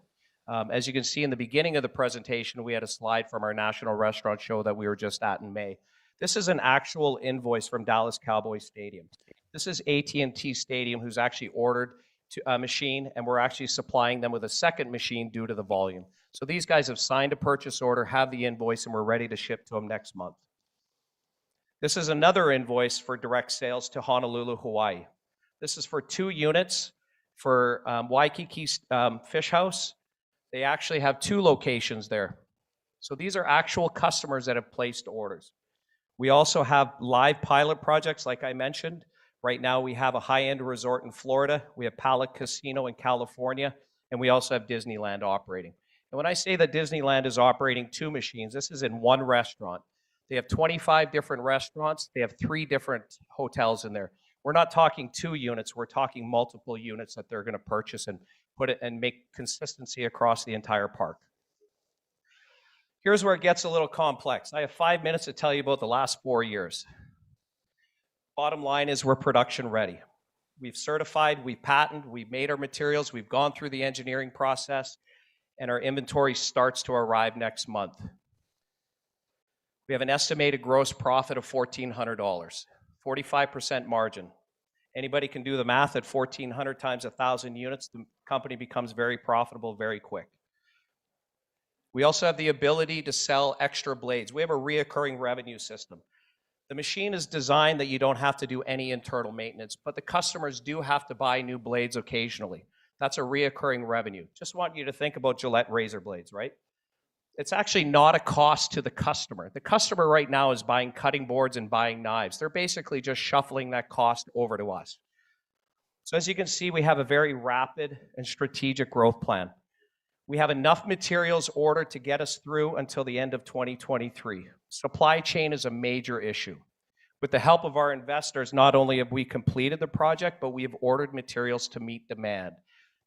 As you can see in the beginning of the presentation, we had a slide from our national restaurant show that we were just at in May. This is an actual invoice from Dallas Cowboys Stadium. This is AT&T Stadium who's actually ordered a machine, and we're actually supplying them with a second machine due to the volume. So these guys have signed a purchase order, have the invoice, and we're ready to ship to them next month. This is another invoice for direct sales to Honolulu, Hawaii. This is for 2 units for Waikiki Fish House. They actually have 2 locations there. So these are actual customers that have placed orders. We also have live pilot projects, like I mentioned. Right now, we have a high-end resort in Florida. We have Palace Casino in California, and we also have Disneyland operating. And when I say that Disneyland is operating 2 machines, this is in 1 restaurant. They have 25 different restaurants. They have 3 different hotels in there. We're not talking 2 units. We're talking multiple units that they're going to purchase and put it and make consistency across the entire park. Here's where it gets a little complex. I have 5 minutes to tell you about the last 4 years. Bottom line is we're production ready. We've certified, we've patented, we've made our materials, we've gone through the engineering process, and our inventory starts to arrive next month. We have an estimated gross profit of $1,400, 45% margin. Anybody can do the math at 1,400 times 1,000 units. The company becomes very profitable very quick. We also have the ability to sell extra blades. We have a reoccurring revenue system. The machine is designed that you don't have to do any internal maintenance, but the customers do have to buy new blades occasionally. That's a reoccurring revenue. Just want you to think about Gillette razor blades, right? It's actually not a cost to the customer. The customer right now is buying cutting boards and buying knives. They're basically just shuffling that cost over to us. So as you can see, we have a very rapid and strategic growth plan. We have enough materials ordered to get us through until the end of 2023. Supply chain is a major issue. With the help of our investors, not only have we completed the project, but we have ordered materials to meet demand.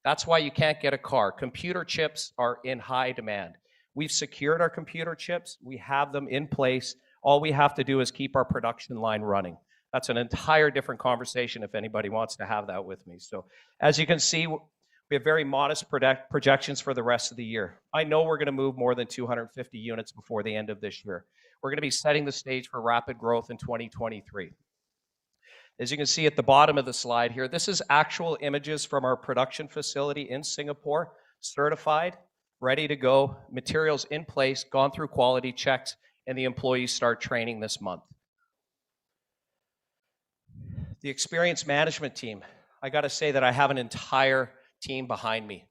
That's why you can't get a car. Computer chips are in high demand. We've secured our computer chips. We have them in place. All we have to do is keep our production line running. That's an entire different conversation if anybody wants to have that with me. So as you can see, we have very modest projections for the rest of the year. I know we're going to move more than 250 units before the end of this year. We're going to be setting the stage for rapid growth in 2023. As you can see at the bottom of the slide here, this is actual images from our production facility in Singapore, certified, ready to go, materials in place, gone through quality checks, and the employees start training this month. The experience management team. I got to say that I have an entire team behind me.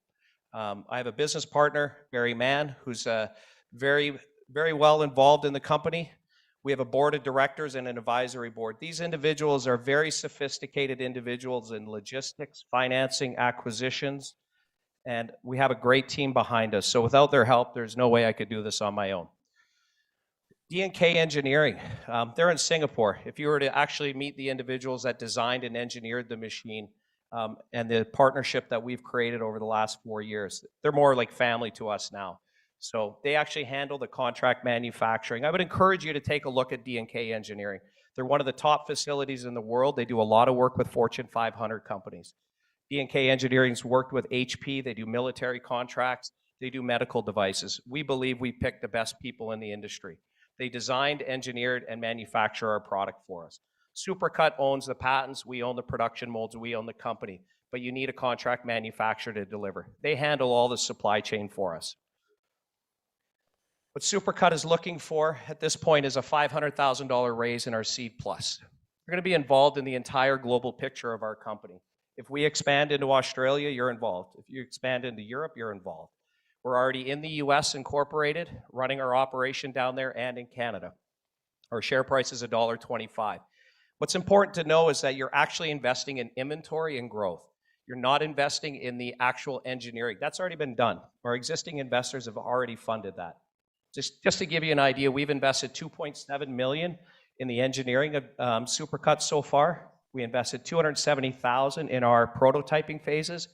I have a business partner, Barry Mann, who's very well involved in the company. We have a board of directors and an advisory board. These individuals are very sophisticated individuals in logistics, financing, acquisitions, and we have a great team behind us. So without their help, there's no way I could do this on my own. D&K Engineering, they're in Singapore. If you were to actually meet the individuals that designed and engineered the machine and the partnership that we've created over the last 4 years, they're more like family to us now. So they actually handle the contract manufacturing. I would encourage you to take a look at D&K Engineering. They're one of the top facilities in the world. They do a lot of work with Fortune 500 companies. D&K Engineering's worked with HP. They do military contracts. They do medical devices. We believe we picked the best people in the industry. They designed, engineered, and manufacture our product for us. SupraCut owns the patents. We own the production molds. We own the company. But you need a contract manufacturer to deliver. They handle all the supply chain for us. What SupraCut is looking for at this point is a $500,000 raise in our Seed Plus. We're going to be involved in the entire global picture of our company. If we expand into Australia, you're involved. If you expand into Europe, you're involved. We're already in the US incorporated, running our operation down there and in Canada. Our share price is $1.25. What's important to know is that you're actually investing in inventory and growth. You're not investing in the actual engineering. That's already been done. Our existing investors have already funded that. Just to give you an idea, we've invested $2.7 million in the engineering of SupraCut so far. We invested $270,000 in our prototyping phases,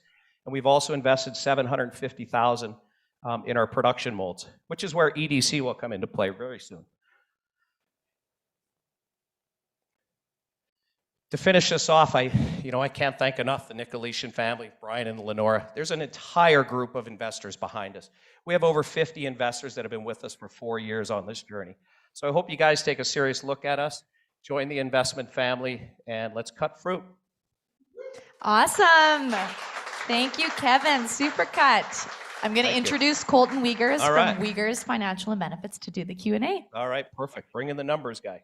and we've also invested $750,000 in our production molds, which is where EDC will come into play very soon. To finish this off, I can't thank enough the Nicoletian family, Brian and Lenora. There's an entire group of investors behind us. We have over 50 investors that have been with us for 4 years on this journey. So I hope you guys take a serious look at us, join the investment family, and let's cut fruit. Awesome. Thank you, Kevin. SupraCut. I'm going to introduce Colton Wiegers from Wiegers Financial and Benefits to do the Q&A. All right, perfect. Bring in the numbers guy.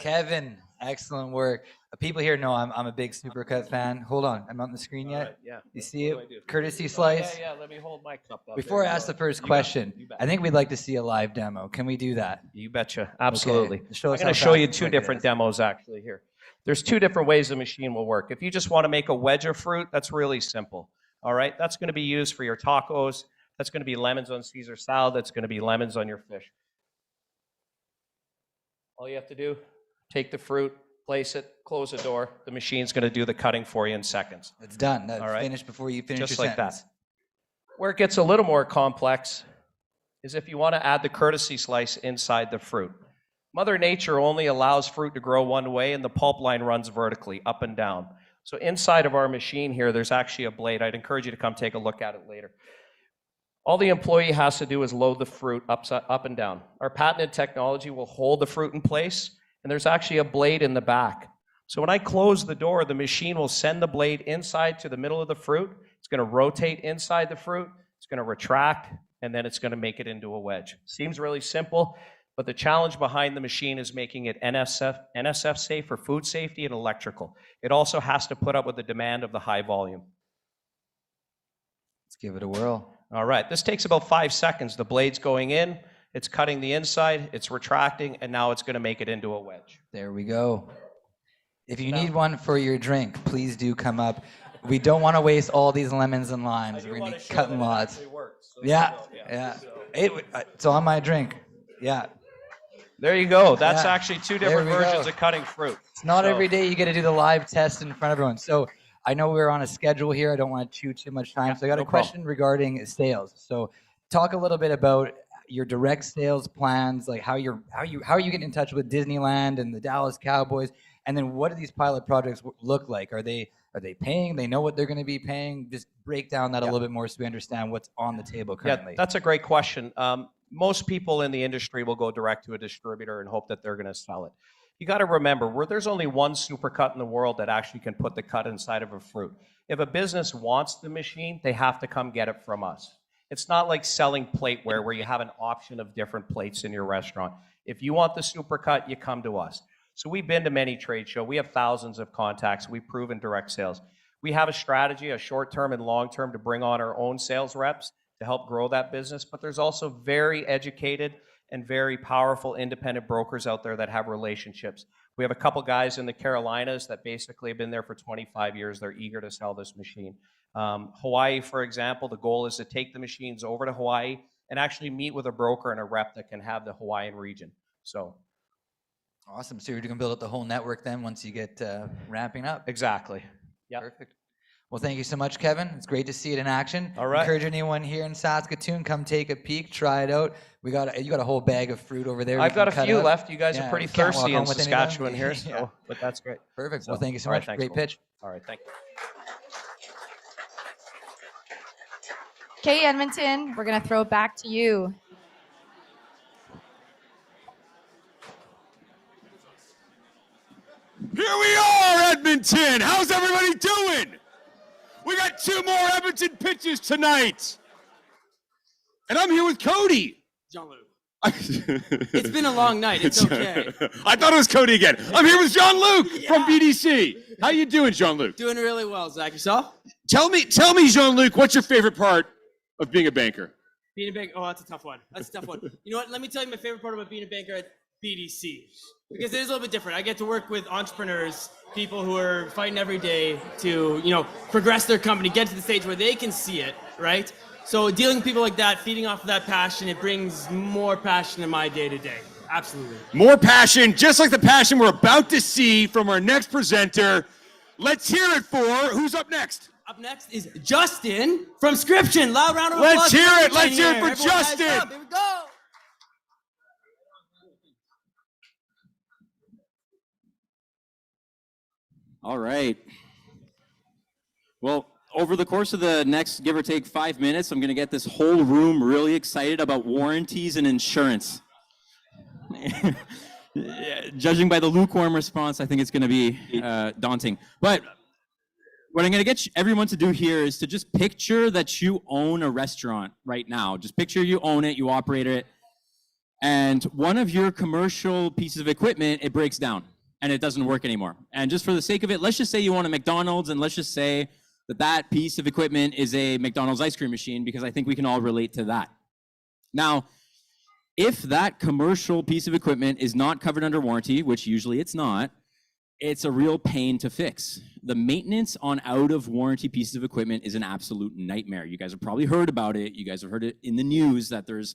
Kevin, excellent work. People here know I'm a big SupraCut fan. Hold on, I'm not on the screen yet. Right, yeah. You see it? Courtesy slice. Yeah, let me hold my cup up. Before I ask the first question, I think we'd like to see a live demo. Can we do that? You betcha, absolutely. Okay. I'm going to show you two different demos actually here. There's two different ways the machine will work. If you just want to make a wedge of fruit, that's really simple. All right, that's going to be used for your tacos. That's going to be lemons on Caesar salad. That's going to be lemons on your fish. All you have to do, take the fruit, place it, close the door. The machine's going to do the cutting for you in seconds. It's done. That's all right? finished before you finish Just your like sentence. that. Where it gets a little more complex is if you want to add the courtesy slice inside the fruit. Mother Nature only allows fruit to grow one way, and the pulp line runs vertically, up and down. So inside of our machine here, there's actually a blade. I'd encourage you to come take a look at it later. All the employee has to do is load the fruit up and down. Our patented technology will hold the fruit in place, and there's actually a blade in the back. So when I close the door, the machine will send the blade inside to the middle of the fruit. It's going to rotate inside the fruit. It's going to retract, and then it's going to make it into a wedge. Seems really simple, but the challenge behind the machine is making it NSF safe for food safety and electrical. It also has to put up with the demand of the high volume. Let's give it a whirl. All right, this takes about 5 seconds. The blade's going in, it's cutting the inside, it's retracting, and now it's going to make it into a wedge. There we go. If you need one for your drink, please do come up. We don't want to waste all these lemons and limes. We're going to be cutting lots. Yeah. It's on my drink. Yeah. There you go. That's actually two different versions of cutting fruit. It's not every day you get to do the live test in front of everyone. So I know we're on a schedule here. I don't want to chew too much time. So I got a question regarding sales. So talk a little bit about your direct sales plans, like how are you getting in touch with Disneyland and the Dallas Cowboys, and then what do these pilot projects look like? Are they paying? They know what they're going to be paying? Just break down that a little bit more so we understand what's on the table currently. Yeah, that's a great question. Most people in the industry will go direct to a distributor and hope that they're going to sell it. You got to remember, there's only one SupraCut in the world that actually can put the cut inside of a fruit. If a business wants the machine, they have to come get it from us. It's not like selling plateware where you have an option of different plates in your restaurant. If you want the SupraCut, you come to us. So we've been to many trade shows. We have thousands of contacts. We've proven direct sales. We have a strategy, a short-term and long-term, to bring on our own sales reps to help grow that business. But there's also very educated and very powerful independent brokers out there that have relationships. We have a couple guys in the Carolinas that basically have been there for 25 years. They're eager to sell this machine. Hawaii, for example, the goal is to take the machines over to Hawaii and actually meet with a broker and a rep that can have the Hawaiian region. So. Awesome. So you're going to build up the whole network then once you get ramping up. Exactly. Yeah. Perfect. Well, thank you so much, Kevin. It's great to see it in action. All right. Encourage anyone here in Saskatoon, come take a peek, try it out. You got a whole bag of fruit over there. I've got a few left. You guys are pretty thirsty in Saskatchewan here, yeah. so but that's great. Perfect. Well, thank you so much. Thanks, Great pitch. All right, thank you. Okay, Edmonton, we're going to throw it back to you. Here we are, Edmonton. How's everybody doing? We got 2 more Edmonton pitches tonight. And I'm here with Cody. Jean-Luc. It's been a long night. It's okay. I thought it was Cody again. I'm here with Jean-Luc from BDC. How you doing, Jean-Luc? Doing really well, Zach. Yourself? Tell me, Jean-Luc, what's your favorite part of being a banker? Being a banker. Oh, that's a tough one. That's a tough one. You know what? Let me tell you my favorite part about being a banker at BDC. Because it is a little bit different. I get to work with entrepreneurs, people who are fighting every day to, progress their company, get to the stage where they can see it, right? So dealing with people like that, feeding off of that passion, it brings more passion in my day-to-day. Absolutely. More passion, just like the passion we're about to see from our next presenter. Let's hear it for who's up next. Up next is Justin from Scription. Loud round of applause. Let's hear it. Let's hear it for Everyone rise Justin. up. Here we go. All right. Well, over the course of the next, give or take 5 minutes, I'm going to get this whole room really excited about warranties and insurance. Judging by the lukewarm response, I think it's going to be daunting. But what I'm going to get everyone to do here is to just picture that you own a restaurant right now. Just picture you own it, you operate it, and one of your commercial pieces of equipment, it breaks down and it doesn't work anymore. And just for the sake of it, let's just say you own a McDonald's, and let's just say that piece of equipment is a McDonald's ice cream machine, because I think we can all relate to that. Now, if that commercial piece of equipment is not covered under warranty, which usually it's not, it's a real pain to fix. The maintenance on out of warranty pieces of equipment is an absolute nightmare. You guys have probably heard about it. You guys have heard it in the news that there's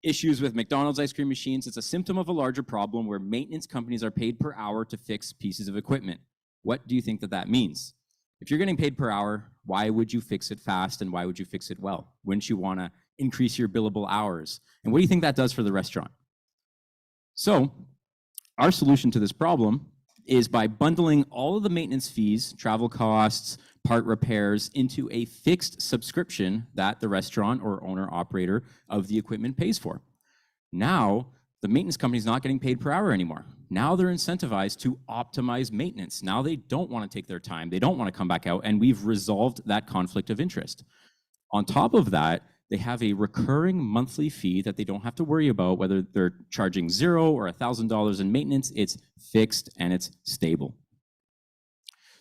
issues with McDonald's ice cream machines. It's a symptom of a larger problem where maintenance companies are paid per hour to fix pieces of equipment. What do you think that means? If you're getting paid per hour, why would you fix it fast, and why would you fix it well? Wouldn't you want to increase your billable hours? And what do you think that does for the restaurant? So our solution to this problem is by bundling all of the maintenance fees, travel costs, part repairs into a fixed subscription that the restaurant or owner operator of the equipment pays for. Now, the maintenance company is not getting paid per hour anymore. Now they're incentivized to optimize maintenance. Now they don't want to take their time. They don't want to come back out, and we've resolved that conflict of interest. On top of that, they have a recurring monthly fee that they don't have to worry about whether they're charging $0 or $1,000 in maintenance. It's fixed and it's stable.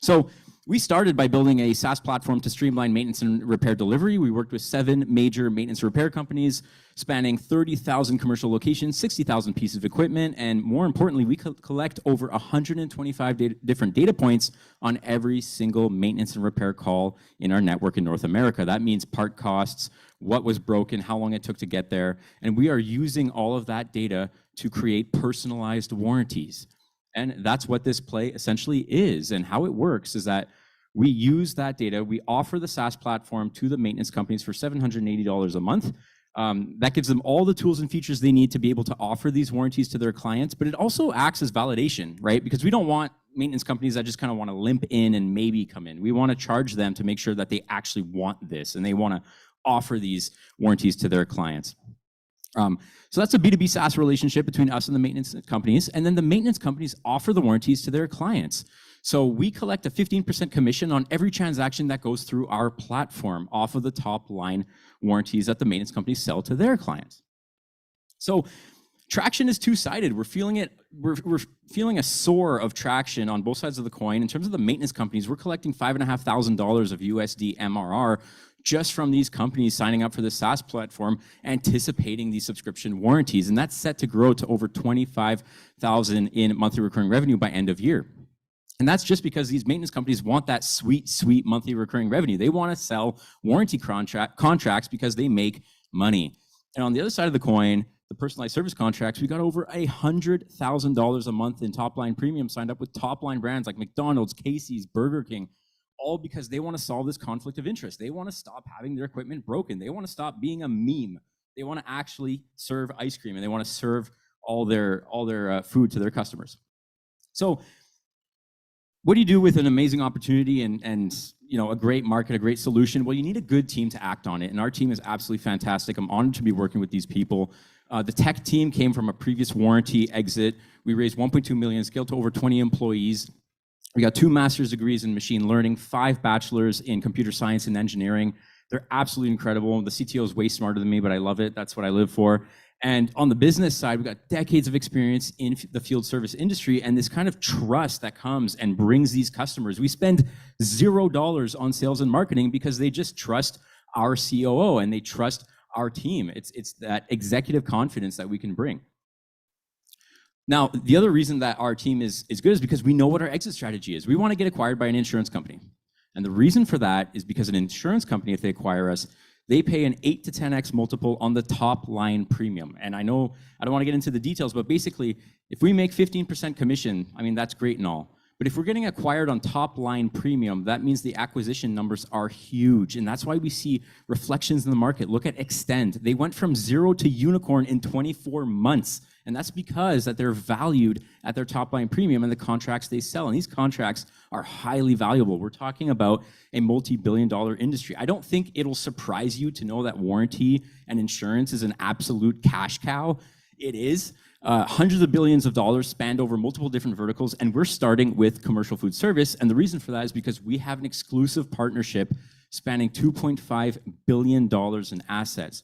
So we started by building a SaaS platform to streamline maintenance and repair delivery. We worked with 7 major maintenance repair companies spanning 30,000 commercial locations, 60,000 pieces of equipment, and more importantly, we collect over 125 different data points on every single maintenance and repair call in our network in North America. That means part costs, what was broken, how long it took to get there, and we are using all of that data to create personalized warranties. And that's what this play essentially is. And how it works is that we use that data, we offer the SaaS platform to the maintenance companies for $780 a month. That gives them all the tools and features they need to be able to offer these warranties to their clients, but it also acts as validation, right? Because we don't want maintenance companies that just kind of want to limp in and maybe come in. We want to charge them to make sure that they actually want this and they want to offer these warranties to their clients. So that's a B2B SaaS relationship between us and the maintenance companies, and then the maintenance companies offer the warranties to their clients. So we collect a 15% commission on every transaction that goes through our platform off of the top line warranties that the maintenance companies sell to their clients. So traction is two-sided. We're feeling it. We're feeling a soar of traction on both sides of the coin. In terms of the maintenance companies, we're collecting $5,500 of USD MRR just from these companies signing up for the SaaS platform, anticipating these subscription warranties, and that's set to grow to over $25,000 in monthly recurring revenue by end of year. And that's just because these maintenance companies want that sweet, sweet monthly recurring revenue. They want to sell warranty contracts because they make money. And on the other side of the coin, the personalized service contracts, we got over $100,000 a month in top line premium signed up with top line brands like McDonald's, Casey's, Burger King, all because they want to solve this conflict of interest. They want to stop having their equipment broken. They want to stop being a meme. They want to actually serve ice cream, and they want to serve all their food to their customers. So what do you do with an amazing opportunity and you know, a great market, a great solution? Well, you need a good team to act on it, and our team is absolutely fantastic. I'm honored to be working with these people. The tech team came from a previous warranty exit. We raised 1.2 million, scaled to over 20 employees. We got 2 master's degrees in machine learning, 5 bachelors in computer science and engineering. They're absolutely incredible. The CTO is way smarter than me, but I love it. That's what I live for. And on the business side, we've got decades of experience in the field service industry and this kind of trust that comes and brings these customers. We spend $0 on sales and marketing because they just trust our COO and they trust our team. It's that executive confidence that we can bring. Now, the other reason that our team is good is because we know what our exit strategy is. We want to get acquired by an insurance company. And the reason for that is because an insurance company, if they acquire us, they pay an 8 to 10x multiple on the top line premium. And I know I don't want to get into the details, but basically, if we make 15% commission, I mean, that's great and all. But if we're getting acquired on top line premium, that means the acquisition numbers are huge. And that's why we see reflections in the market. Look at Extend. They went from 0 to unicorn in 24 months. And that's because that they're valued at their top line premium and the contracts they sell. And these contracts are highly valuable. We're talking about a multi-billion-dollar industry. I don't think it'll surprise you to know that warranty and insurance is an absolute cash cow. It is. Hundreds of billions of dollars spanned over multiple different verticals, and we're starting with commercial food service. And the reason for that is because we have an exclusive partnership spanning $2.5 billion in assets.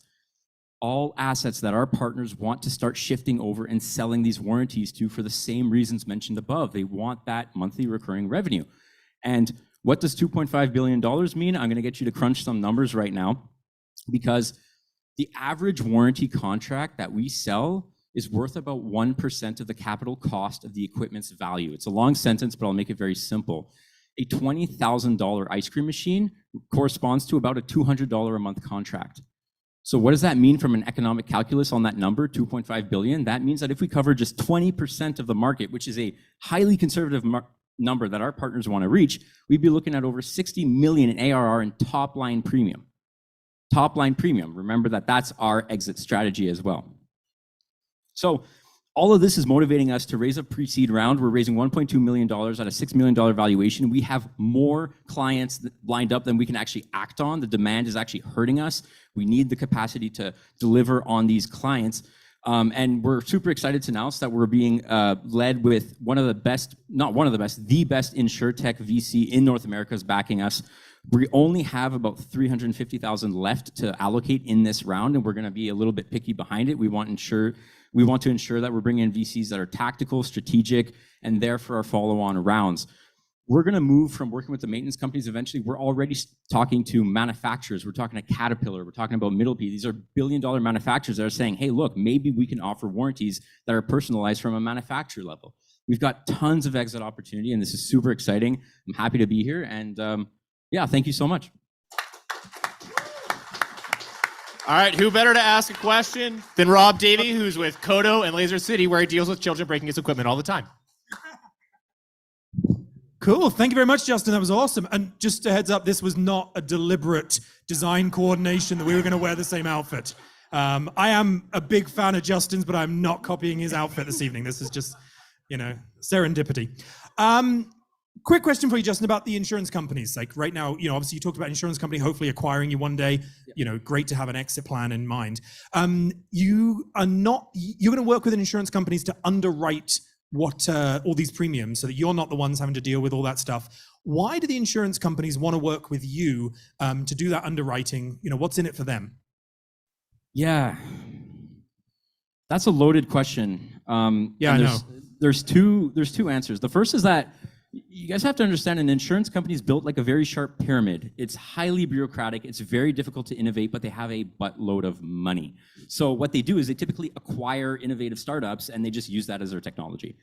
All assets that our partners want to start shifting over and selling these warranties to for the same reasons mentioned above. They want that monthly recurring revenue. And what does $2.5 billion mean? I'm going to get you to crunch some numbers right now, because the average warranty contract that we sell is worth about 1% of the capital cost of the equipment's value. It's a long sentence, but I'll make it very simple. A $20,000 ice cream machine corresponds to about a $200 a month contract. So what does that mean from an economic calculus on that number, 2.5 billion? That means that if we cover just 20% of the market, which is a highly conservative number that our partners want to reach, we'd be looking at over 60 million in ARR in top line premium. Top line premium. Remember that that's our exit strategy as well. So all of this is motivating us to raise a pre-seed round. We're raising $1.2 million at a $6 million valuation. We have more clients lined up than we can actually act on. The demand is actually hurting us. We need the capacity to deliver on these clients. And we're super excited to announce that we're being led with one of the best, not one of the best, the best InsurTech VC in North America is backing us. We only have about 350,000 left to allocate in this round, and we're going to be a little bit picky behind it. We want to ensure that we're bringing in VCs that are tactical, strategic, and there for our follow-on rounds. We're going to move from working with the maintenance companies. Eventually, we're already talking to manufacturers. We're talking to Caterpillar. We're talking about Middleby. These are billion-dollar manufacturers that are saying, hey, look, maybe we can offer warranties that are personalized from a manufacturer level. We've got tons of exit opportunity, and this is super exciting. I'm happy to be here, and yeah, thank you so much. All right, who better to ask a question than Rob Davey, who's with Kodo and Laser City, where he deals with children breaking his equipment all the time. Cool. Thank you very much, Justin. That was awesome. And just a heads up, this was not a deliberate design coordination that we were going to wear the same outfit. I am a big fan of Justin's, but I'm not copying his outfit this evening. This is just, serendipity. Quick question for you, Justin, about the insurance companies. Like right now, obviously you talked about insurance company hopefully acquiring you one day. Great to have an exit plan in mind. You're going to work with insurance companies to underwrite what all these premiums so that you're not the ones having to deal with all that stuff. Why do the insurance companies want to work with you to do that underwriting? What's in it for them? Yeah, that's a loaded question. Yeah, I know. There's two answers. The first is that you guys have to understand an insurance company is built like a very sharp pyramid. It's highly bureaucratic. It's very difficult to innovate, but they have a buttload of money. So what they do is they typically acquire innovative startups and they just use that as their technology.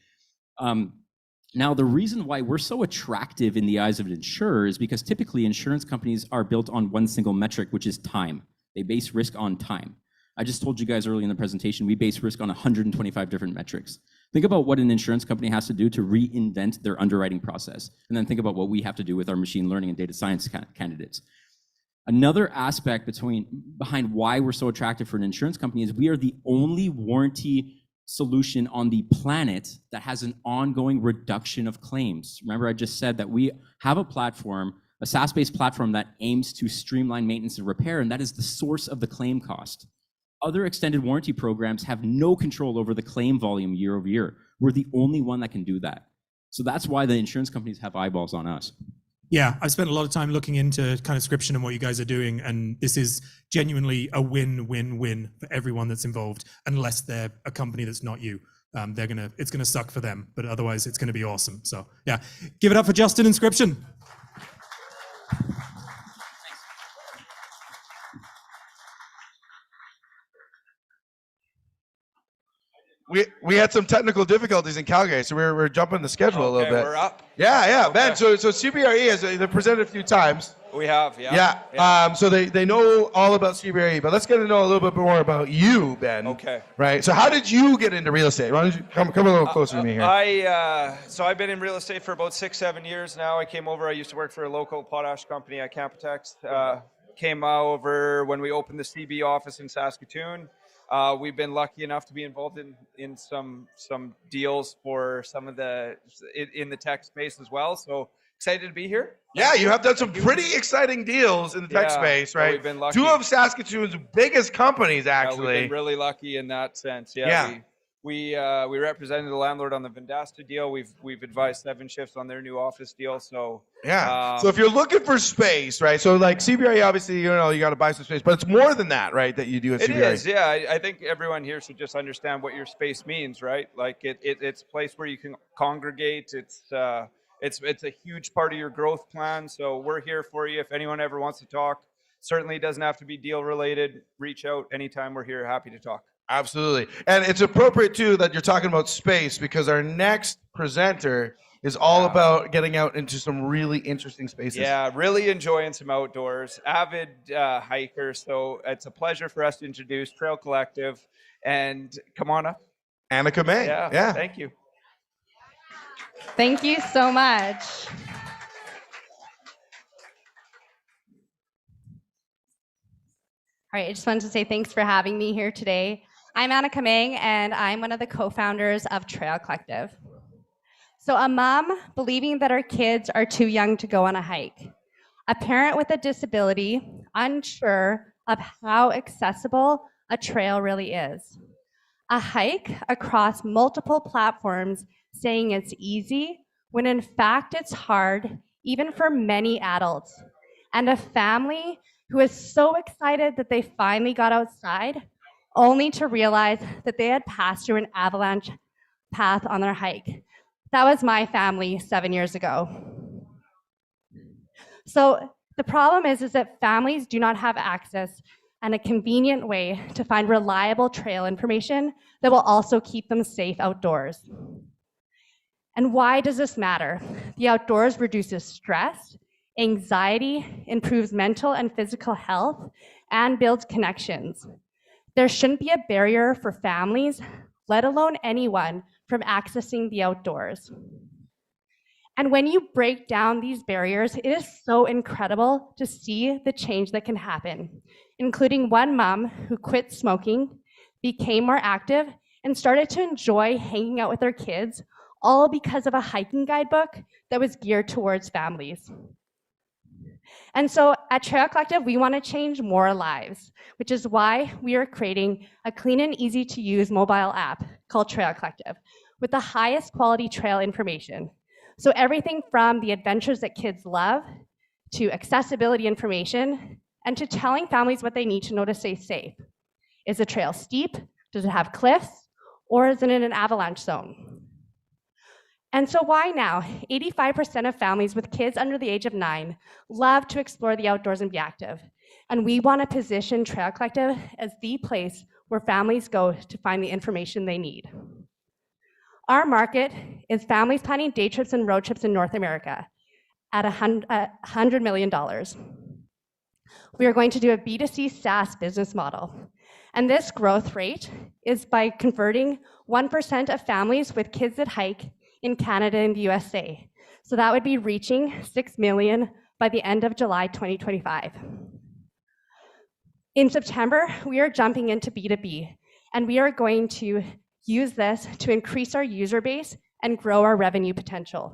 Now, the reason why we're so attractive in the eyes of an insurer is because typically insurance companies are built on one single metric, which is time. They base risk on time. I just told you guys early in the presentation, we base risk on 125 different metrics. Think about what an insurance company has to do to reinvent their underwriting process. And then think about what we have to do with our machine learning and data science candidates. Another aspect behind why we're so attractive for an insurance company is we are the only warranty solution on the planet that has an ongoing reduction of claims. Remember, I just said that we have a platform, a SaaS-based platform that aims to streamline maintenance and repair, and that is the source of the claim cost. Other extended warranty programs have no control over the claim volume year over year. We're the only one that can do that. So that's why the insurance companies have eyeballs on us. Yeah, I've spent a lot of time looking into kind of Scription and what you guys are doing, and this is genuinely a win-win-win for everyone that's involved, unless they're a company that's not you. It's gonna suck for them, but otherwise it's gonna be awesome. So yeah, give it up for Justin and Scription. We had some technical difficulties in Calgary, so we're jumping the schedule a little bit. We're up. Yeah, Ben. So CBRE they've presented a few times. We have, yeah. Yeah. So they know all about CBRE, but let's get to know a little bit more about you, Ben. Okay. Right. So how did you get into real estate? Why don't you come a little closer to me here? So I've been in real estate for about 6-7 years now. I came over. I used to work for a local potash company at Campotex. Came over when we opened the CB office in Saskatoon. We've been lucky enough to be involved in some deals for some of in the tech space as well. So excited to be here. Yeah, you have done some pretty exciting deals in the tech space, right? We've been lucky. Two of Saskatoon's biggest companies, actually. We've been really lucky in that sense. Yeah. We represented the landlord on the Vendasta deal. We've advised 7 Shifts on their new office deal. So yeah. So if you're looking for space, right? So like CBRE, obviously, you got to buy some space, but it's more than that, right? That you do at CBRE. It is, yeah. I think everyone here should just understand what your space means, right? Like it's a place where you can congregate. It's a huge part of your growth plan. So we're here for you. If anyone ever wants to talk, certainly doesn't have to be deal related. Reach out anytime. We're here, happy to talk. Absolutely. And it's appropriate, too, that you're talking about space because our next presenter is all about getting out into some really interesting spaces. Yeah, really enjoying some outdoors. Avid hiker. So it's a pleasure for us to introduce TrailCollective. And come on up. Annika May. Yeah. Thank you. Thank you so much. All right, I just wanted to say thanks for having me here today. I'm Annika Meng, and I'm one of the co-founders of TrailCollective. So a mom believing that her kids are too young to go on a hike. A parent with a disability unsure of how accessible a trail really is. A hike across multiple platforms saying it's easy when in fact it's hard, even for many adults. And a family who is so excited that they finally got outside, only to realize that they had passed through an avalanche path on their hike. That was my family 7 years ago. So the problem is that families do not have access and a convenient way to find reliable trail information that will also keep them safe outdoors. And why does this matter? The outdoors reduces stress, anxiety, improves mental and physical health, and builds connections. There shouldn't be a barrier for families, let alone anyone, from accessing the outdoors. And when you break down these barriers, it is so incredible to see the change that can happen, including one mom who quit smoking, became more active, and started to enjoy hanging out with her kids, all because of a hiking guidebook that was geared towards families. And so at Trail Collective, we want to change more lives, which is why we are creating a clean and easy to use mobile app called Trail Collective with the highest quality trail information. So everything from the adventures that kids love to accessibility information and to telling families what they need to know to stay safe. Is the trail steep? Does it have cliffs? Or is it in an avalanche zone? And so why now? 85% of families with kids under the age of 9 love to explore the outdoors and be active. And we want to position Trail Collective as the place where families go to find the information they need. Our market is families planning day trips and road trips in North America at $100 million. We are going to do a B2C SaaS business model. And this growth rate is by converting 1% of families with kids that hike in Canada and the USA. So that would be reaching 6 million by the end of July 2025. In September, we are jumping into B2B, and we are going to use this to increase our user base and grow our revenue potential.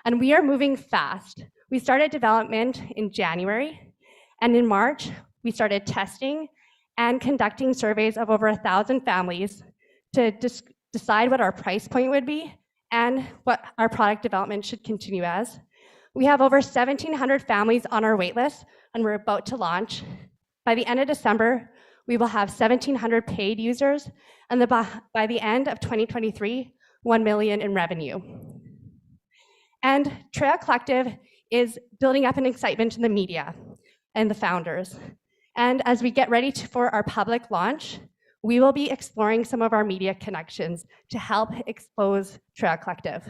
And we are moving fast. We started development in January, and in March, we started testing and conducting surveys of over 1,000 families to decide what our price point would be and what our product development should continue as. We have over 1,700 families on our waitlist, and we're about to launch. By the end of December, we will have 1,700 paid users, and by the end of 2023, 1 million in revenue. And Trail Collective is building up an excitement in the media and the founders. And as we get ready for our public launch, we will be exploring some of our media connections to help expose Trail Collective.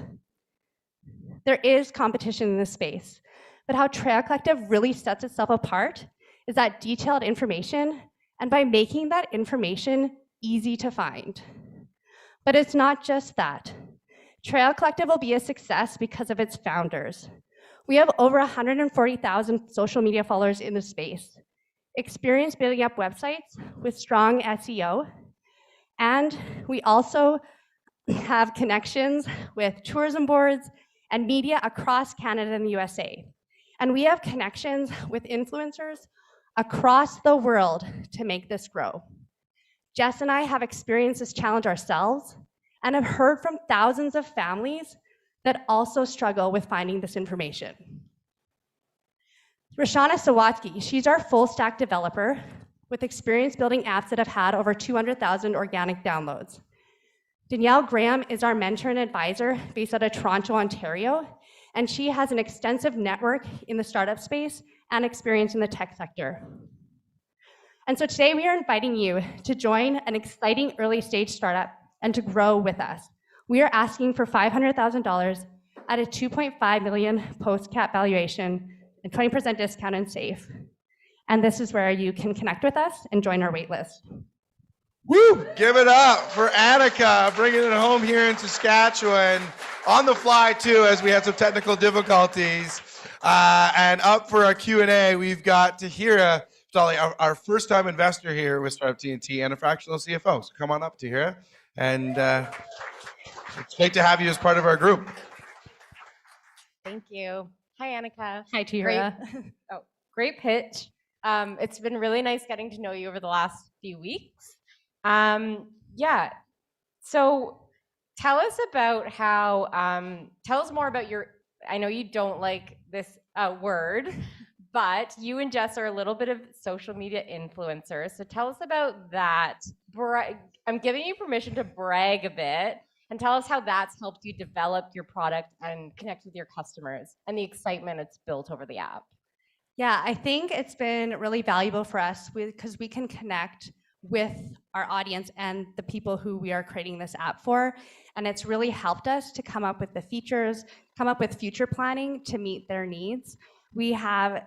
There is competition in this space, but how Trail Collective really sets itself apart is that detailed information and by making that information easy to find. But it's not just that. Trail Collective will be a success because of its founders. We have over 140,000 social media followers in the space, experience building up websites with strong SEO, and we also have connections with tourism boards and media across Canada and the USA. And we have connections with influencers across the world to make this grow. Jess and I have experienced this challenge ourselves and have heard from thousands of families that also struggle with finding this information. Roshana Sawatsky, she's our full stack developer with experience building apps that have had over 200,000 organic downloads. Danielle Graham is our mentor and advisor based out of Toronto, Ontario, and she has an extensive network in the startup space and experience in the tech sector. And so today we are inviting you to join an exciting early stage startup and to grow with us. We are asking for $500,000 at a 2.5 million post-cap valuation and 20% discount and safe. And this is where you can connect with us and join our waitlist. Woo! Give it up for Annika, bringing it home here in Saskatchewan, on the fly too, as we had some technical difficulties. And up for our Q&A, we've got Tahira, our first-time investor here with Startup TNT and a fractional CFO. So come on up, Tahira. And it's great to have you as part of our group. Thank you. Hi, Annika. Hi, Tahira. Great pitch. It's been really nice getting to know you over the last few weeks. Yeah. So tell us about how, tell us more about your, I know you don't like this word, but you and Jess are a little bit of social media influencers. So tell us about that. I'm giving you permission to brag a bit and tell us how that's helped you develop your product and connect with your customers and the excitement it's built over the app. Yeah, I think it's been really valuable for us because we can connect with our audience and the people who we are creating this app for. And it's really helped us to come up with the features, come up with future planning to meet their needs. We have,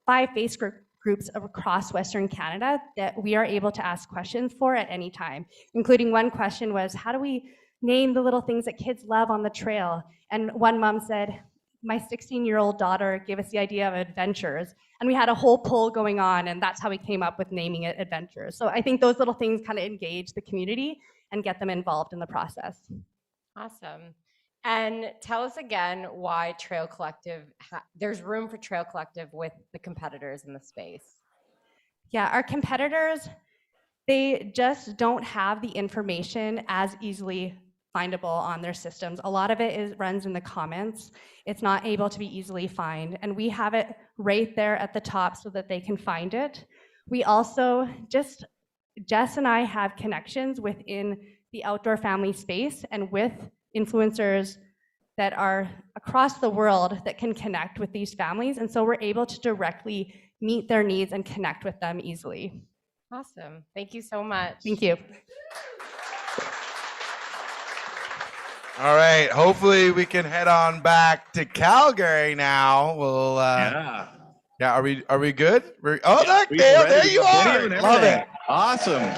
5 Facebook groups across Western Canada that we are able to ask questions for at any time, including one question was, how do we, name the little things that kids love on the trail. And one mom said, my 16-year-old daughter gave us the idea of adventures. And we had a whole poll going on, and that's how we came up with naming it Adventures. So I think those little things kind of engage the community and get them involved in the process. Awesome. And tell us again why TrailCollective, there's room for TrailCollective with the competitors in the space. Yeah, our competitors, they just don't have the information as easily findable on their systems. A lot of it runs in the comments. It's not able to be easily found. And we have it right there at the top so that they can find it. We also Jess and I have connections within the outdoor family space and with influencers that are across the world that can connect with these families. And so we're able to directly meet their needs and connect with them easily. Awesome. Thank you so much. Thank you. All right. Hopefully we can head on back to Calgary now. We'll yeah. Are we good? There you are. Love it. Awesome.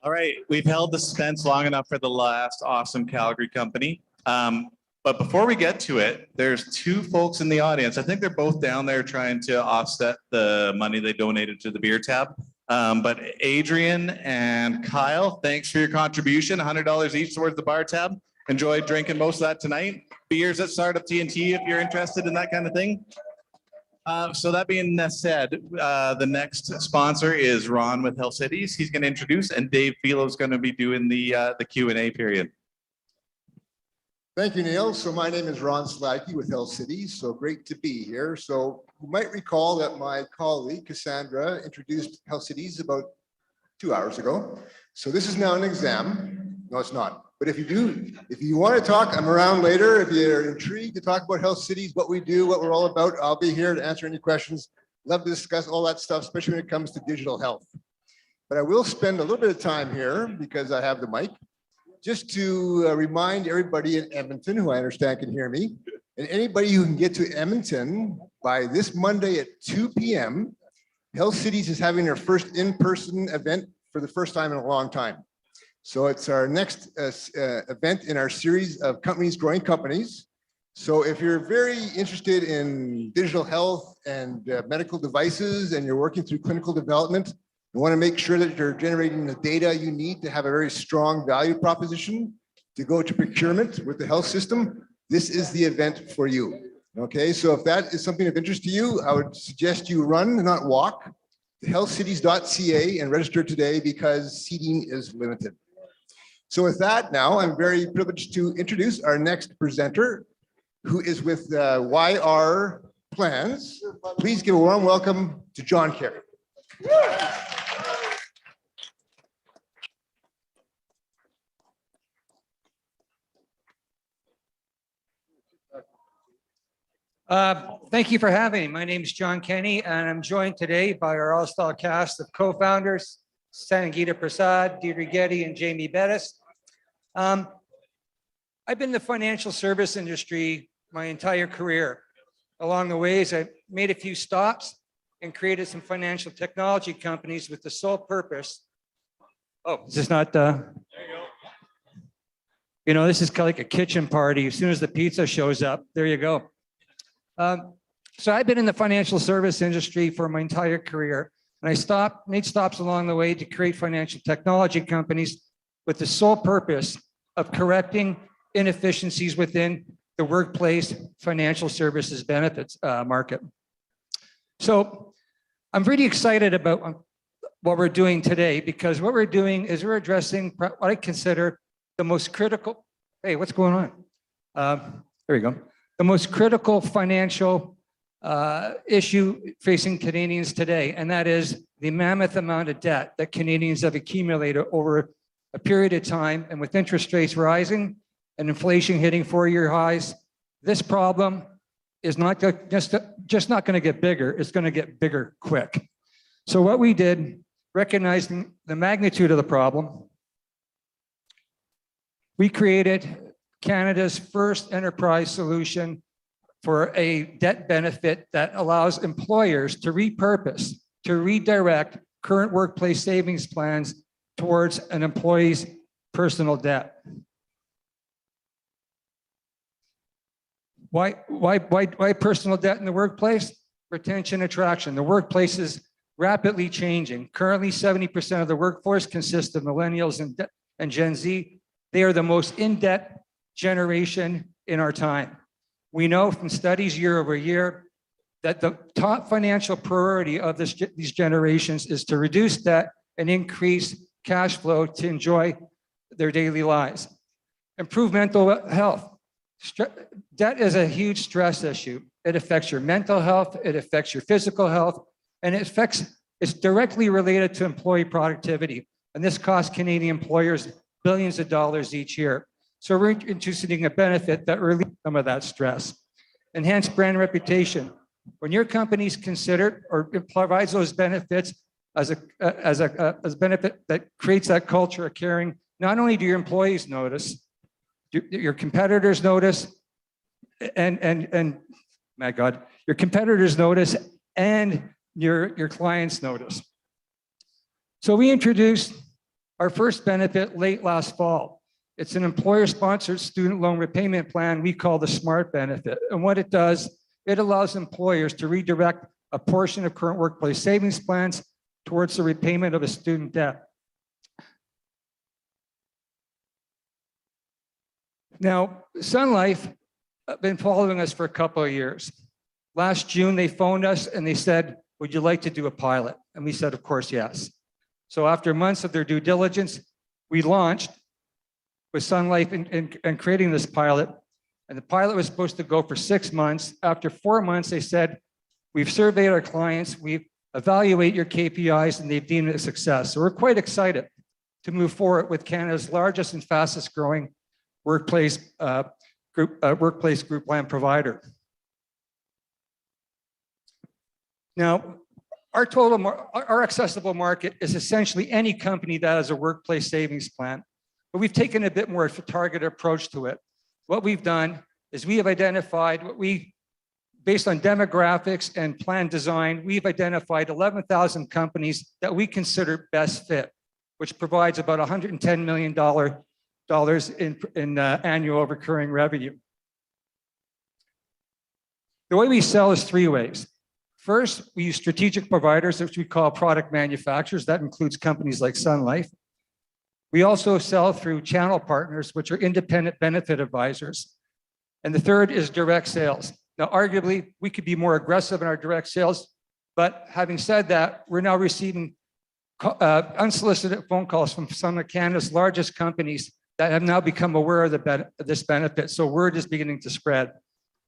All right. We've held the suspense long enough for the last awesome Calgary company. But before we get to it, there's two folks in the audience. I think they're both down there trying to offset the money they donated to the beer tab. But Adrian and Kyle, thanks for your contribution. $100 each towards the bar tab. Enjoyed drinking most of that tonight. Beers at Startup TNT if you're interested in that kind of thing. So that being said, the next sponsor is Ron with Health Cities. He's going to introduce, and Dave Philo is going to be doing the Q&A period. Thank you, Neil. So my name is Ron Slaggy with Health Cities. So great to be here. So you might recall that my colleague, Cassandra, introduced Health Cities about 2 hours ago. So this is now an exam. No, it's not. But if you want to talk, I'm around later. If you're intrigued to talk about Health Cities, what we do, what we're all about, I'll be here to answer any questions. Love to discuss all that stuff, especially when it comes to digital health. But I will spend a little bit of time here because I have the mic. Just to remind everybody in Edmonton, who I understand can hear me, and anybody who can get to Edmonton by this Monday at 2 p.m., Health Cities is having their first in-person event for the first time in a long time. So it's our next event in our series of companies growing companies. So if you're very interested in digital health and medical devices and you're working through clinical development, you want to make sure that you're generating the data you need to have a very strong value proposition to go to procurement with the health system. This is the event for you. Okay, so if that is something of interest to you, I would suggest you run, not walk, to healthcities.ca and register today because seating is limited. So with that now, I'm very privileged to introduce our next presenter, who is with YR Plans. Please give a warm welcome to John Carey. Thank you for having me. My name is John Kenny, and I'm joined today by our all-star cast of co-founders, Sangeeta Prasad, Deirdre Getty, and Jamie Bettis. I've been in the financial service industry my entire career. Along the ways, I've made a few stops and created some financial technology companies with the sole purpose. Oh, is this not there you go. You know, this is like a kitchen party. As soon as the pizza shows up, there you go. So I've been in the financial service industry for my entire career, and I made stops along the way to create financial technology companies with the sole purpose of correcting inefficiencies within the workplace financial services benefits market. So I'm really excited about what we're doing today, because what we're doing is we're addressing what I consider the most critical, hey, what's going on? There we go. The most critical financial issue facing Canadians today, and that is the mammoth amount of debt that Canadians have accumulated over a period of time, and with interest rates rising and inflation hitting 4-year highs, this problem is not just not going to get bigger, it's going to get bigger quick. So what we did, recognizing the magnitude of the problem, we created Canada's first enterprise solution for a debt benefit that allows employers to repurpose, to redirect current workplace savings plans towards an employee's personal debt. Why personal debt in the workplace? Retention, attraction. The workplace is rapidly changing. Currently, 70% of the workforce consists of millennials and Gen Z. They are the most in-debt generation in our time. We know from studies year over year that the top financial priority of these generations is to reduce debt and increase cash flow to enjoy their daily lives. Improve mental health. Debt is a huge stress issue. It affects your mental health, it affects your physical health, and it's directly related to employee productivity. And this costs Canadian employers billions of dollars each year. So we're introducing a benefit that relieves some of that stress. Enhanced brand reputation. When your company's considered or provides those benefits as a benefit that creates that culture of caring, not only do your employees notice, your competitors notice, and my God, your competitors notice, and your clients notice. So we introduced our first benefit late last fall. It's an employer-sponsored student loan repayment plan we call the SMART benefit. And what it does, it allows employers to redirect a portion of current workplace savings plans towards the repayment of a student debt. Now, Sun Life have been following us for a couple of years. Last June, they phoned us and they said, would you like to do a pilot? And we said, of course, yes. So after months of their due diligence, we launched with Sun Life and creating this pilot. And the pilot was supposed to go for 6 months. After 4 months, they said, we've surveyed our clients, we've evaluated your KPIs, and they've deemed it a success. So we're quite excited to move forward with Canada's largest and fastest growing workplace group plan provider. Now, our accessible market is essentially any company that has a workplace savings plan, but we've taken a bit more of a targeted approach to it. What we've done is we have identified based on demographics and plan design, we've identified 11,000 companies that we consider best fit, which provides about $110 million in annual recurring revenue. The way we sell is 3 ways. First, we use strategic providers, which we call product manufacturers. That includes companies like Sun Life. We also sell through channel partners, which are independent benefit advisors. And the third is direct sales. Now, arguably, we could be more aggressive in our direct sales, but having said that, we're now receiving unsolicited phone calls from some of Canada's largest companies that have now become aware of this benefit. So word is beginning to spread.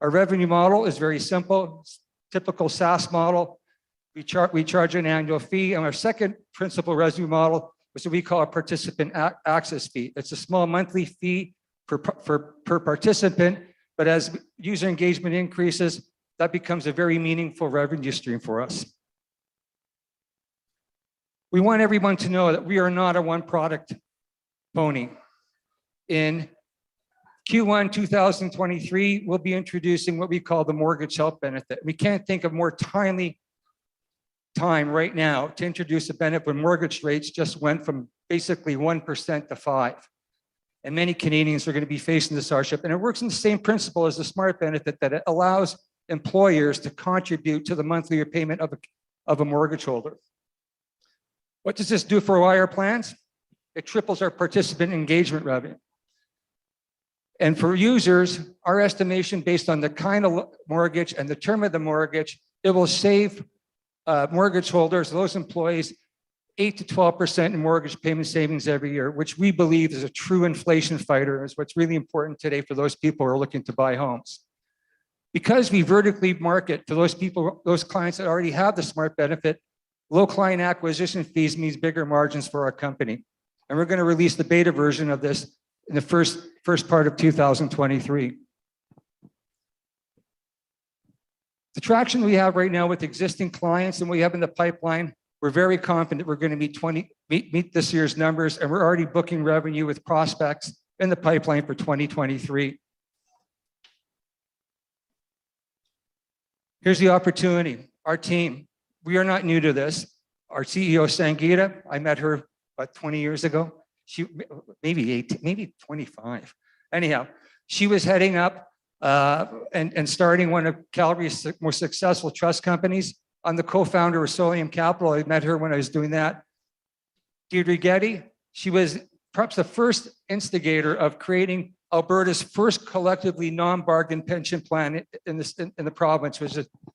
Our revenue model is very simple. It's typical SaaS model. We charge an annual fee, and our second principal revenue model is what we call a participant access fee. It's a small monthly fee per participant, but as user engagement increases, that becomes a very meaningful revenue stream for us. We want everyone to know that we are not a one-product pony. In Q1 2023, we'll be introducing what we call the mortgage help benefit. We can't think of more timely time right now to introduce a benefit when mortgage rates just went from basically 1% to 5%. And many Canadians are going to be facing this hardship. And it works in the same principle as the SMART benefit, that it allows employers to contribute to the monthly repayment of a mortgage holder. What does this do for our plans? It triples our participant engagement revenue. And for users, our estimation based on the kind of mortgage and the term of the mortgage, it will save mortgage holders, those employees, 8 to 12% in mortgage payment savings every year, which we believe is a true inflation fighter, is what's really important today for those people who are looking to buy homes. Because we vertically market to those people, those clients that already have the SMART benefit, low client acquisition fees means bigger margins for our company. And we're going to release the beta version of this in the first part of 2023. The traction we have right now with existing clients and we have in the pipeline, we're very confident we're going to meet this year's numbers, and we're already booking revenue with prospects in the pipeline for 2023. Here's the opportunity. Our team, we are not new to this. Our CEO, Sangeeta, I met her about 20 years ago. She maybe 18, maybe 25. Anyhow, she was heading up and starting one of Calgary's most successful trust companies. I'm the co-founder of Solium Capital. I met her when I was doing that. Deirdre Getty, she was perhaps the first instigator of creating Alberta's first collectively non-bargain pension plan in the province.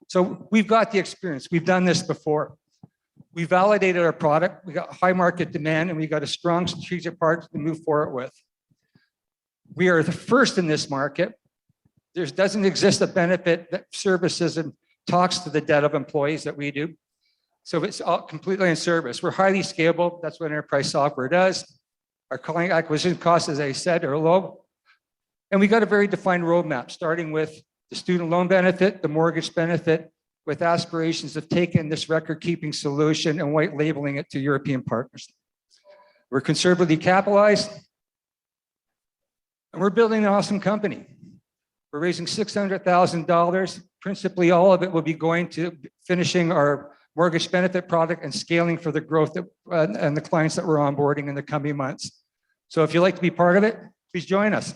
So we've got the experience. We've done this before. We validated our product. We got high market demand, and we got a strong strategic partner to move forward with. We are the first in this market. There doesn't exist a benefit that services and talks to the debt of employees that we do. So it's all completely in service. We're highly scalable. That's what enterprise software does. Our client acquisition costs, as I said, are low. And we got a very defined roadmap, starting with the student loan benefit, the mortgage benefit, with aspirations of taking this record-keeping solution and white labeling it to European partners. We're conservatively capitalized, and we're building an awesome company. We're raising $600,000. Principally, all of it will be going to finishing our mortgage benefit product and scaling for the growth that, and the clients that we're onboarding in the coming months. So if you'd like to be part of it, please join us.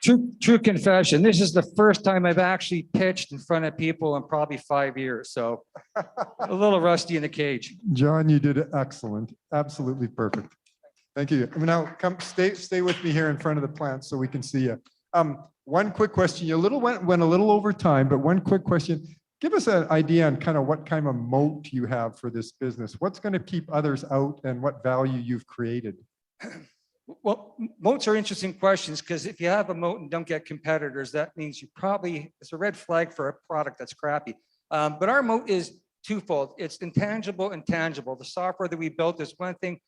True confession. This is the first time I've actually pitched in front of people in probably 5 years. So a little rusty in the cage. John, you did excellent. Absolutely perfect. Thank you. Now come stay with me here in front of the plant so we can see you. One quick question. You went a little over time, but one quick question. Give us an idea on kind of what kind of moat you have for this business. What's going to keep others out and what value you've created? Well, moats are interesting questions because if you have a moat and don't get competitors, that means it's a red flag for a product that's crappy. But our moat is twofold. It's intangible and tangible. The software that we built is one thing,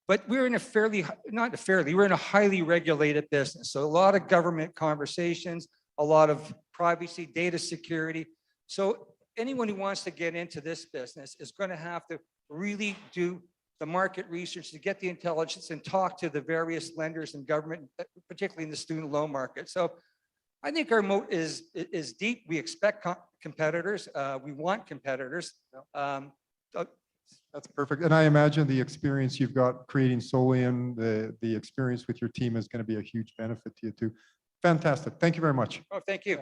but we're in a highly regulated business. So a lot of government conversations, a lot of privacy, data security. So anyone who wants to get into this business is going to have to really do the market research to get the intelligence and talk to the various lenders and government, particularly in the student loan market. So I think our moat is deep. We expect competitors. We want competitors. That's perfect. And I imagine the experience you've got creating Solium, the experience with your team is going to be a huge benefit to you too. Fantastic. Thank you very much. Oh, thank you.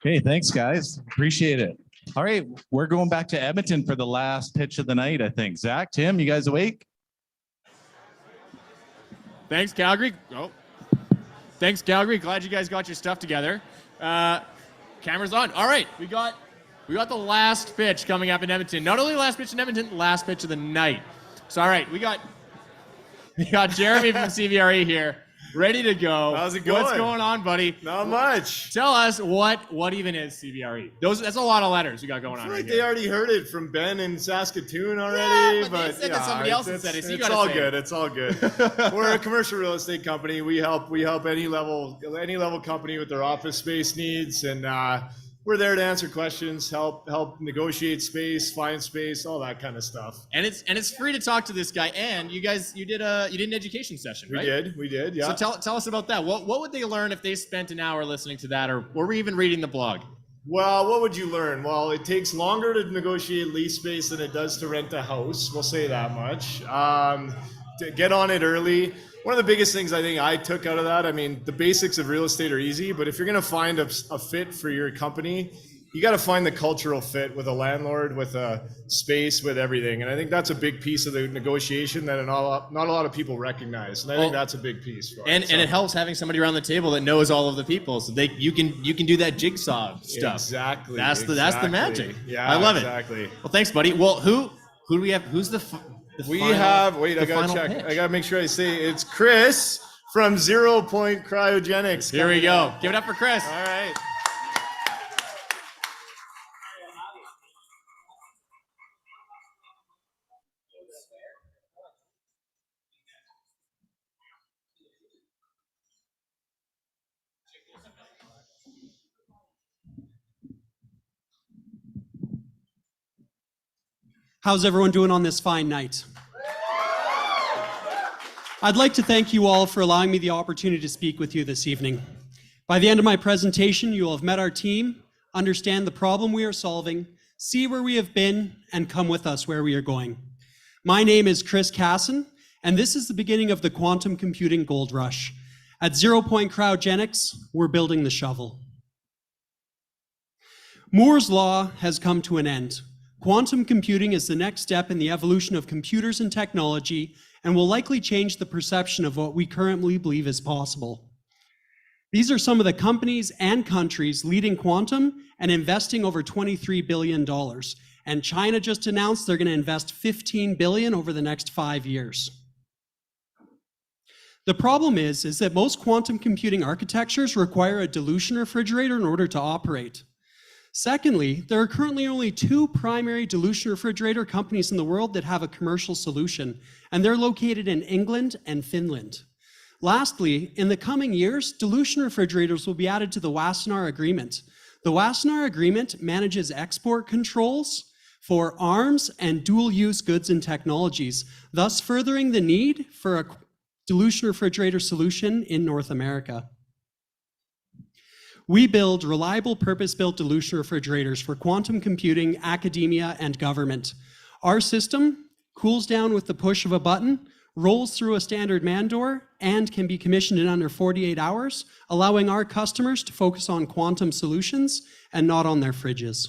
Okay, thanks guys. Appreciate it. All right, we're going back to Edmonton for the last pitch of the night, I think. Zach, Tim, you guys awake? Thanks, Calgary. Oh, thanks, Calgary. Glad you guys got your stuff together. Camera's on. All right, we got the last pitch coming up in Edmonton. Not only last pitch in Edmonton, last pitch of the night. So, all right, we got Jeremy from CBRE here, ready to go. How's it going? What's going on, buddy? Not much. Tell us what even is CBRE? That's a lot of letters you got going I on feel right like here. they already heard it from Ben in Saskatoon already. Yeah, but they said that somebody else had said it, so you it's gotta all say good. it. It's all good. We're a commercial real estate company. We help any level company with their office space needs, and we're there to answer questions, help negotiate space, find space, all that kind of stuff. And it's free to talk to this guy. And you did an education session, right? We did. Yeah. So tell us about that. What would they learn if they spent an hour listening to that, or were we even reading the blog? Well, what would you learn? Well, it takes longer to negotiate lease space than it does to rent a house. We'll say that much. To get on it early. One of the biggest things I think I took out of that, I mean, the basics of real estate are easy, but if you're going to find a fit for your company, you got to find the cultural fit with a landlord, with a space, with everything. And I think that's a big piece of the negotiation that not a lot of people recognize. And I think that's a big piece. And it helps having somebody around the table that knows all of the people, so you can do that jigsaw stuff. Exactly. That's the magic. Yeah, I love exactly. it. Well, thanks, buddy. Well, who do we have? Who's the We have, wait, I gotta check. Pitch. I gotta make sure I say it's Chris from 0 Point Cryogenics. Here we go. Give it up for Chris. All right. How's everyone doing on this fine night? I'd like to thank you all for allowing me the opportunity to speak with you this evening. By the end of my presentation, you will have met our team, understand the problem we are solving, see where we have been, and come with us where we are going. My name is Chris Casson, and this is the beginning of the quantum computing gold rush. At 0 Point Cryogenics, we're building the shovel. Moore's law has come to an end. Quantum computing is the next step in the evolution of computers and technology and will likely change the perception of what we currently believe is possible. These are some of the companies and countries leading quantum and investing over $23 billion. And China just announced they're going to invest $15 billion over the next 5 years. The problem is that most quantum computing architectures require a dilution refrigerator in order to operate. Secondly, there are currently only 2 primary dilution refrigerator companies in the world that have a commercial solution, and they're located in England and Finland. Lastly, in the coming years, dilution refrigerators will be added to the Wassenaar Agreement. The Wassenaar Agreement manages export controls for arms and dual-use goods and technologies, thus furthering the need for a dilution refrigerator solution in North America. We build reliable purpose-built dilution refrigerators for quantum computing, academia, and government. Our system cools down with the push of a button, rolls through a standard man door, and can be commissioned in under 48 hours, allowing our customers to focus on quantum solutions and not on their fridges.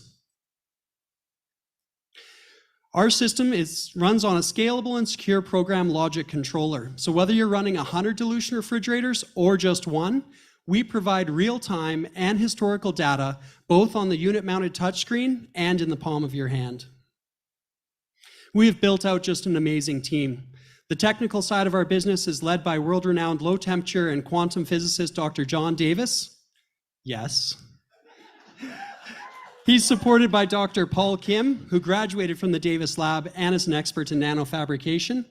Our system runs on a scalable and secure program logic controller. So whether you're running 100 dilution refrigerators or just one, we provide real-time and historical data, both on the unit-mounted touchscreen and in the palm of your hand. We have built out just an amazing team. The technical side of our business is led by world-renowned low-temperature and quantum physicist Dr. John Davis. Yes. He's supported by Dr. Paul Kim, who graduated from the Davis Lab and is an expert in nanofabrication.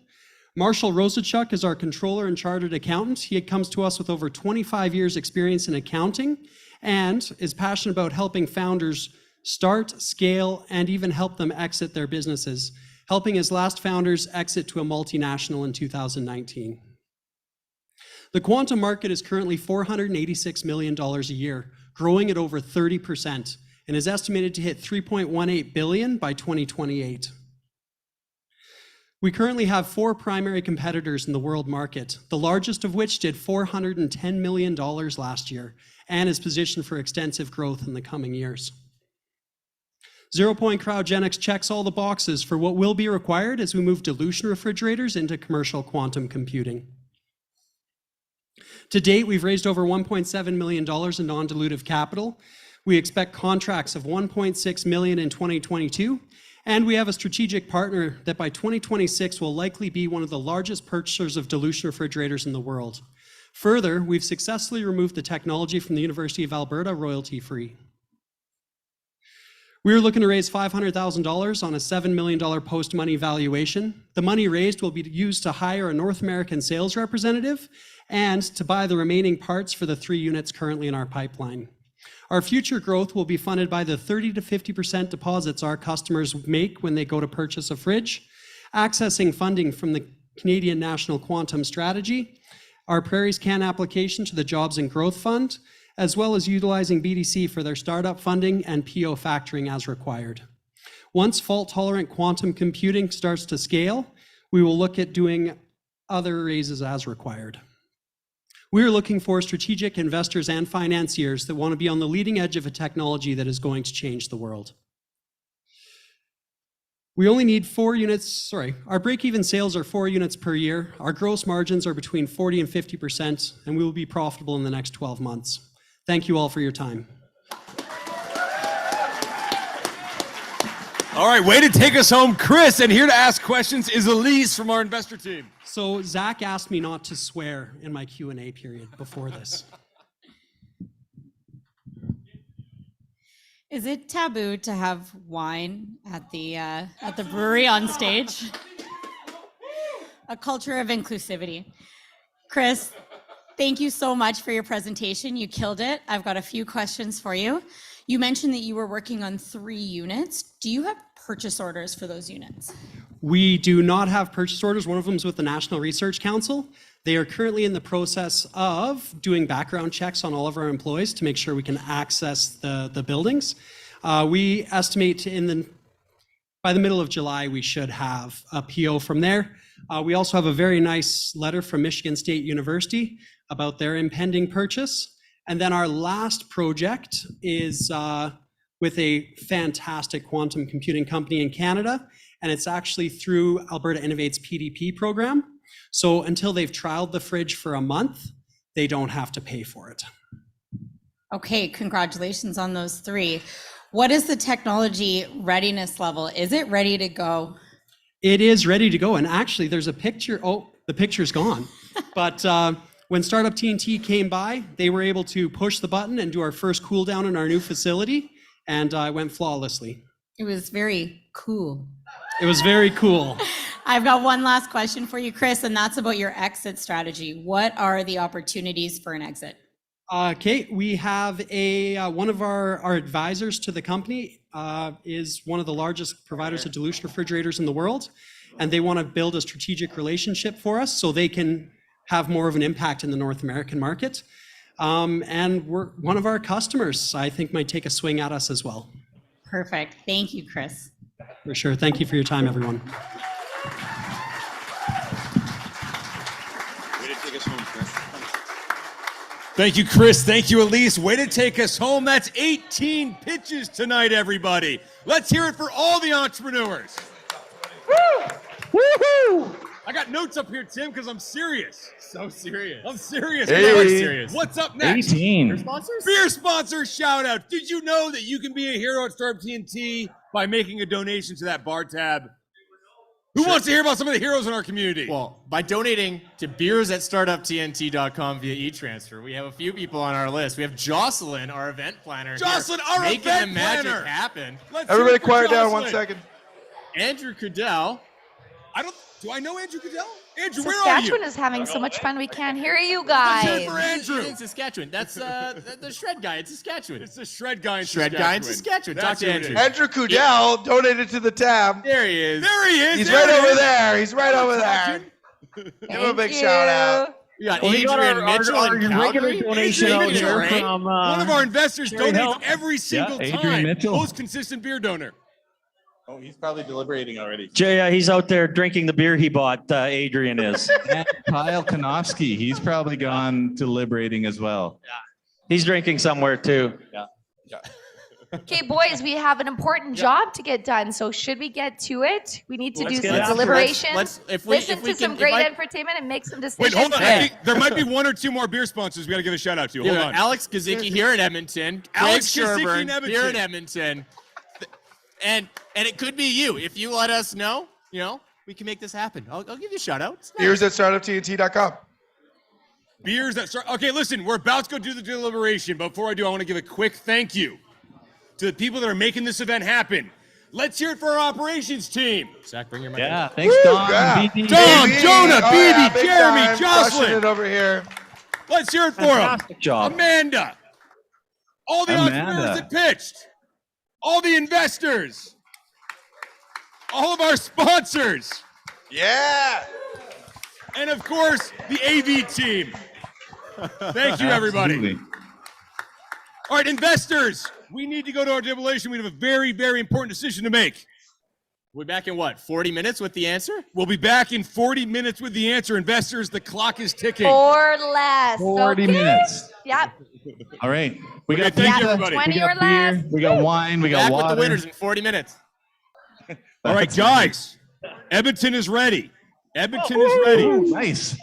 Marshall Rosachuk is our controller and chartered accountant. He comes to us with over 25 years experience in accounting and is passionate about helping founders start, scale, and even help them exit their businesses, helping his last founders exit to a multinational in 2019. The quantum market is currently $486 million a year, growing at over 30%, and is estimated to hit $3.18 billion by 2028. We currently have 4 primary competitors in the world market, the largest of which did $410 million last year and is positioned for extensive growth in the coming years. 0 Point Cryogenics checks all the boxes for what will be required as we move dilution refrigerators into commercial quantum computing. To date, we've raised over $1.7 million in non-dilutive capital. We expect contracts of $1.6 million in 2022. And we have a strategic partner that by 2026 will likely be one of the largest purchasers of dilution refrigerators in the world. Further, we've successfully removed the technology from the University of Alberta royalty-free. We are looking to raise $500,000 on a $7 million post-money valuation. The money raised will be used to hire a North American sales representative and to buy the remaining parts for the 3 units currently in our pipeline. Our future growth will be funded by the 30 to 50% deposits our customers make when they go to purchase a fridge, accessing funding from the Canadian National Quantum Strategy, our Prairie's CAN application to the Jobs and Growth Fund, as well as utilizing BDC for their startup funding and PO factoring as required. Once fault-tolerant quantum computing starts to scale, we will look at doing other raises as required. We are looking for strategic investors and financiers that want to be on the leading edge of a technology that is going to change the world. We only need 4 units, our break-even sales are 4 units per year. Our gross margins are between 40 and 50%, and we will be profitable in the next 12 months. Thank you all for your time. All right, way to take us home, Chris. And here to ask questions is Elise from our investor team. So Zach asked me not to swear in my Q&A period before this. Is it taboo to have wine at the brewery on stage? A culture of inclusivity. Chris, thank you so much for your presentation. You killed it. I've got a few questions for you. You mentioned that you were working on 3 units. Do you have purchase orders for those units? We do not have purchase orders. One of them is with the National Research Council. They are currently in the process of doing background checks on all of our employees to make sure we can access the buildings. We estimate in the by the middle of July, we should have a PO from there. We also have a very nice letter from Michigan State University about their impending purchase. And then our last project is with a fantastic quantum computing company in Canada, and it's actually through Alberta Innovate's PDP program. So until they've trialed the fridge for a month, they don't have to pay for it. Okay, congratulations on those 3. What is the technology readiness level? Is it ready to go? It is ready to go. And actually, there's a picture. Oh, the picture's gone. But when Startup TNT came by, they were able to push the button and do our first cool down in our new facility. And it went flawlessly. It was very cool. It was very cool. I've got one last question for you, Chris, and that's about your exit strategy. What are the opportunities for an exit? Okay, we have one of our advisors to the company is one of the largest providers of dilution refrigerators in the world, and they want to build a strategic relationship for us so they can have more of an impact in the North American market. And one of our customers, I think, might take a swing at us as well. Perfect. Thank you, Chris. For sure. Thank you for your time, everyone. Thank you, Chris. Thank you, Elise. Way to take us home. That's 18 pitches tonight, everybody. Let's hear it for all the entrepreneurs. Woo! Woohoo! I got notes up here, Tim, because I'm serious. So serious. I'm serious. Hey. Very serious. What's up next? 18. Beer sponsors? Beer sponsors shout out. Did you know that you can be a hero at Startup TNT by making a donation to that bar tab? Who wants to hear about some of the heroes in our community? Well, by donating to beers at startuptnt.com via e-transfer, we have a few people on our list. We have Jocelyn, our event planner. Jocelyn, here, our making event the magic planner. happen. Everybody quiet down 1 second. Andrew Cadell. Do I know Andrew Cadell? Andrew, where are you? Saskatchewan is having so much fun we can't hear you guys. for Andrew. In Saskatchewan. That's the shred guy in Saskatchewan. It's the shred guy in Shred Saskatchewan. guy in Saskatchewan. Talk That's to who it Andrew. is. Andrew Kudell donated to the tab. There he is. There he is. He's there right he over is. there. He's right over there. Give him a big shout out. We got Well, we got Adrian our Mitchell in regular Calgary. donation Adrian out here Mitchell, from one of our investors Terry donates Hill. every single Adrian time. Mitchell. Most consistent beer donor. Oh, he's probably deliberating already. Jay, he's out there drinking the beer he bought. Adrian is. And Kyle Konofsky, he's probably gone deliberating as well. He's drinking somewhere too. Yeah. Okay, boys, we have an important job to get done. So should we get to it? We need to Let's do get some after it. deliberation, Listen to we some can- great if I- entertainment, and make some Wait, decisions. hold on. I think there might be 1 or 2 more beer sponsors we got to give a shout out to. Hold Yeah, on. Alex Kazicki here in Edmonton. Alex Greg Kazicki Sherburne in Edmonton. here in Edmonton. And it could be you. If you let us know, we can make this happen. I'll give you a shout out. It's nice. Beers at startuptnt.com. Beers that start. Okay, listen, we're about to go do the deliberation. But before I do, I want to give a quick thank you to the people that are making this event happen. Let's hear it for our operations team. Zach, bring your mic. Yeah, thanks, Don. Yeah. BD. Tom, BB. Jonah, Oh, BB, yeah, big Jeremy, time. Crushing Jocelyn. it over here. Let's hear it for Fantastic them. job. Amanda. All the Amanda. entrepreneurs that pitched. All the investors. All of our sponsors. Yeah. And of course, the AV team. Thank you, everybody. Absolutely. All right, investors, we need to go to our deliberation. We have a very, very important decision to make. We're back in what, 40 minutes with the answer? We'll be back in 40 minutes with the answer. Investors, the clock is ticking. Or less. 40 okay? minutes. Yep. All right. We got thank pizza, you, everybody. we 20 got or beer, less. we got wine, we got Back water. with the winners in 40 minutes. All right, guys, Edmonton is ready. Edmonton is ready. Nice.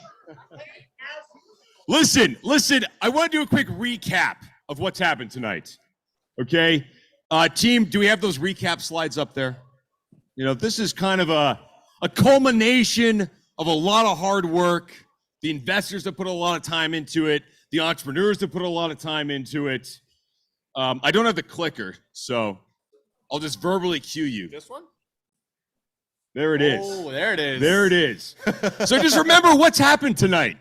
Listen, I want to do a quick recap of what's happened tonight. Okay? Team, do we have those recap slides up there? This is kind of a culmination of a lot of hard work. The investors that put a lot of time into it, the entrepreneurs that put a lot of time into it. I don't have the clicker, so I'll just verbally cue you. This one? There it is. Oh, there it is. There it is. So just remember what's happened tonight.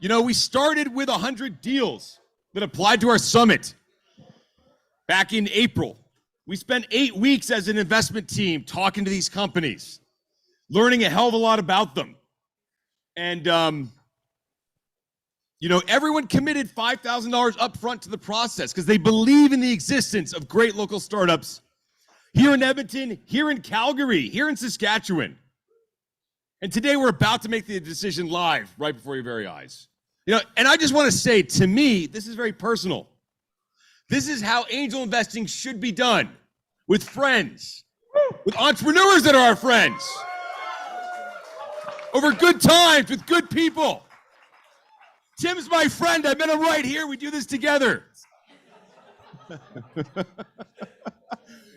We started with 100 deals that applied to our summit back in April. We spent 8 weeks as an investment team talking to these companies, learning a hell of a lot about them. And, everyone committed $5,000 up front to the process because they believe in the existence of great local startups. here in Edmonton, here in Calgary, here in Saskatchewan. And today we're about to make the decision live right before your very eyes. And I just want to say, to me, this is very personal. This is how angel investing should be done, with friends, with entrepreneurs that are our friends, over good times with good people. Tim's my friend. I met him right here. We do this together.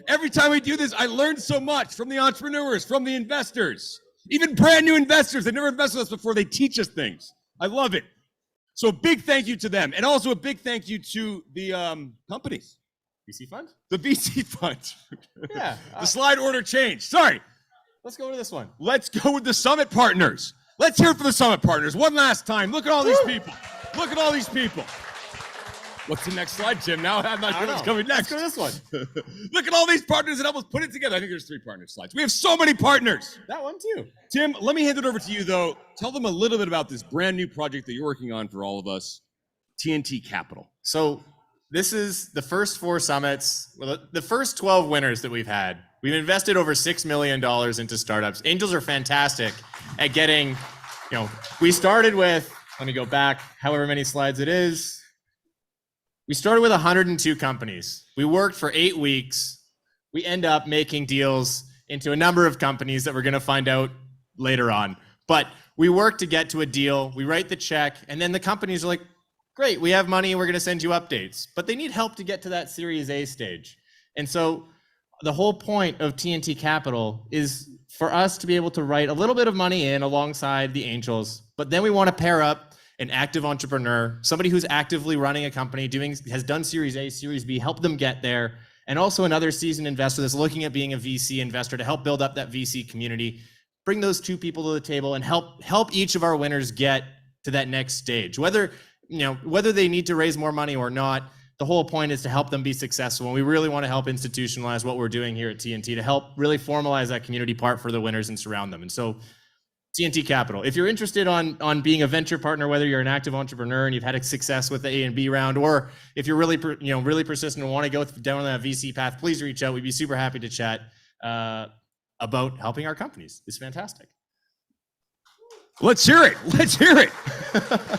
Every time we do this, I learn so much from the entrepreneurs, from the investors, even brand new investors that never invested with us before. They teach us things. I love it. So a big thank you to them. And also a big thank you to the companies. VC fund? The VC fund. Yeah. The slide order changed. Sorry. Let's go to this one. Let's go with the summit partners. Let's hear it for the summit partners. One last time. Look at all these people. Look at all these people. What's the next slide, Tim? Now I'm not sure what's coming next. Let's go to this one. Look at all these partners that help us put it together. I think there's 3 partner slides. We have so many partners. That one too. Tim, let me hand it over to you, though. Tell them a little bit about this brand new project that you're working on for all of us, TNT Capital. So this is the first 4 summits, the first 12 winners that we've had. We've invested over $6 million into startups. Angels are fantastic at getting, we started with, let me go back, however many slides it is. We started with 102 companies. We worked for 8 weeks. We end up making deals into a number of companies that we're going to find out later on. But we work to get to a deal. We write the check, and then the companies are like, great, we have money, we're going to send you updates. But they need help to get to that Series A stage. And so the whole point of TNT Capital is for us to be able to write a little bit of money in alongside the angels, but then we want to pair up an active entrepreneur, somebody who's actively running a company, has done Series A, Series B, help them get there, and also another seasoned investor that's looking at being a VC investor to help build up that VC community. Bring those 2 people to the table and help each of our winners get to that next stage. Whether they need to raise more money or not, the whole point is to help them be successful. And we really want to help institutionalize what we're doing here at TNT to help really formalize that community part for the winners and surround them. And so TNT Capital. If you're interested on being a venture partner, whether you're an active entrepreneur and you've had a success with the A and B round, or if you're really really persistent and want to go down that VC path, please reach out. We'd be super happy to chat about helping our companies. It's fantastic. Let's hear it. Let's hear it.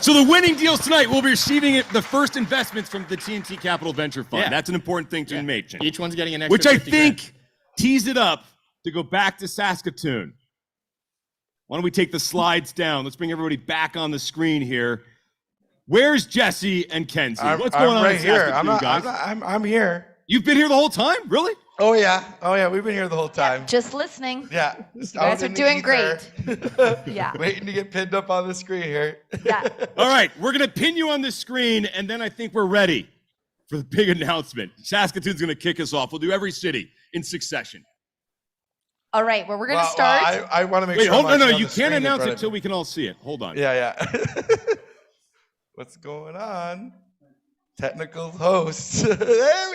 So the winning deals tonight will be receiving the first investments from the TNT Capital Venture Fund. Yeah. That's an important thing to mention. Each one's getting an extra which I 50 grand. think tees it up to go back to Saskatoon. Why don't we take the slides down? Let's bring everybody back on the screen here. Where's Jesse and Kenzie? What's going on right in here. Saskatoon, guys? I'm here. You've been here the whole time? Really? Oh yeah. We've been here the whole time. Just listening. Yeah. You guys are doing great. Yeah. Waiting to get pinned up on the screen here. Yeah. All right, we're going to pin you on the screen, and then I think we're ready for the big announcement. Saskatoon's going to kick us off. We'll do every city in succession. All right, well, we're going to start. I want to make Wait, sure. hold on, no, I'm on you the screen can't in announce front it of till me. we can all see it. Hold on. Yeah. What's going on? Technical hosts. There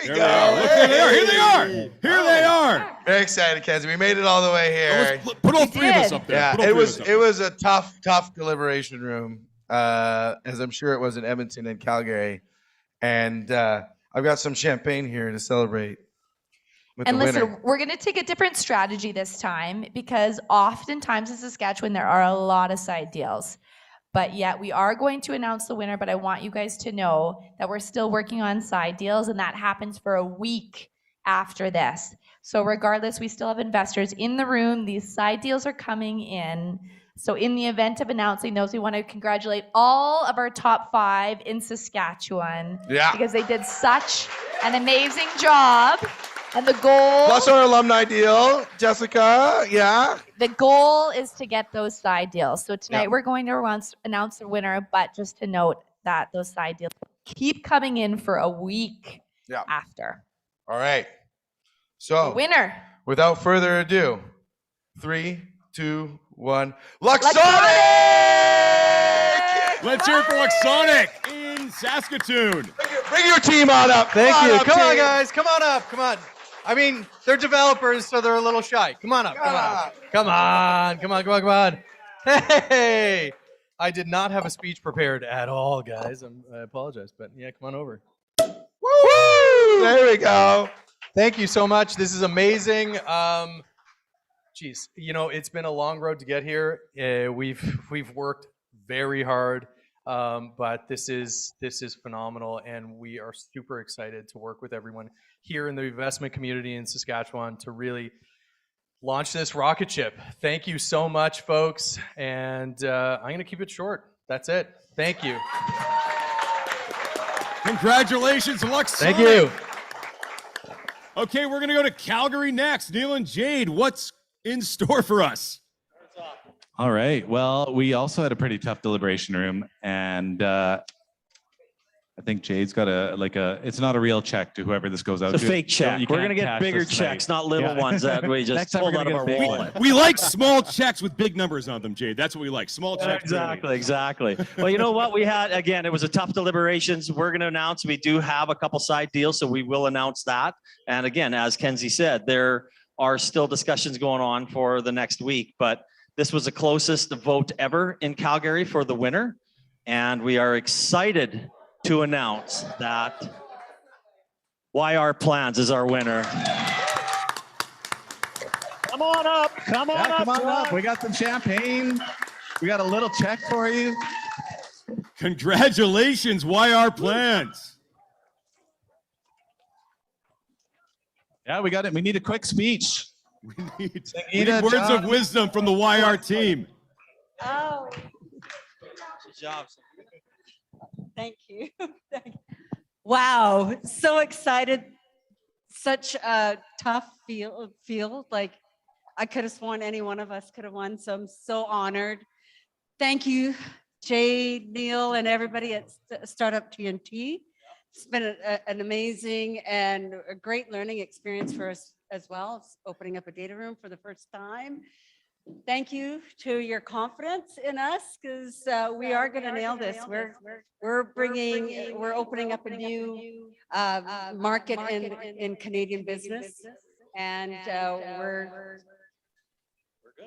we go. They are. Look, there they are. Here they are. Here they are. Very excited, Kenzie. We made it all the way here. Put all 3 of us up there. Yeah, Put all 3 of us up it was a tough deliberation room, as I'm sure it was in Edmonton and Calgary. And I've got some champagne here to celebrate with And the listen, winner. we're going to take a different strategy this time because oftentimes in Saskatchewan, there are a lot of side deals. But yet we are going to announce the winner, but I want you guys to know that we're still working on side deals, and that happens for a week after this. So regardless, we still have investors in the room. These side deals are coming in. So in the event of announcing those, we want to congratulate all of our top 5 in Saskatchewan. Yeah. Because they did such an amazing job. And the goal... Plus our alumni deal, Jessica, yeah. The goal is to get those side deals. So tonight Yeah. we're going to announce the winner, but just to note that those side deals keep coming in for a week after. All right. So, Winner. without further ado, 3, 2, 1. Let's hear it for Luxsonic in Saskatoon. Bring your team on up. Thank you. up, Come on, team. guys. Come on up. Come on. I mean, they're developers, so they're a little shy. Come on up. Come on. Come on. Come on. Come on. Come on. Hey. I did not have a speech prepared at all, guys. I apologize, but yeah, come on over. Woo! There we go. Thank you so much. This is amazing. Geez, you know, it's been a long road to get here. We've worked very hard, but this is phenomenal, and we are super excited to work with everyone here in the investment community in Saskatchewan to really launch this rocket ship. Thank you so much, folks, and I'm going to keep it short. That's it. Thank you. Congratulations, Luxsonic. Thank you. Okay, we're going to go to Calgary next. Neil and Jade, what's in store for us? All right. Well, we also had a pretty tough deliberation room, and I think Jade's got it's not a real check to whoever this goes out It's to. a fake check. You We're can't going to get cash bigger this tonight. checks, not little Yeah. ones that we Next just time pulled we're out of gonna our get big wallet. We like small checks with big numbers on them, Jade. That's what we like. Small checks. Exactly. Well, you know what? We had, again, it was a tough deliberations. We're going to announce we do have a couple side deals, so we will announce that. And again, as Kenzie said, there are still discussions going on for the next week, but this was the closest vote ever in Calgary for the winner. And we are excited to announce that YR Plans is our winner. Come on up. Come on up. Come on up. We got some champagne. We got a little check for you. Congratulations, YR Plans. Yeah, we got it. We need a quick speech. We need words of wisdom from the YR team. Oh, Good job. thank you. Wow, so excited. Such a tough field. Like I could have sworn any one of us could have won. So I'm so honored. Thank you, Jade, Neil, and everybody at Startup TNT. It's been an amazing and a great learning experience for us as well. It's opening up a data room for the first time. Thank you to your confidence in us, because we are going to nail this. We're opening up a new market in Canadian business, and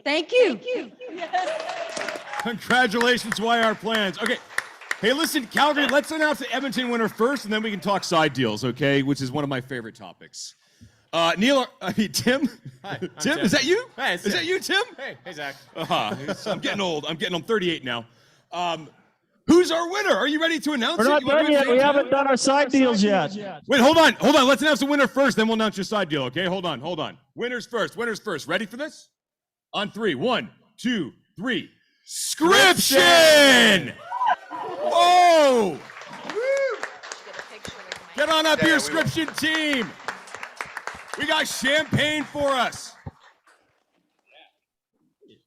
thank you. Congratulations, YR Plans. Okay. Hey, listen, Calgary, let's announce the Edmonton winner first, and then we can talk side deals, okay? Which is one of my favorite topics. Tim? Hi, Tim, is that you? Hey, is that you, Tim? Hey, Zach. I'm getting old. I'm 38 now. Who's our winner? Are you ready to announce We're it? not You wanna done do it yet. now? We haven't done our side deals yet. Wait, hold on. Let's announce the winner first, then we'll announce your side deal, okay? Hold on. Winners first. Ready for this? On 3. 1, 2, 3. Scription! Oh! Get on up here, Scription team. We got champagne for us.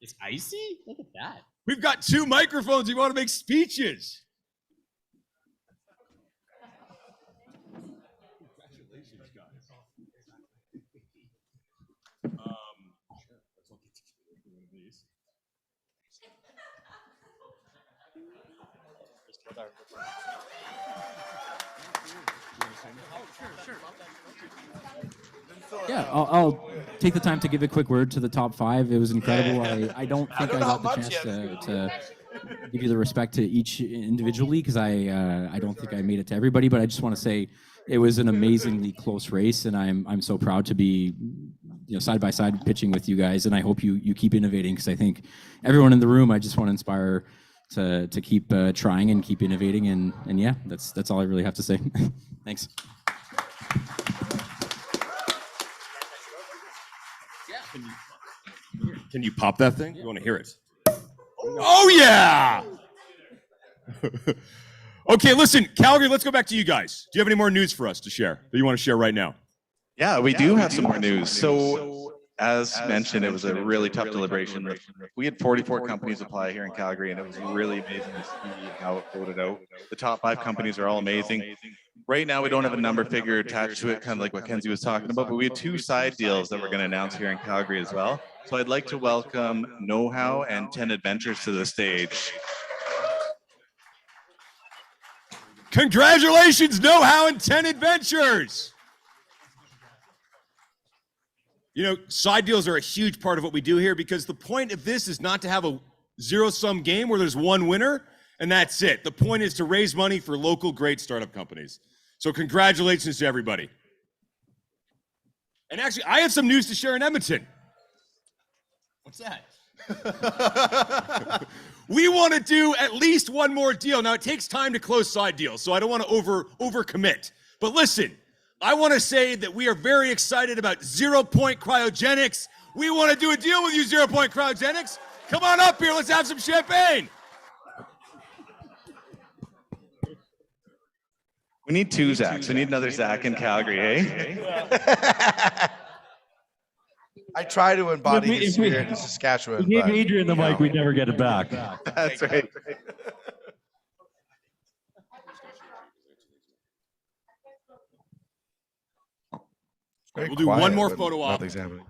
It's icy? Look at that. We've got 2 microphones. You want to make speeches. Congratulations, guys. Yeah, I'll take the time to give a quick word to the top 5. It was incredible. I don't think I got the chance to give you the respect to each individually, because I don't think I made it to everybody, but I just want to say it was an amazingly close race, and I'm so proud to be side by side pitching with you guys, and I hope you keep innovating, because I think everyone in the room, I just want to inspire to keep trying and keep innovating, and yeah, that's all I really have to say. Thanks. Can you pop that thing? You want to hear it? Oh, yeah! Okay, listen, Calgary, let's go back to you guys. Do you have any more news for us to share that you want to share right now? Yeah, we do have some more news. So as mentioned, it was a really tough deliberation. We had 44 companies apply here in Calgary, and it was really amazing to see how it voted out. The top 5 companies are all amazing. Right now, we don't have a number figure attached to it, kind of like what Kenzie was talking about, but we had 2 side deals that we're going to announce here in Calgary as well. So I'd like to welcome KnowHow and 10 Adventures to the stage. Congratulations, KnowHow and 10 Adventures! Side deals are a huge part of what we do here, because the point of this is not to have a zero-sum game where there's one winner and that's it. The point is to raise money for local great startup companies. So congratulations to everybody. And actually, I have some news to share in Edmonton. What's that? We want to do at least one more deal. Now, it takes time to close side deals, so I don't want to overcommit. But listen, I want to say that we are very excited about 0 Point Cryogenics. We want to do a deal with you, 0 Point Cryogenics. Come on up here. Let's have some champagne. We need two Zachs. We need another Zach in Calgary, eh? I try to embody the spirit in Saskatchewan. We but, gave Adrian the you know. mic, we'd never get it back. That's right. Very We'll do quiet one more when photo op. nothing's happening.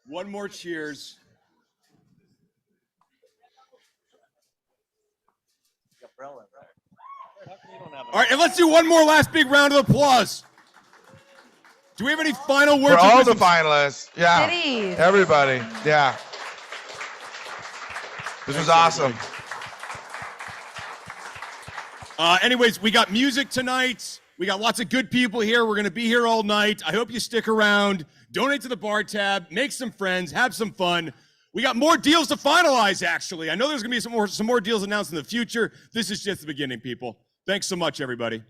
One more cheers. All right, and let's do one more last big round of applause. Do we have any final words? For all the wisdom? finalists. Yeah. Cities. Everybody. Yeah. This was awesome. Anyways, we got music tonight. We got lots of good people here. We're going to be here all night. I hope you stick around. Donate to the bar tab. Make some friends. Have some fun. We got more deals to finalize, actually. I know there's going to be some more deals announced in the future. This is just the beginning, people. Thanks so much, everybody.